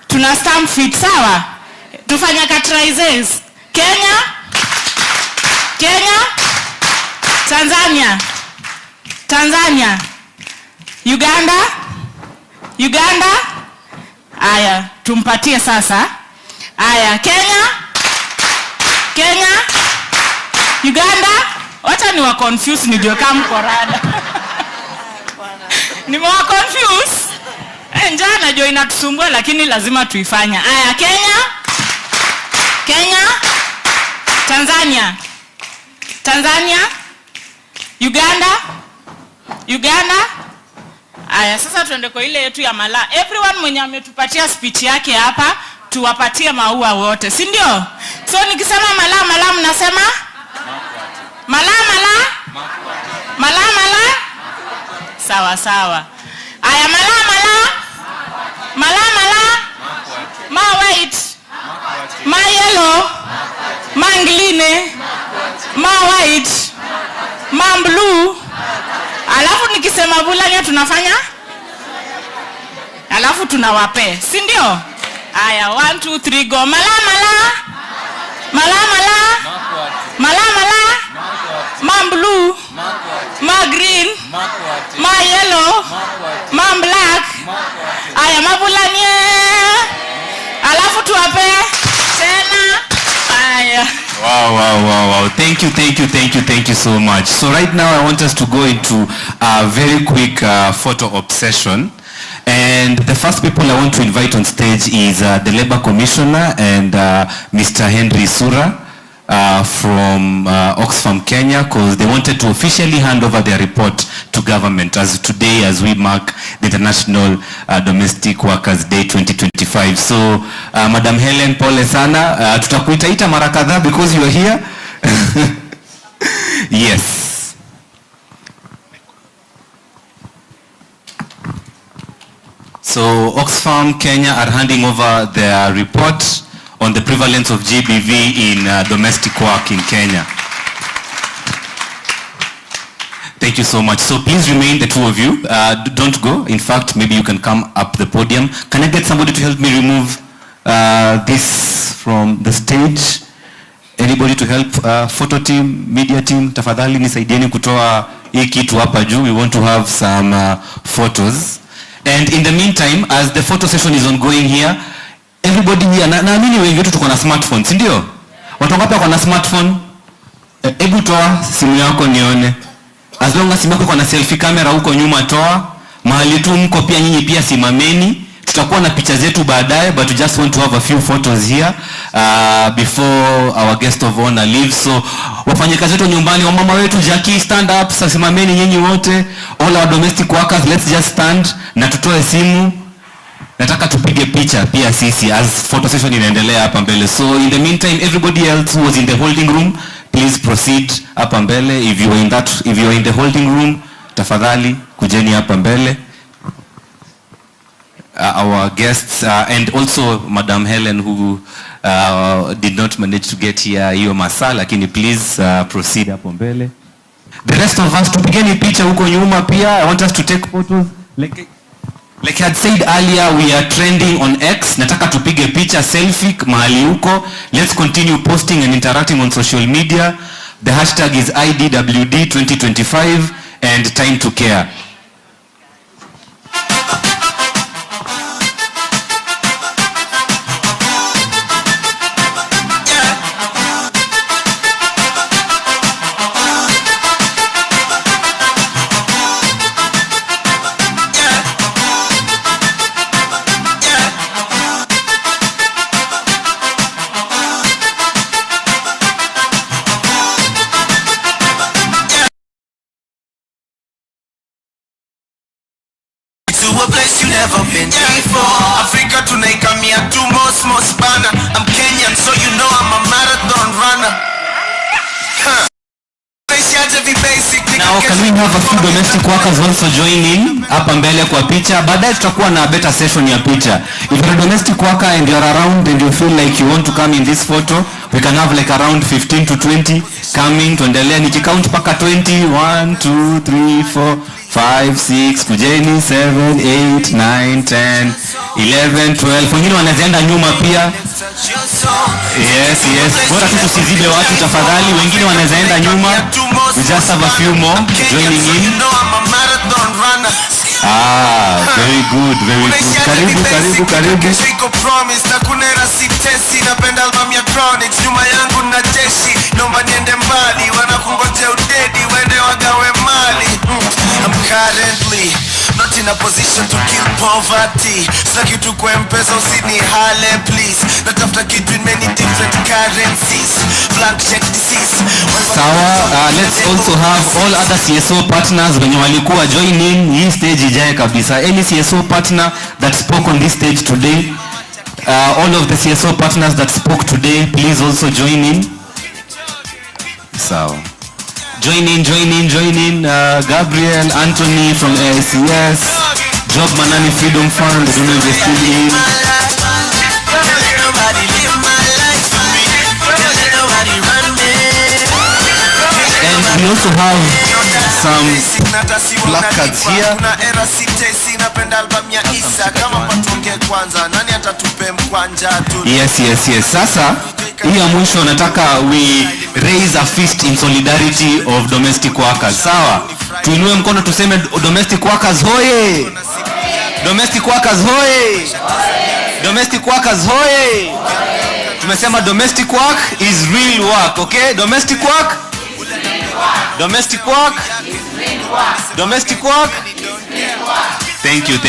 Speaker 13: tuna stamp fit, sawa? Tufanya katrizes. Kenya, Tanzania, Uganda. Aya, tumpatie sasa. Aya, Kenya, Uganda. Wacha ni wa confuse nijue kama korada. Nimewa confuse. Njaa najua inatusumbua lakini lazima tuifanya. Aya, Kenya, Tanzania, Uganda. Aya, sasa tuende kwa ile yetu ya Mala. Everyone mwenye ametupatia speech yake hapa, tuwapatie maua wote, si ndio? So nikisema Mala mnasema? Mala. Sawa. Aya, Mala. Ma white. Ma yellow. Ma ngline. Ma msema Bulania tunafanya? Alafu tunawape, si ndio? Aya, 1 2 3 go. Mala mala. Mala mala. Mala mala. Ma blue. Ma green. Ma yellow. Ma black. Aya, mabulanie. Alafu tuwape tena. Aya.
Speaker 8: Wow. Thank you so much. So right now I want us to go into a very quick photo obsession. And the first people I want to invite on stage is the Labor Commissioner and Mr. Henry Sura from Oxfam, Kenya, because they wanted to officially hand over their report to government as today as we mark the International Domestic Workers Day 2025. So, Madam Helen, pole sana. Tutakuita mara kadhaa because you are here. Yes. So Oxfam Kenya are handing over their report on the prevalence of GBV in domestic work in Kenya. Thank you so much. So please remain, the two of you. Don't go. In fact, maybe you can come up the podium. Can I get somebody to help me remove this from the stage? Anybody to help? Photo team, media team, tafadhali nisaidieni kutoa hii kitu hapa juu. We want to have some photos. And in the meantime, as the photo session is ongoing here, everybody here, naamini wengi wetu tuko na smartphone, si ndio? Watu wangapi wako na smartphone? Hebu toa simu yako nione. As long as simu yako iko na selfie camera huko nyuma, toa. Mahali tu mko pia nyinyi pia simameni. Tutakuwa na picha zetu baadaye, but we just want to have a few photos here before our guest of honor leaves. So wafanyakazi wetu nyumbani, wamama wetu Jackie, stand up, simameni nyinyi wote. All our domestic workers, let's just stand na tutoe simu. Nataka tupige picha pia sisi as photo session inaendelea hapa mbele. So in the meantime, everybody else who was in the holding room, please proceed hapa mbele. If you are in the holding room, tafadhali kujeni hapa mbele. Our guests and also Madam Helen who did not manage to get here hiyo masaa, lakini please proceed hapo mbele. The rest of us tupigeni picha huko nyuma pia. I want us to take photos. Like I had said earlier, we are trending on X. Nataka tupige picha selfie mahali huko. Let's continue posting and interacting on social media. The hashtag is IDWD 2025 and time to care.
Speaker 3: To a place you never been before. Africa tunaikamia tu most bana. I'm Kenyan, so you know I'm a marathon runner.
Speaker 8: Now can we have a few domestic workers also join in hapa mbele kwa picha? Baadaye tutakuwa na better session ya picha. If you're a domestic worker and you're around and you feel like you want to come in this photo, we can have like around 15 to 20 coming. Tuendelea nikicount paka 20. 1 2 3 4 5 6 kujeni 7 8 9 10 11 12. Wengine wanaenda nyuma pia. Yes. Bora tu tusizibe watu tafadhali. Wengine wanaenda nyuma. We just have a few more joining in. Very good. Karibu.
Speaker 3: Napenda album ya Chronics, nyuma yangu na jeshi. Naomba niende mbali, wanakungojea udedi, wende wagawe mali. I'm currently not in a position to kill poverty. Sina kitu kwa M-Pesa, usinihale please. Natafuta kitu in many different currencies. Blank check disease.
Speaker 8: Sawa, let's also have all other CSO partners wenye walikuwa join in hii stage ijaye kabisa. Any CSO partner that spoke on this stage today, all of the CSO partners that spoke today, please also join in. Sawa. Join in. Gabriel, Anthony from ACS, Job Manani Freedom Fund, I don't know if they're still in. And we also have some placards here.
Speaker 3: Kuna era sitesi napenda album ya Isa kama patonge kwanza nani atatupe mkwanja tu.
Speaker 8: Yes. Sasa hii ya mwisho nataka we raise a fist in solidarity of domestic workers. Sawa? Tuinue mkono tuseme domestic workers hoye. Domestic workers hoye. Domestic workers hoye. Tumesema domestic work is real work, okay? Domestic work? Domestic work? Domestic work? Thank you.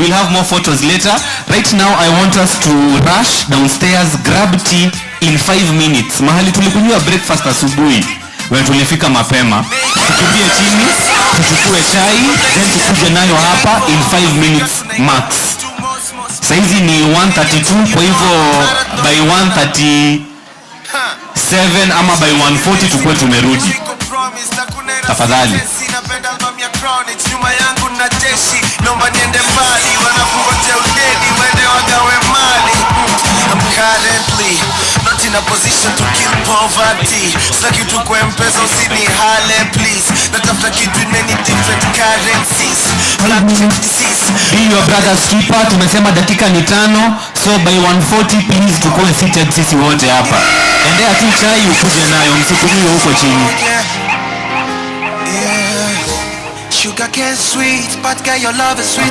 Speaker 8: We'll have more photos later. Right now I want us to rush downstairs, grab tea in 5 minutes. Mahali tulikunywa breakfast asubuhi, when tulifika mapema. Tukibie chini, tuchukue chai, then tukuje nayo hapa in 5 minutes max. Saizi ni 1:32, kwa hivyo by 1:37 ama by 1:40 tukue tumerudi. Tafadhali. Nyuma yangu na jeshi, naomba niende mbali, wanakungoja udedi, wende wagawe mali. I'm currently not in a position to kill poverty. Saki tu kwa mpesa usini hale please. Natafuta kitu in many different currencies. Be your brother's keeper. Tumesema dakika ni 5, so by 1:40 please tukue seated sisi wote hapa. Endea tu chai ukuje nayo, msikunywe huko chini.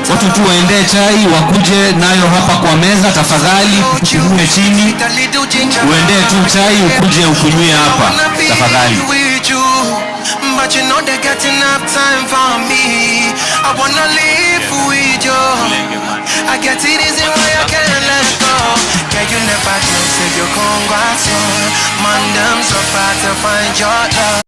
Speaker 8: Watu tu waendee chai wakuje nayo hapa kwa meza tafadhali, usinywe chini. Uendee tu chai ukuje ukunywe hapa tafadhali. But you know they got enough time for me. I wanna live with you. I get it easy why I can't let go. Can you never just say you congrats on? Man, them so far to find your love.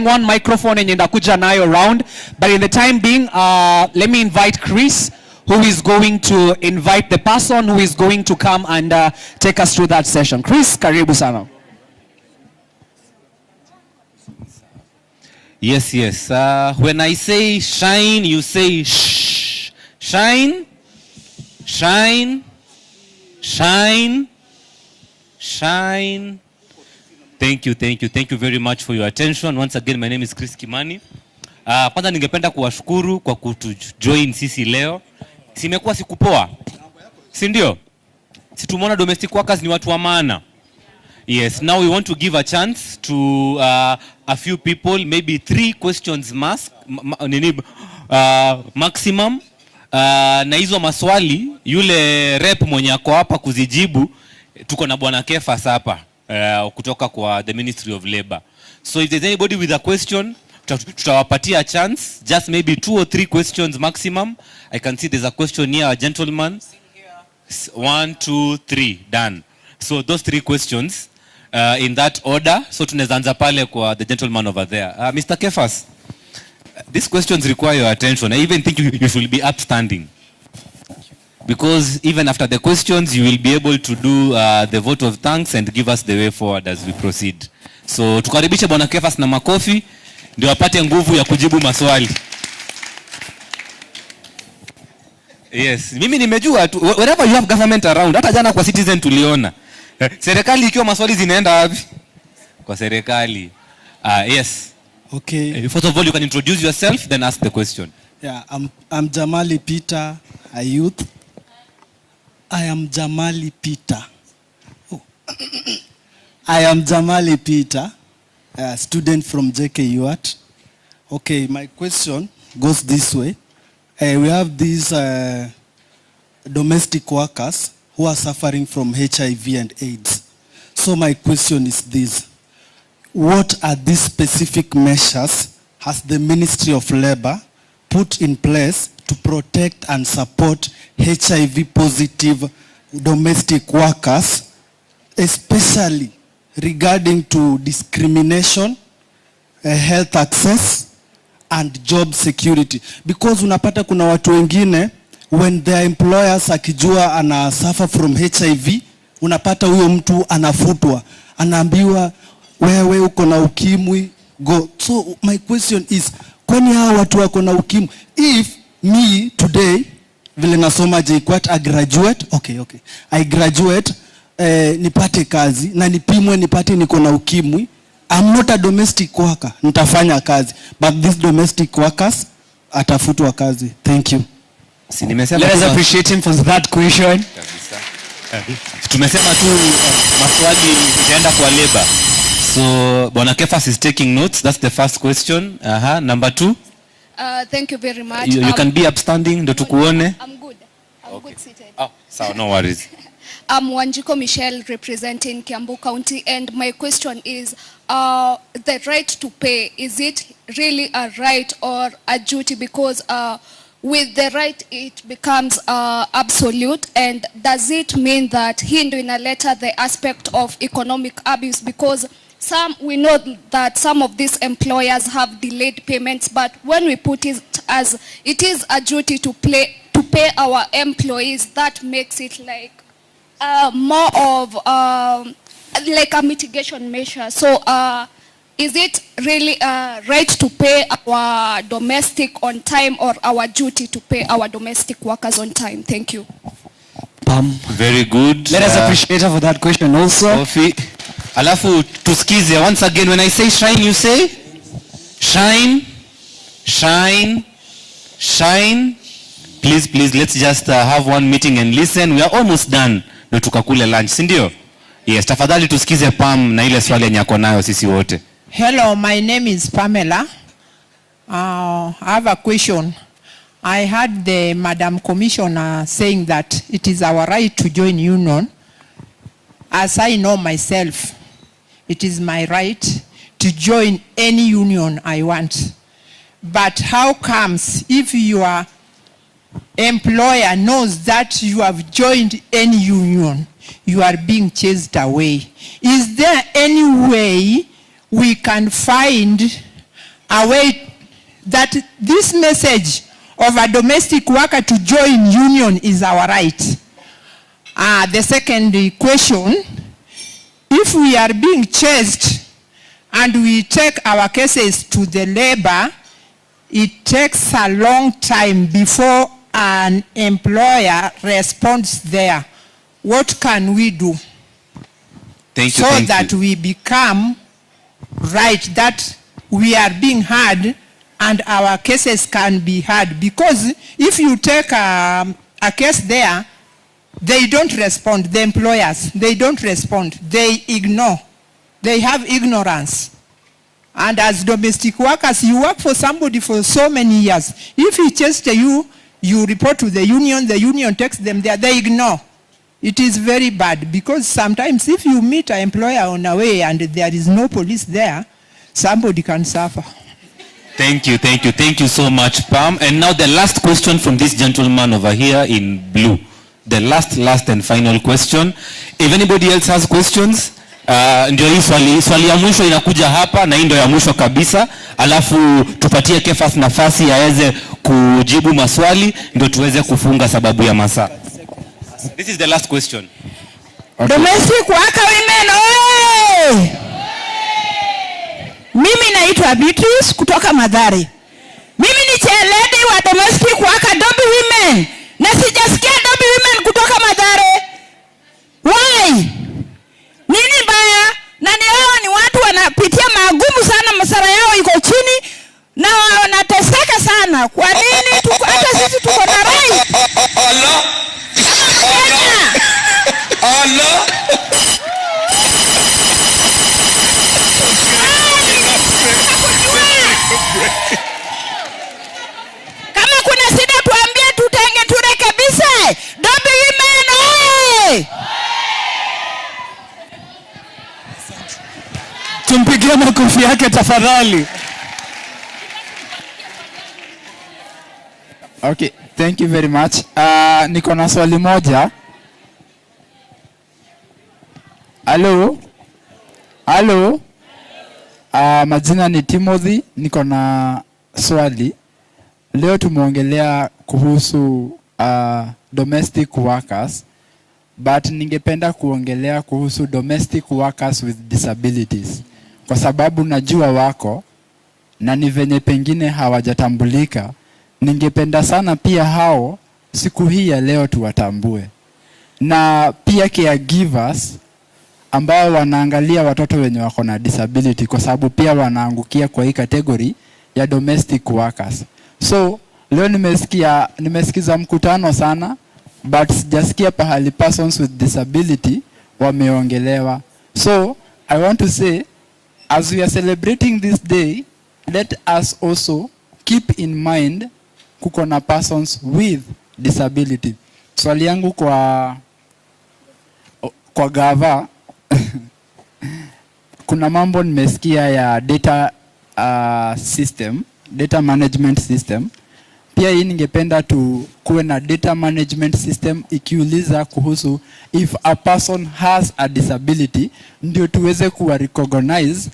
Speaker 7: One microphone and ndakuja nayo round, but in the time being let me invite Chris, who is going to invite the person who is going to come and take us through that session. Chris, karibu sana.
Speaker 8: Yes. When I say shine, you say shh. Shine. Thank you very much for your attention. Once again, my name is Chris Kimani. Kwanza ningependa kuwashukuru kwa kutujoin sisi leo. Simekuwa siku poa, si ndio? Si tumeona domestic workers ni watu wa maana. Yes, now we want to give a chance to a few people, maybe 3 questions maximum. Na hizo maswali yule rep mwenye ako hapa kuzijibu, tuko na bwana Kefas hapa kutoka kwa the Ministry of Labor. So if there's anybody with a question, tutawapatia a chance, just maybe 2 or 3 questions maximum. I can see there's a question here, a gentleman. 1, 2, 3, done. So those 3 questions in that order. So tunaweza anza pale kwa the gentleman over there. Mr. Kefas, these questions require your attention. I even think you should be upstanding, because even after the questions you will be able to do the vote of thanks and give us the way forward as we proceed. So tukaribishe bwana Kefas na makofi ndio apate nguvu ya kujibu maswali. Yes, mimi nimejua tu wherever you have government around, hata jana kwa Citizen tuliona serikali ikiwa maswali zinaenda wapi? Kwa serikali. Yes.
Speaker 14: Okay.
Speaker 8: First of all, you can introduce yourself, then ask the question.
Speaker 14: Yeah, I'm Jamali Peter, a youth. I am Jamali Peter. Oh. I am Jamali Peter, a student from JKUAT. Okay, my question goes this way. We have these domestic workers who are suffering from HIV and AIDS. So my question is this. What are these specific measures has the Ministry of Labor put in place to protect and support HIV positive domestic workers, especially regarding to discrimination, health access and job security? Because unapata kuna watu wengine when their employers akijua ana suffer from HIV, unapata huyo mtu anafutwa, anaambiwa wewe uko na ukimwi, go. So my question is, kwani hawa watu wako na ukimwi? If me today vile nasoma JKUAT, I graduate, I graduate, nipate kazi na nipimwe nipate niko na ukimwi, I'm not a domestic worker, nitafanya kazi, but these domestic workers atafutwa kazi. Thank you.
Speaker 7: Let us appreciate him for that question.
Speaker 8: Tumesema tu maswali itaenda kwa labor. So Bwana Kefas is taking notes. That's the first question. Number 2.
Speaker 11: Thank you very much.
Speaker 8: You can be upstanding ndo tukuone.
Speaker 11: I'm good. I'm good seated.
Speaker 8: Oh, so no worries.
Speaker 11: I'm Wanjiko Michelle representing Kiambu County, and my question is the right to pay, is it really a right or a duty? Because with the right it becomes absolute, and does it mean that hii ndio inaleta the aspect of economic abuse? Because we know that some of these employers have delayed payments, but when we put it as it is a duty to pay our employees, that makes it like more of like a mitigation measure. So is it really right to pay our domestic on time, or our duty to pay our domestic workers on time? Thank you.
Speaker 8: Very good.
Speaker 7: Let us appreciate her for that question also.
Speaker 8: Sophie. Alafu tusikize once again, when I say shine, you say shine, shine, shine. Please, let's just have one meeting and listen. We are almost done. Ndio tukakule lunch, si ndio? Yes, tafadhali tusikize Pam na ile swali nyako nayo sisi wote.
Speaker 5: Hello, my name is Pamela. I have a question. I heard the Madam Commissioner saying that it is our right to join union. As I know myself, it is my right to join any union I want. But how comes if your employer knows that you have joined any union, you are being chased away? Is there any way we can find a way that this message of a domestic worker to join union is our right? The second question, if we are being chased and we take our cases to the labor, it takes a long time before an employer responds there. What can we do?
Speaker 8: Thank you.
Speaker 5: So that we become right, that we are being heard and our cases can be heard? Because if you take a case there, they don't respond. The employers, they don't respond. They ignore. They have ignorance. And as domestic workers, you work for somebody for so many years. If he chases you, you report to the union takes them there, they ignore. It is very bad, because sometimes if you meet an employer on a way and there is no police there, somebody can suffer.
Speaker 8: Thank you so much, Pam. And now the last question from this gentleman over here in blue. The last and final question. If anybody else has questions, ndio hii swali ya mwisho inakuja hapa, na hii ndio ya mwisho kabisa. Alafu tupatie Kefas nafasi aweze kujibu maswali ndio tuweze kufunga sababu ya masaa. This is the last question.
Speaker 22: Okay. Domestic worker women, oye! Mimi naitwa Beatrice kutoka Mathare. Mimi ni chairlady wa domestic worker Dobi women. Na sijasikia Dobi women kutoka Mathare. Why? Nini baya? Na ni hao ni watu wanapitia magumu sana, masara yao iko chini na wanateseka sana. Kwa nini hata sisi tuko na right? Allah. Allah. Kama kuna shida tuambie, turekebishe. Dobi women oye!
Speaker 7: Tumpigie makofi yake tafadhali.
Speaker 15: Okay, thank you very much. Niko na swali moja. Hello. Majina ni Timothy, niko na swali. Leo tumeongelea kuhusu domestic workers, but ningependa kuongelea kuhusu domestic workers with disabilities. Kwa sababu najua wako na ni venye pengine hawajatambulika. Ningependa sana pia hao siku hii ya leo tuwatambue. na pia caregivers ambao wanaangalia watoto wenye wako na disability, kwa sababu pia wanaangukia kwa hii category ya domestic workers. So leo nimesikiza mkutano sana, but sijasikia pahali persons with disability wameongelewa. So I want to say, as we are celebrating this day, let us also keep in mind kuko na persons with disability. Swali yangu kwa gava kuna mambo nimesikia ya data system, data management system. Pia hii ningependa kuwe na data management system ikiuliza kuhusu if a person has a disability, ndio tuweze kuwa recognize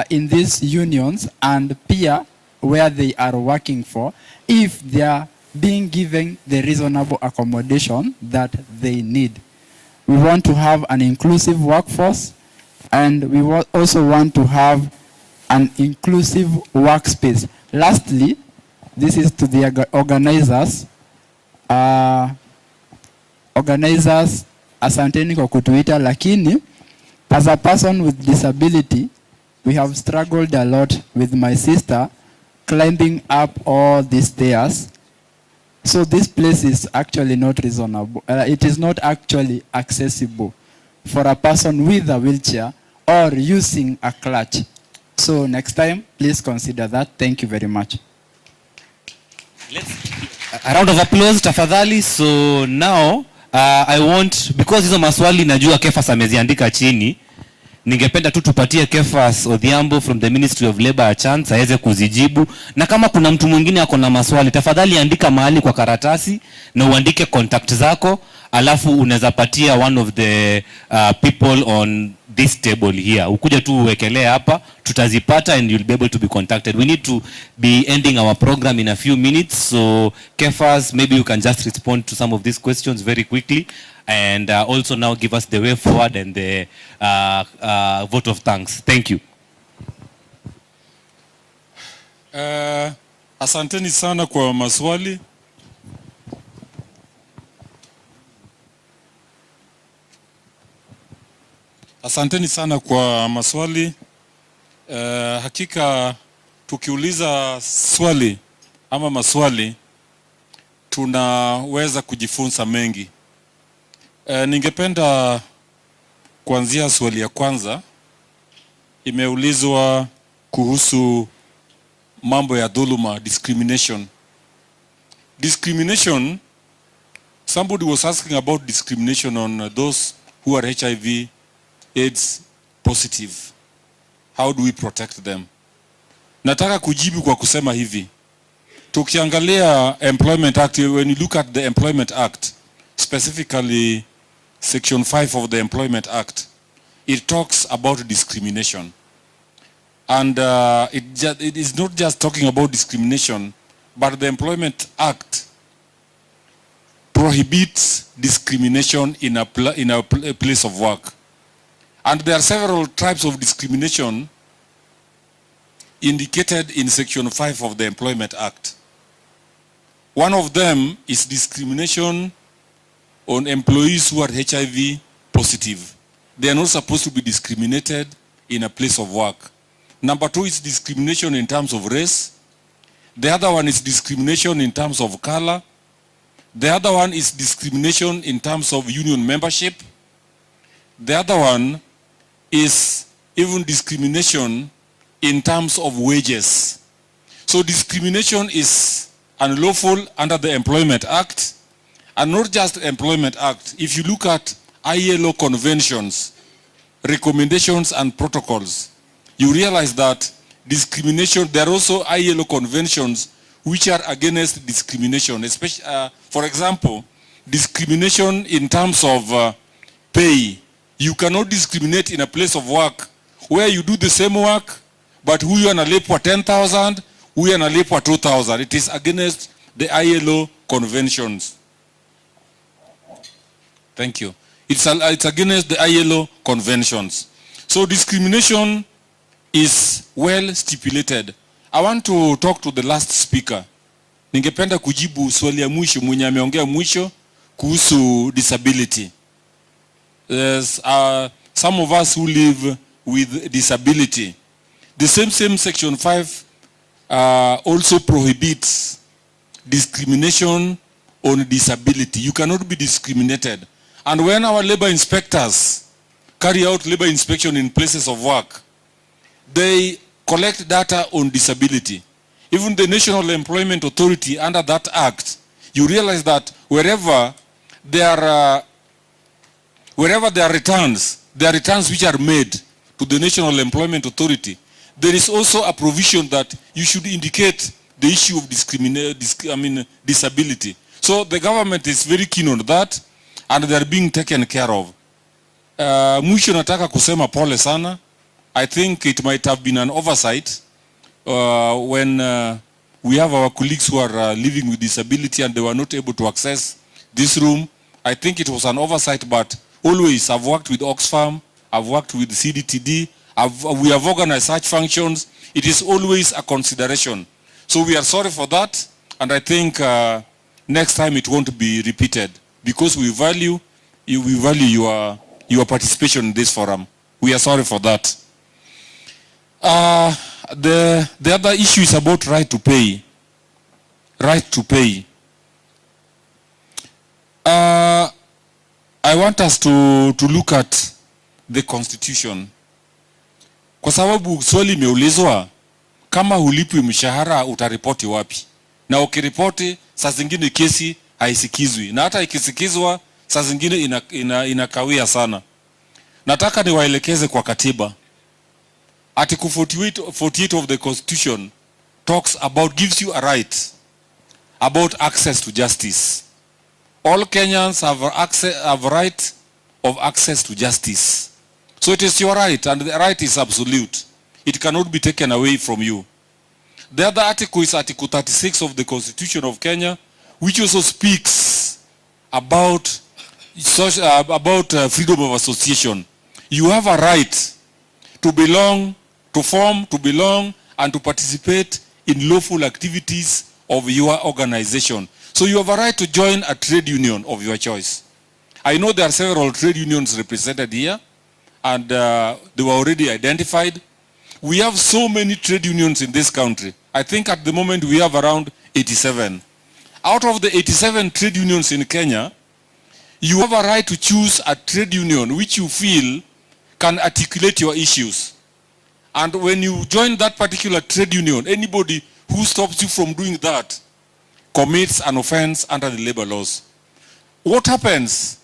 Speaker 15: in these unions, and pia where they are working for, if they are being given the reasonable accommodation that they need. We want to have an inclusive workforce, and we also want to have an inclusive workspace. Lastly, this is to the organizers. Organizers, asanteni kwa kutuita, lakini as a person with disability, we have struggled a lot with my sister climbing up all these stairs. So this place is actually not reasonable. It is not actually accessible for a person with a wheelchair or using a clutch. So next time, please consider that. Thank you very much.
Speaker 8: A round of applause tafadhali. So now I want, because hizo maswali najua Kefas ameziandika chini, ningependa tu tupatie Kefas Odhiambo from the Ministry of Labor a chance aweze kuzijibu, na kama kuna mtu mwingine ako na maswali tafadhali andika mahali kwa karatasi na uandike contact zako, alafu unaweza patia one of the people on this table here. Ukuja tu uwekelee hapa, tutazipata and you'll be able to be contacted. We need to be ending our program in a few minutes, so Kefas, maybe you can just respond to some of these questions very quickly, and also now give us the way forward and the vote of thanks. Thank you.
Speaker 10: Asanteni sana kwa maswali. Asanteni sana kwa maswali. Hakika tukiuliza swali ama maswali tunaweza kujifunza mengi. Ningependa kuanzia swali ya kwanza. Imeulizwa kuhusu mambo ya dhuluma, discrimination. Discrimination, somebody was asking about discrimination on those who are HIV AIDS positive. How do we protect them? Nataka kujibu kwa kusema hivi. Tukiangalia Employment Act, when you look at the Employment Act, specifically Section 5 of the Employment Act, it talks about discrimination. And it is not just talking about discrimination, but the Employment Act prohibits discrimination in a place of work. And there are several types of discrimination indicated in Section 5 of the Employment Act. One of them is discrimination on employees who are HIV positive. They are not supposed to be discriminated in a place of work. Number two is discrimination in terms of race. The other one is discrimination in terms of color. The other one is discrimination in terms of union membership. The other one is even discrimination in terms of wages. So discrimination is unlawful under the Employment Act, and not just Employment Act. If you look at ILO conventions, recommendations and protocols, you realize that discrimination, there are also ILO conventions which are against discrimination, especially, for example, discrimination in terms of pay. You cannot discriminate in a place of work where you do the same work, but huyu analipwa 10,000, huyu analipwa 2,000. It is against the ILO conventions. Thank you. It's against the ILO conventions. So discrimination is well stipulated. I want to talk to the last speaker. Ningependa kujibu swali ya mwisho mwenye ameongea mwisho kuhusu disability. There's some of us who live with disability. The same section 5 also prohibits discrimination on disability. You cannot be discriminated. And when our labor inspectors carry out labor inspection in places of work, they collect data on disability. Even the National Employment Authority, under that act, you realize that wherever there are returns which are made to the National Employment Authority, there is also a provision that you should indicate the issue of disability. So the government is very keen on that, and they are being taken care of. Mwisho nataka kusema pole sana. I think it might have been an oversight when we have our colleagues who are living with disability and they were not able to access this room. I think it was an oversight, but always I've worked with Oxfam, I've worked with CDTD, we have organized such functions. It is always a consideration. So we are sorry for that, and I think next time it won't be repeated because we value your participation in this forum. We are sorry for that. The other issue is about right to pay. Right to pay. I want us to look at the Constitution. Kwa sababu swali imeulizwa, kama hulipwi mshahara utaripoti wapi? Na ukiripoti saa zingine kesi haisikizwi. Na hata ikisikizwa saa zingine inakawia sana. Nataka niwaelekeze kwa katiba. Article 48 of the Constitution gives you a right about access to justice. All Kenyans have right of access to justice. So it is your right, and the right is absolute. It cannot be taken away from you. The other article is Article 36 of the Constitution of Kenya, which also speaks about freedom of association. You have a right to belong, to form, to belong, and to participate in lawful activities of your organization. So you have a right to join a trade union of your choice. I know there are several trade unions represented here, and they were already identified. We have so many trade unions in this country. I think at the moment we have around 87. Out of the 87 trade unions in Kenya, you have a right to choose a trade union which you feel can articulate your issues. And when you join that particular trade union, anybody who stops you from doing that commits an offense under the labor laws. What happens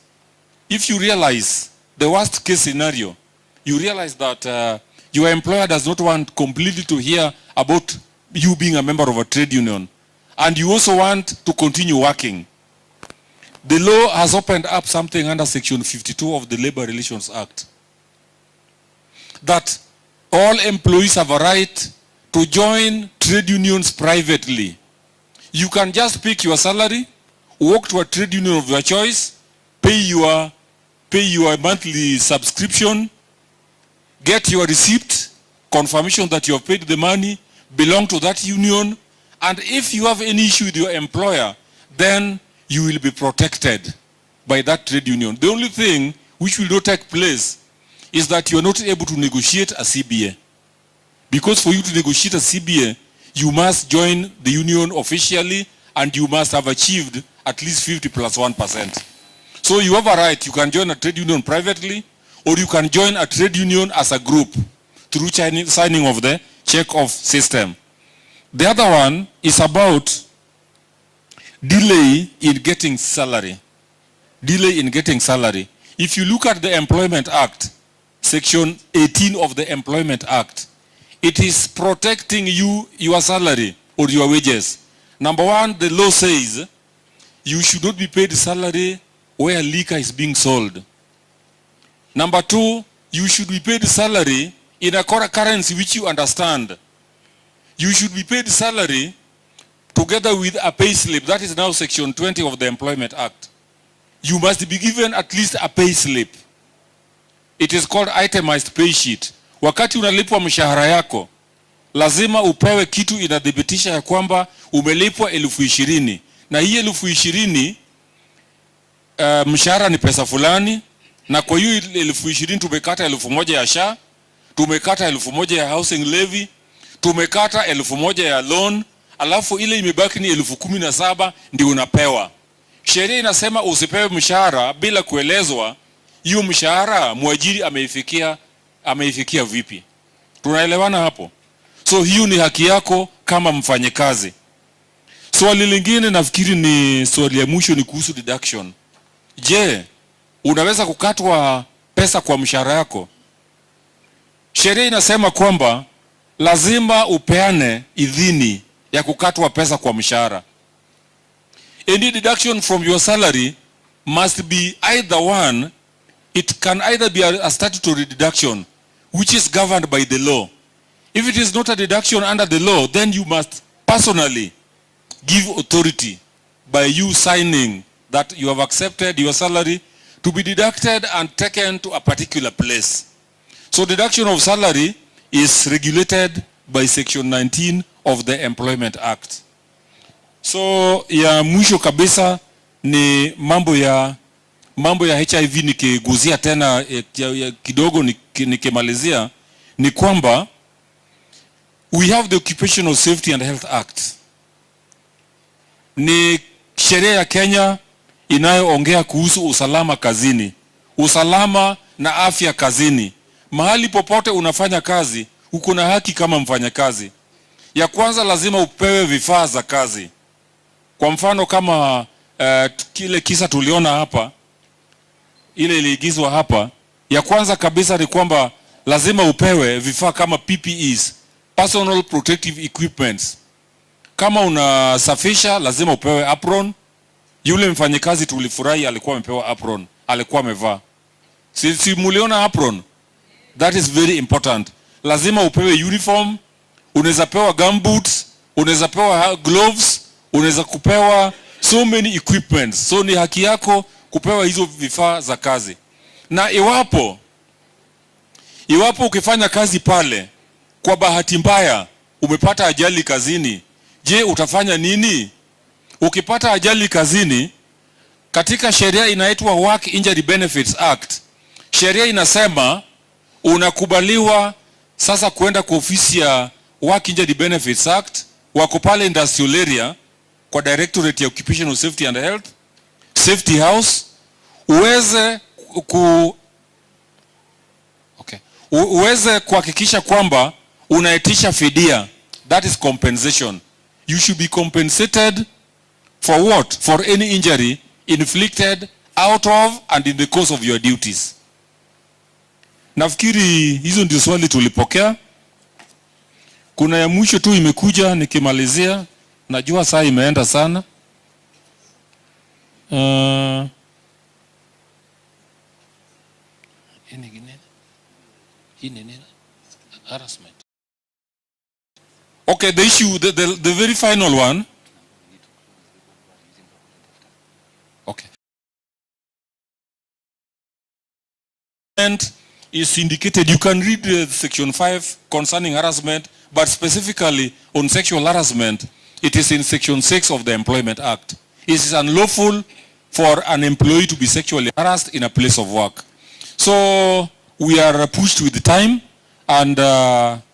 Speaker 10: if you realize the worst case scenario? You realize that your employer does not want completely to hear about you being a member of a trade union, and you also want to continue working. The law has opened up something under Section 52 of the Labor Relations Act, that all employees have a right to join trade unions privately. You can just pick your salary, walk to a trade union of your choice, pay your monthly subscription, get your receipt, confirmation that you have paid the money, belong to that union, and if you have any issue with your employer, then you will be protected by that trade union. The only thing which will not take place is that you are not able to negotiate a CBA. Because for you to negotiate a CBA, you must join the union officially and you must have achieved at least 50 plus 1%. So you have a right. You can join a trade union privately, or you can join a trade union as a group through signing of the check-off system. The other one is about delay in getting salary. Delay in getting salary. If you look at the Employment Act, Section 18 of the Employment Act, it is protecting you, your salary or your wages. Number one, the law says you should not be paid salary where liquor is being sold. Number two, you should be paid salary in a currency which you understand. You should be paid salary together with a pay slip. That is now Section 20 of the Employment Act. You must be given at least a pay slip. It is called itemized pay sheet. Wakati unalipwa mshahara yako, lazima upewe kitu inadhibitisha ya kwamba umelipwa 20,000. Na hii 20,000 mshahara ni pesa fulani, na kwa hiyo 20,000 tumekata 1,000 ya SHA, tumekata 1,000 ya housing levy, tumekata 1,000 ya loan, alafu ile imebaki ni 17,000 ndio unapewa. Sheria inasema usipewe mshahara bila kuelezwa hiyo mshahara mwajiri ameifikia vipi. Tunaelewana hapo? So hiyo ni haki yako kama mfanyakazi. Swali lingine nafikiri ni swali ya mwisho, ni kuhusu deduction. Je, unaweza kukatwa pesa kwa mshahara yako? Sheria inasema kwamba lazima upeane idhini ya kukatwa pesa kwa mshahara. Any deduction from your salary must be either one, it can either be a statutory deduction which is governed by the law. If it is not a deduction under the law, then you must personally give authority by you signing that you have accepted your salary to be deducted and taken to a particular place. So deduction of salary is regulated by Section 19 of the Employment Act. So ya mwisho kabisa ni mambo ya HIV, nikiguzia tena kidogo nikimalizia, ni kwamba we have the Occupational Safety and Health Act. Ni sheria ya Kenya inayoongea kuhusu usalama kazini, usalama na afya kazini. Mahali popote unafanya kazi, uko na haki kama mfanyakazi. Ya kwanza, lazima upewe vifaa za kazi. Kwa mfano kama kile kisa tuliona hapa, ile iliigizwa hapa, ya kwanza kabisa ni kwamba lazima upewe vifaa kama PPEs, personal protective equipments. Kama unasafisha lazima upewe apron. Yule mfanyakazi tulifurahi alikuwa amepewa apron, alikuwa amevaa. Si muliona apron? That is very important. Lazima upewe uniform, unaweza pewa gumboots, unaweza pewa gloves, unaweza kupewa so many equipments. So ni haki yako kupewa hizo vifaa za kazi. Na iwapo ukifanya kazi pale, kwa bahati mbaya umepata ajali kazini, je, utafanya nini? Ukipata ajali kazini, katika sheria inaitwa Work Injury Benefits Act, sheria inasema unakubaliwa sasa kwenda kwa ofisi ya Work Injury Benefits Act, wako pale industrial area kwa Directorate ya Occupational Safety and Health, Safety House, uweze kuhakikisha kwamba unaitisha fidia, that is compensation. You should be compensated for what? For any injury inflicted out of and in the course of your duties. Nafikiri hizo ndio swali tulipokea. Kuna ya mwisho tu imekuja nikimalizia, najua saa imeenda sana. Harassment. Okay, the issue, the very final one. Okay. And is indicated, you can read section 5 concerning harassment, but specifically on sexual harassment, it is in section 6 of the Employment Act. It is unlawful for an employee to be sexually harassed in a place of work. So we are pushed with the time, and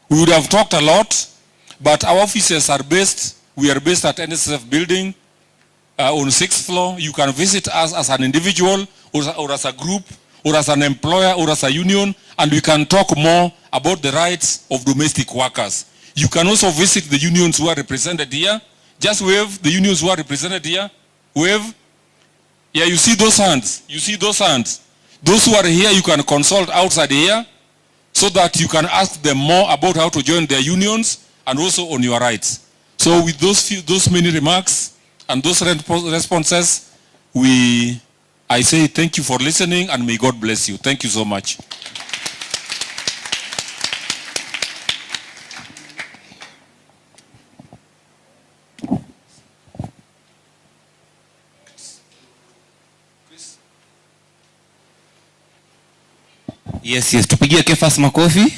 Speaker 10: we would have talked a lot, but our offices are we are based at NSF building on 6th floor. You can visit us as an individual or as a group or as an employer or as a union, and we can talk more about the rights of domestic workers. You can also visit the unions who are represented here. Just wave the unions who are represented here. Wave. Yeah, you see those hands. You see those hands. Those who are here, you can consult outside here so that you can ask them more about how to join their unions and also on your rights. So with those many remarks and those responses, I say thank you for listening and may God bless you. Thank you so much.
Speaker 8: Yes, tupigie Kefas makofi.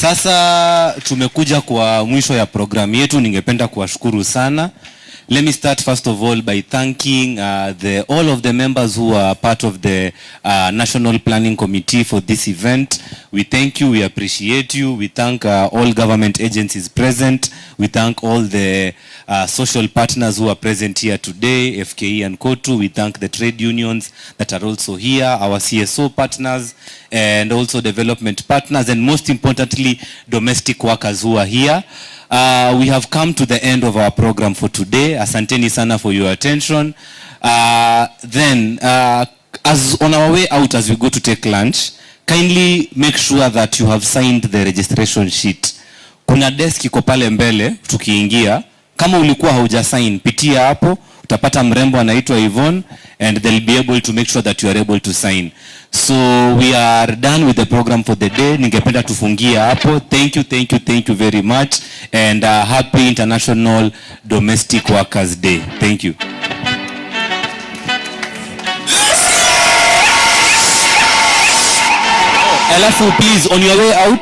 Speaker 8: Sasa tumekuja kwa mwisho ya programu yetu. Ningependa kuwashukuru sana Let me start first of all by thanking all of the members who are part of the National Planning Committee for this event. We thank you, we appreciate you. We thank all government agencies present. We thank all the social partners who are present here today, FKE and KOTU. We thank the trade unions that are also here, our CSO partners, and also development partners, and most importantly, domestic workers who are here. We have come to the end of our program for today. Asanteni sana for your attention. As on our way out, as we go to take lunch, kindly make sure that you have signed the registration sheet. Kuna desk iko pale mbele tukiingia. Kama ulikuwa hauja sign, pitia hapo, utapata mrembo anaitwa Yvonne, and they'll be able to make sure that you are able to sign. So we are done with the program for the day. Ningependa tufungia hapo. Thank you very much, and happy International Domestic Workers Day. Thank you. Alafu please, on your way out,